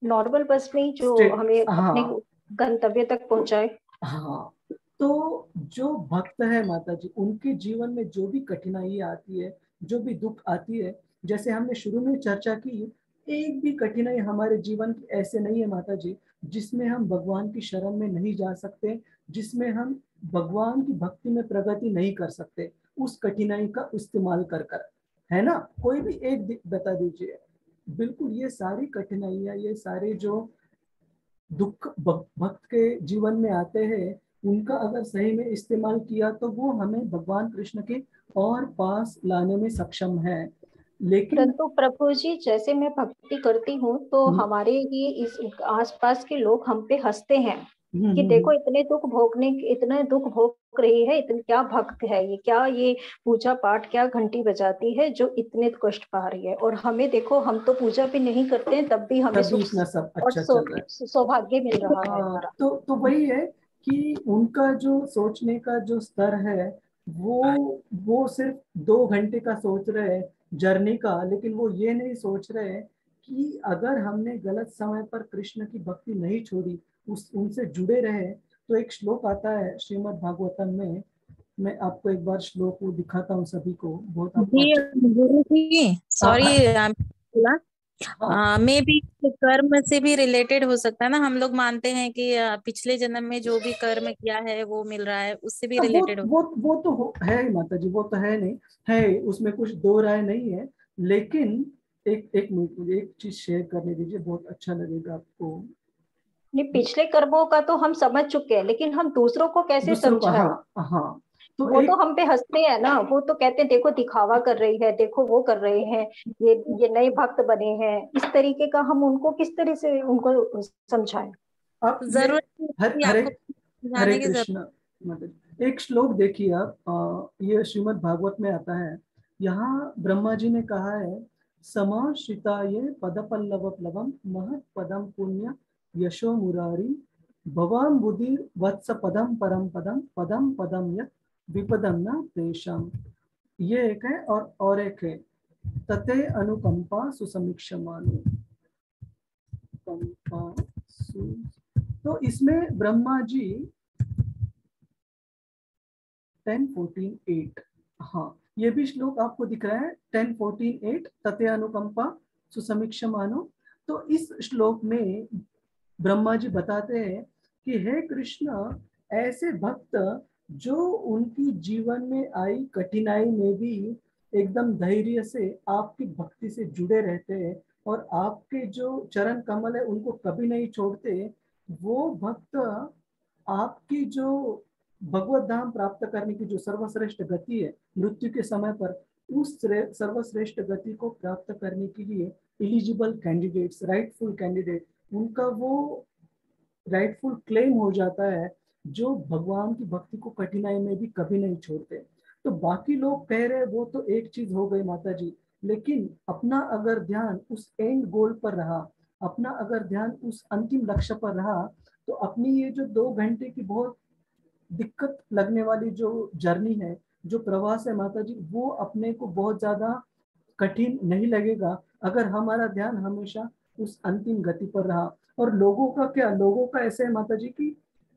S3: नॉर्मल बस में जो हमें अपने
S1: हाँ
S3: गंतव्य तक पहुंचाए।
S1: हाँ, तो जो भक्त है माता जी, उनके जीवन में जो भी कठिनाई आती है, जो भी दुख आती है, जैसे हमने शुरू में चर्चा की, एक भी कठिनाई हमारे जीवन की ऐसे नहीं है माता जी जिसमें हम भगवान की शरण में नहीं जा सकते, जिसमें हम भगवान की भक्ति में प्रगति नहीं कर सकते उस कठिनाई का इस्तेमाल कर कर, है ना? कोई भी एक बता दीजिए। बिल्कुल, ये सारी कठिनाइयां, ये सारे जो दुख भक्त के जीवन में आते हैं, उनका अगर सही में इस्तेमाल किया तो वो हमें भगवान कृष्ण के और पास लाने में सक्षम है। लेकिन
S3: परंतु प्रभु जी, जैसे मैं भक्ति करती हूँ तो हमारे ही इस आसपास के लोग हम पे हंसते हैं कि देखो इतने दुख भोग रही है, इतने क्या भक्त है ये, क्या ये पूजा पाठ, क्या घंटी बजाती है जो इतने कष्ट पा रही है। और हमें देखो, हम तो पूजा भी नहीं करते हैं, तब भी हमें सुख
S1: सब
S3: और
S1: अच्छा चल रहा है,
S3: सौभाग्य मिल रहा है हमारा।
S1: तो वही है कि उनका जो सोचने का जो स्तर है, वो सिर्फ 2 घंटे का सोच रहे हैं जर्नी का, लेकिन वो ये नहीं सोच रहे कि अगर हमने गलत समय पर कृष्ण की भक्ति नहीं छोड़ी, उनसे जुड़े रहे। तो एक श्लोक आता है श्रीमद् भागवतम में, मैं आपको एक बार श्लोक को दिखाता हूँ सभी को, बहुत आपको
S8: गुरु जी सॉरी में भी कर्म से भी रिलेटेड हो सकता है ना। हम लोग मानते हैं कि पिछले जन्म में जो भी कर्म किया है वो मिल रहा है, उससे भी रिलेटेड
S1: वो तो है ही माता जी, वो तो है नहीं है, उसमें कुछ दो राय नहीं है। लेकिन एक मिनट, मुझे एक चीज शेयर करने दीजिए, बहुत अच्छा लगेगा आपको।
S3: नहीं, पिछले कर्मों का तो हम समझ चुके हैं, लेकिन हम दूसरों को कैसे समझाएं?
S1: हाँ, तो
S3: वो तो हम पे हंसते हैं ना, वो तो कहते हैं देखो दिखावा कर रही है, देखो वो कर रहे हैं, ये नए भक्त बने हैं, इस तरीके का हम उनको किस तरह से उनको समझाएं?
S8: जरूरत
S1: हरे कृष्ण। एक श्लोक देखिए आप, ये श्रीमद् भागवत में आता है। यहाँ ब्रह्मा जी ने कहा है, समाश्रिताये पदपल्लव प्लवम महत् पदम पुण्य यशो मुरारी भवाम बुद्धि वत्स पदम परम पदम पदम पदम यत् विपदम न तेषाम। ये एक है, और एक है तते अनुकंपा सुसमीक्षमानो। तो इसमें ब्रह्मा जी 10:14:8, हाँ ये भी श्लोक आपको दिख रहा है 10:14:8, तते अनुकंपा सुसमीक्षमानो। तो इस श्लोक में ब्रह्मा जी बताते हैं कि हे कृष्ण, ऐसे भक्त जो उनकी जीवन में आई कठिनाई में भी एकदम धैर्य से आपकी भक्ति से जुड़े रहते हैं, और आपके जो चरण कमल है उनको कभी नहीं छोड़ते, वो भक्त आपकी जो भगवत धाम प्राप्त करने की जो सर्वश्रेष्ठ गति है मृत्यु के समय पर, उस सर्वश्रेष्ठ गति को प्राप्त करने के लिए एलिजिबल कैंडिडेट्स, राइटफुल कैंडिडेट, उनका वो राइटफुल क्लेम हो जाता है, जो भगवान की भक्ति को कठिनाई में भी कभी नहीं छोड़ते। तो बाकी लोग कह रहे वो तो एक चीज हो गई माता जी, लेकिन अपना अगर ध्यान उस एंड गोल पर रहा, अपना अगर ध्यान उस अंतिम लक्ष्य पर रहा, तो अपनी ये जो 2 घंटे की बहुत दिक्कत लगने वाली जो जर्नी है, जो प्रवास है माता जी, वो अपने को बहुत ज्यादा कठिन नहीं लगेगा अगर हमारा ध्यान हमेशा उस अंतिम गति पर रहा। और लोगों का क्या, लोगों का ऐसे है माता जी की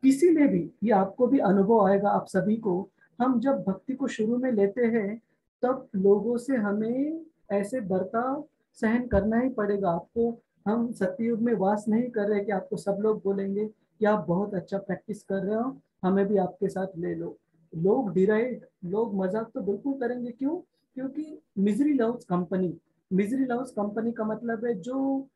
S1: किसी में भी, ये आपको भी अनुभव आएगा आप सभी को, हम जब भक्ति को शुरू में लेते हैं तब लोगों से हमें ऐसे बर्ताव सहन करना ही पड़ेगा आपको। हम सतयुग में वास नहीं कर रहे कि आपको सब लोग बोलेंगे कि आप बहुत अच्छा प्रैक्टिस कर रहे हो, हमें भी आपके साथ ले लो। लोग डिराइड, लोग मजाक तो बिल्कुल करेंगे, क्यों? क्योंकि misery loves company, misery loves company का मतलब है जो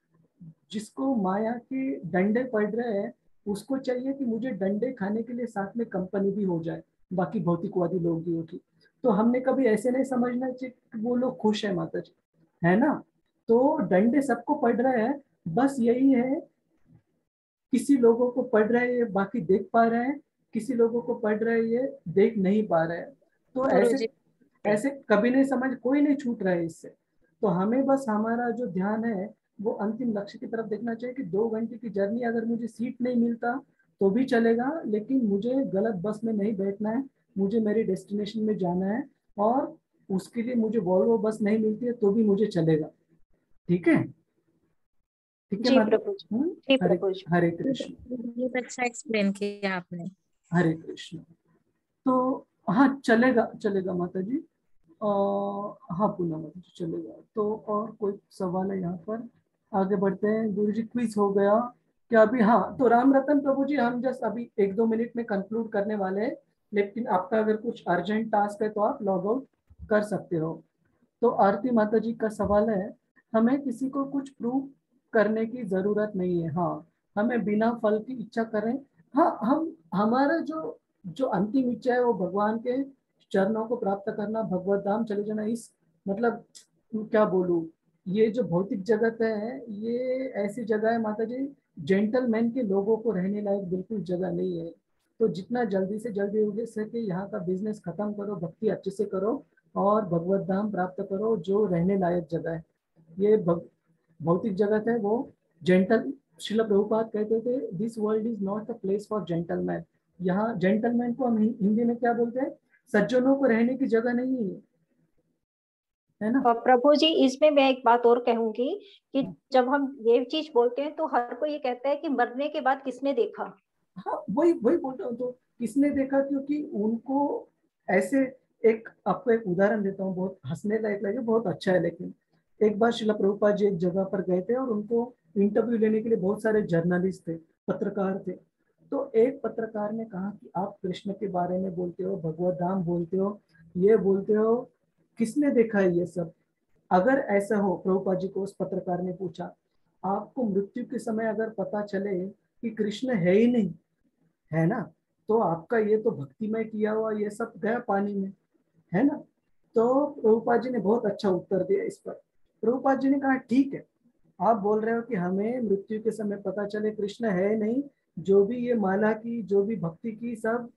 S1: जिसको माया के डंडे पड़ रहे हैं उसको चाहिए कि मुझे डंडे खाने के लिए साथ में कंपनी भी हो जाए, बाकी भौतिकवादी लोगों की। तो हमने कभी ऐसे नहीं समझना चाहिए कि वो लोग खुश है माता जी, है ना? तो डंडे सबको पड़ रहे हैं, बस यही है, किसी लोगों को पढ़ रहे हैं बाकी देख पा रहे हैं, किसी लोगों को पढ़ रहे हैं ये देख नहीं पा रहे हैं। तो ऐसे
S8: गुरुजी
S1: ऐसे कभी नहीं समझ, कोई नहीं छूट रहा है इससे। तो हमें बस हमारा जो ध्यान है वो अंतिम लक्ष्य की तरफ देखना चाहिए कि 2 घंटे की जर्नी अगर मुझे सीट नहीं मिलता तो भी चलेगा, लेकिन मुझे गलत बस में नहीं बैठना है, मुझे मेरे डेस्टिनेशन में जाना है, और उसके लिए मुझे वॉल्वो बस नहीं मिलती है तो भी मुझे चलेगा। ठीक है? ठीक है
S3: जी
S1: माता।
S3: प्रभु जी, जी
S1: हरे
S3: प्रभु जी।
S1: हरे कृष्ण,
S8: बहुत अच्छा एक्सप्लेन किया आपने।
S1: हरे कृष्ण। तो हाँ, चलेगा चलेगा माता जी। हाँ पूनम माता जी, चलेगा। तो और कोई सवाल है यहाँ पर? आगे बढ़ते हैं। गुरु जी क्विज हो गया क्या अभी? हाँ, तो राम रतन प्रभु जी, हम जस्ट अभी 1-2 मिनट में कंक्लूड करने वाले हैं, लेकिन आपका अगर कुछ अर्जेंट टास्क है तो आप लॉग आउट कर सकते हो। तो आरती माता जी का सवाल है, हमें किसी को कुछ प्रूव करने की जरूरत नहीं है, हाँ, हमें बिना फल की इच्छा करें। हाँ, हम हमारा जो जो अंतिम इच्छा है वो भगवान के चरणों को प्राप्त करना, भगवत धाम चले जाना। इस मतलब क्या बोलूं, ये जो भौतिक जगत है ये ऐसी जगह है माता जी, जेंटलमैन के लोगों को रहने लायक बिल्कुल जगह नहीं है। तो जितना जल्दी से जल्दी हो सके यहाँ का बिजनेस खत्म करो, भक्ति अच्छे से करो और भगवत धाम प्राप्त करो, जो रहने लायक जगह है। ये भौतिक जगत है वो जेंटल, श्रील प्रभुपाद कहते थे this world is not a place for gentleman. यहाँ जेंटलमैन को हम हिंदी में क्या बोलते हैं? सज्जनों को रहने की जगह नहीं है ना?
S3: प्रभु जी, इसमें मैं एक बात और कहूंगी कि जब हम ये चीज बोलते हैं तो हर कोई ये कहता है कि मरने के बाद किसने देखा।
S1: हाँ, वही वही बोल रहा हूँ। तो किसने देखा, क्योंकि उनको ऐसे, एक आपको एक उदाहरण देता हूँ, बहुत हंसने लायक लगे, बहुत अच्छा है। लेकिन एक बार श्रील प्रभुपाद जी एक जगह पर गए थे और उनको इंटरव्यू लेने के लिए बहुत सारे जर्नलिस्ट थे, पत्रकार थे। तो एक पत्रकार ने कहा कि आप कृष्ण के बारे में बोलते हो, भगवत धाम बोलते हो, ये बोलते हो, किसने देखा है ये सब? अगर ऐसा हो, प्रभुपाद जी को उस पत्रकार ने पूछा, आपको मृत्यु के समय अगर पता चले कि कृष्ण है ही नहीं, है ना, तो आपका ये तो भक्तिमय किया हुआ ये सब गया पानी में, है ना? तो प्रभुपाद जी ने बहुत अच्छा उत्तर दिया इस पर। प्रभुपाद जी ने कहा ठीक है, आप बोल रहे हो कि हमें मृत्यु के समय पता चले कृष्ण है नहीं, जो भी ये माला की, जो भी भक्ति की सब,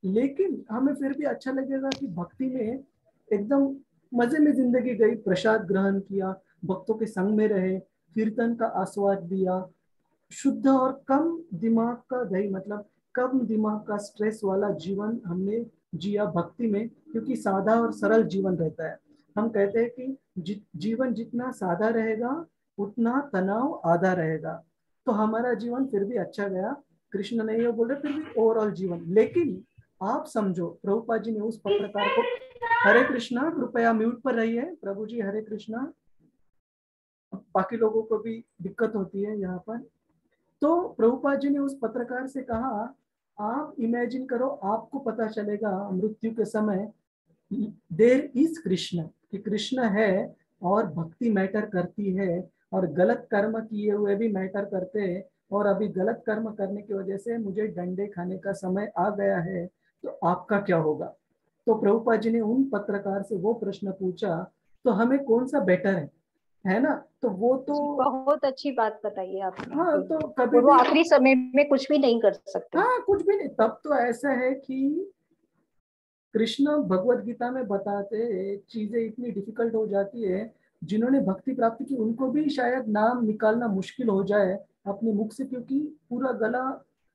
S1: लेकिन हमें फिर भी अच्छा लगेगा कि भक्ति में एकदम मजे में जिंदगी गई, प्रसाद ग्रहण किया, भक्तों के संग में रहे, कीर्तन का आस्वाद दिया, शुद्ध और कम दिमाग का दही, मतलब कम दिमाग का स्ट्रेस वाला जीवन हमने जिया भक्ति में, क्योंकि सादा और सरल जीवन रहता है। हम कहते हैं कि जीवन जितना सादा रहेगा उतना तनाव आधा रहेगा। तो हमारा जीवन फिर भी अच्छा गया, कृष्ण नहीं है बोल रहे, फिर भी ओवरऑल जीवन। लेकिन आप समझो, प्रभुपाद जी ने उस पत्रकार को, हरे कृष्णा, कृपया म्यूट पर रहिए प्रभु जी, हरे कृष्णा, बाकी लोगों को भी दिक्कत होती है यहाँ पर। तो प्रभुपाद जी ने उस पत्रकार से कहा, आप इमेजिन करो, आपको पता चलेगा मृत्यु के समय देयर इज कृष्ण, कि कृष्ण है और भक्ति मैटर करती है, और गलत कर्म किए हुए भी मैटर करते हैं, और अभी गलत कर्म करने की वजह से मुझे डंडे खाने का समय आ गया है, तो आपका क्या होगा? तो प्रभुपाद जी ने उन पत्रकार से वो प्रश्न पूछा, तो हमें कौन सा बेटर है ना? तो वो तो
S3: बहुत अच्छी बात बताई है आपने।
S1: हाँ, तो कभी
S3: और वो
S1: भी
S3: आखिरी समय में कुछ भी नहीं कर सकते।
S1: हाँ, कुछ भी नहीं। तब तो ऐसा है कि कृष्ण भगवत गीता में बताते चीजें इतनी डिफिकल्ट हो जाती है, जिन्होंने भक्ति प्राप्त की उनको भी शायद नाम निकालना मुश्किल हो जाए अपने मुख से, क्योंकि पूरा गला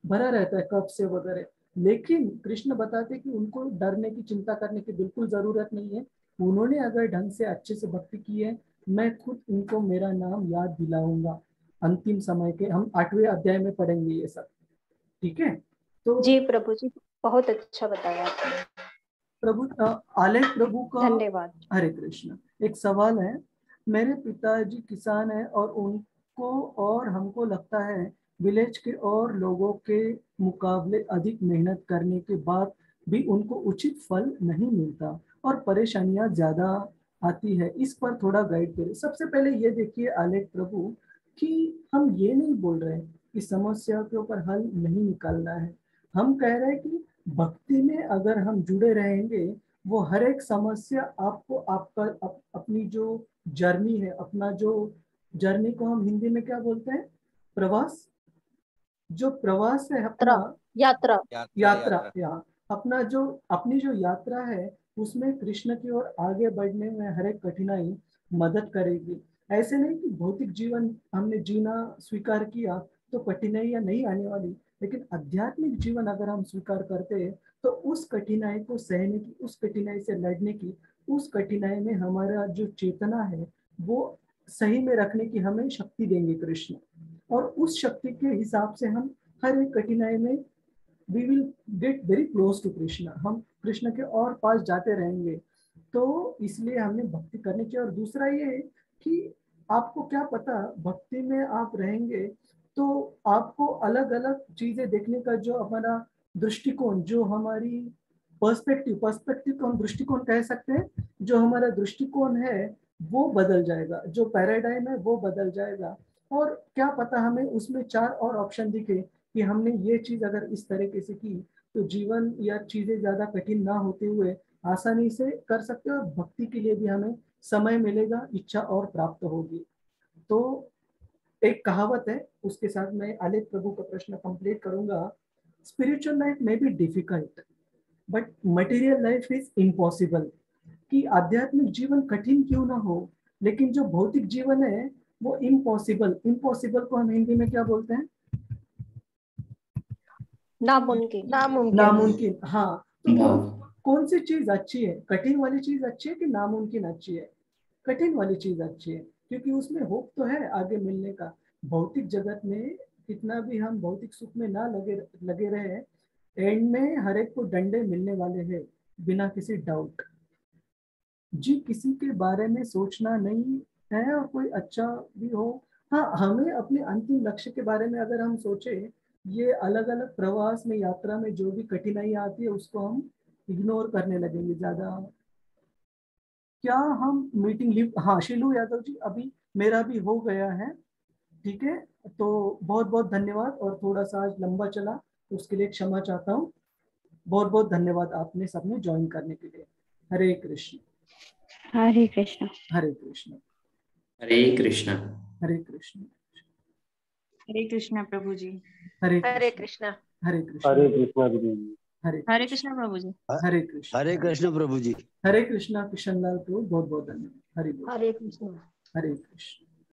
S1: भरा रहता है कफ से वगैरह। लेकिन कृष्ण बताते कि उनको डरने की, चिंता करने की बिल्कुल जरूरत नहीं है। उन्होंने अगर ढंग से अच्छे से भक्ति की है, मैं खुद उनको मेरा नाम याद दिलाऊंगा। अंतिम समय के हम 8वें अध्याय में पढ़ेंगे ये सब, ठीक है? तो
S3: जी प्रभु जी, बहुत अच्छा बताया आपने।
S1: प्रभु आलेख प्रभु का
S3: धन्यवाद।
S1: हरे कृष्ण। एक सवाल है, मेरे पिताजी किसान है और उनको और हमको लगता है विलेज के और लोगों के मुकाबले अधिक मेहनत करने के बाद भी उनको उचित फल नहीं मिलता और परेशानियां ज्यादा आती है। इस पर थोड़ा गाइड करें। सबसे पहले ये देखिए आलेख प्रभु कि हम ये नहीं बोल रहे कि समस्या के ऊपर हल नहीं निकालना है। हम कह रहे हैं कि भक्ति में अगर हम जुड़े रहेंगे, वो हर एक समस्या आपको अपनी जो जर्नी है, अपना जो जर्नी को हम हिंदी में क्या बोलते हैं, प्रवास, जो प्रवास है अपना,
S3: यात्रा
S1: अपना जो अपनी जो यात्रा है, उसमें कृष्ण की ओर आगे बढ़ने में हर एक कठिनाई मदद करेगी। ऐसे नहीं कि भौतिक जीवन हमने जीना स्वीकार किया तो कठिनाइयां नहीं आने वाली, लेकिन आध्यात्मिक जीवन अगर हम स्वीकार करते हैं तो उस कठिनाई को सहने की, उस कठिनाई से लड़ने की, उस कठिनाई में हमारा जो चेतना है वो सही में रखने की हमें शक्ति देंगे कृष्ण। और उस शक्ति के हिसाब से हम हर एक कठिनाई में we will get very close to Krishna, हम कृष्ण के और पास जाते रहेंगे। तो इसलिए हमने भक्ति करनी चाहिए। और दूसरा ये कि आपको क्या पता, भक्ति में आप रहेंगे तो आपको अलग अलग चीजें देखने का जो हमारा दृष्टिकोण, जो हमारी पर्सपेक्टिव को हम दृष्टिकोण कह सकते हैं, जो हमारा दृष्टिकोण है वो बदल जाएगा, जो पैराडाइम है वो बदल जाएगा। और क्या पता हमें उसमें 4 और ऑप्शन दिखे कि हमने ये चीज अगर इस तरीके से की तो जीवन या चीजें ज्यादा कठिन ना होते हुए आसानी से कर सकते हैं, और भक्ति के लिए भी हमें समय मिलेगा, इच्छा और प्राप्त होगी। तो एक कहावत है, उसके साथ मैं आलेख प्रभु का प्रश्न कंप्लीट करूंगा। स्पिरिचुअल लाइफ में be difficult but material life is impossible. कि आध्यात्मिक जीवन कठिन क्यों ना हो, लेकिन जो भौतिक जीवन है वो इम्पॉसिबल को हम हिंदी में क्या बोलते हैं, नामुमकिन। हाँ, तो कौन सी चीज अच्छी है, कठिन वाली चीज अच्छी है कि नामुमकिन अच्छी है? कठिन वाली चीज अच्छी है, क्योंकि उसमें होप तो है आगे मिलने का। भौतिक जगत में कितना भी हम भौतिक सुख में ना लगे रहे, एंड में हर एक को डंडे मिलने वाले हैं बिना किसी डाउट। जी, किसी के बारे में सोचना नहीं है और कोई अच्छा भी हो। हाँ, हमें अपने अंतिम लक्ष्य के बारे में अगर हम सोचे, ये अलग अलग प्रवास में, यात्रा में जो भी कठिनाई आती है उसको हम इग्नोर करने लगेंगे ज्यादा। क्या हम मीटिंग लीव, हाँ शीलू यादव जी, अभी मेरा भी हो गया है, ठीक है? तो बहुत बहुत धन्यवाद, और थोड़ा सा आज लंबा चला उसके लिए क्षमा चाहता हूँ। बहुत बहुत धन्यवाद आपने सबने ज्वाइन करने के लिए। हरे कृष्ण।
S3: हरे कृष्ण।
S1: हरे कृष्ण।
S11: हरे कृष्ण।
S1: हरे कृष्ण।
S8: हरे कृष्ण प्रभु जी।
S1: हरे
S12: कृष्ण।
S1: हरे कृष्ण।
S13: हरे कृष्ण प्रभु जी।
S8: हरे कृष्ण प्रभु जी।
S1: हरे कृष्ण।
S4: हरे कृष्ण प्रभु जी।
S1: हरे कृष्ण। किशन लाल को बहुत बहुत धन्यवाद। हरे कृष्ण।
S10: हरे कृष्ण।
S1: हरे कृष्ण।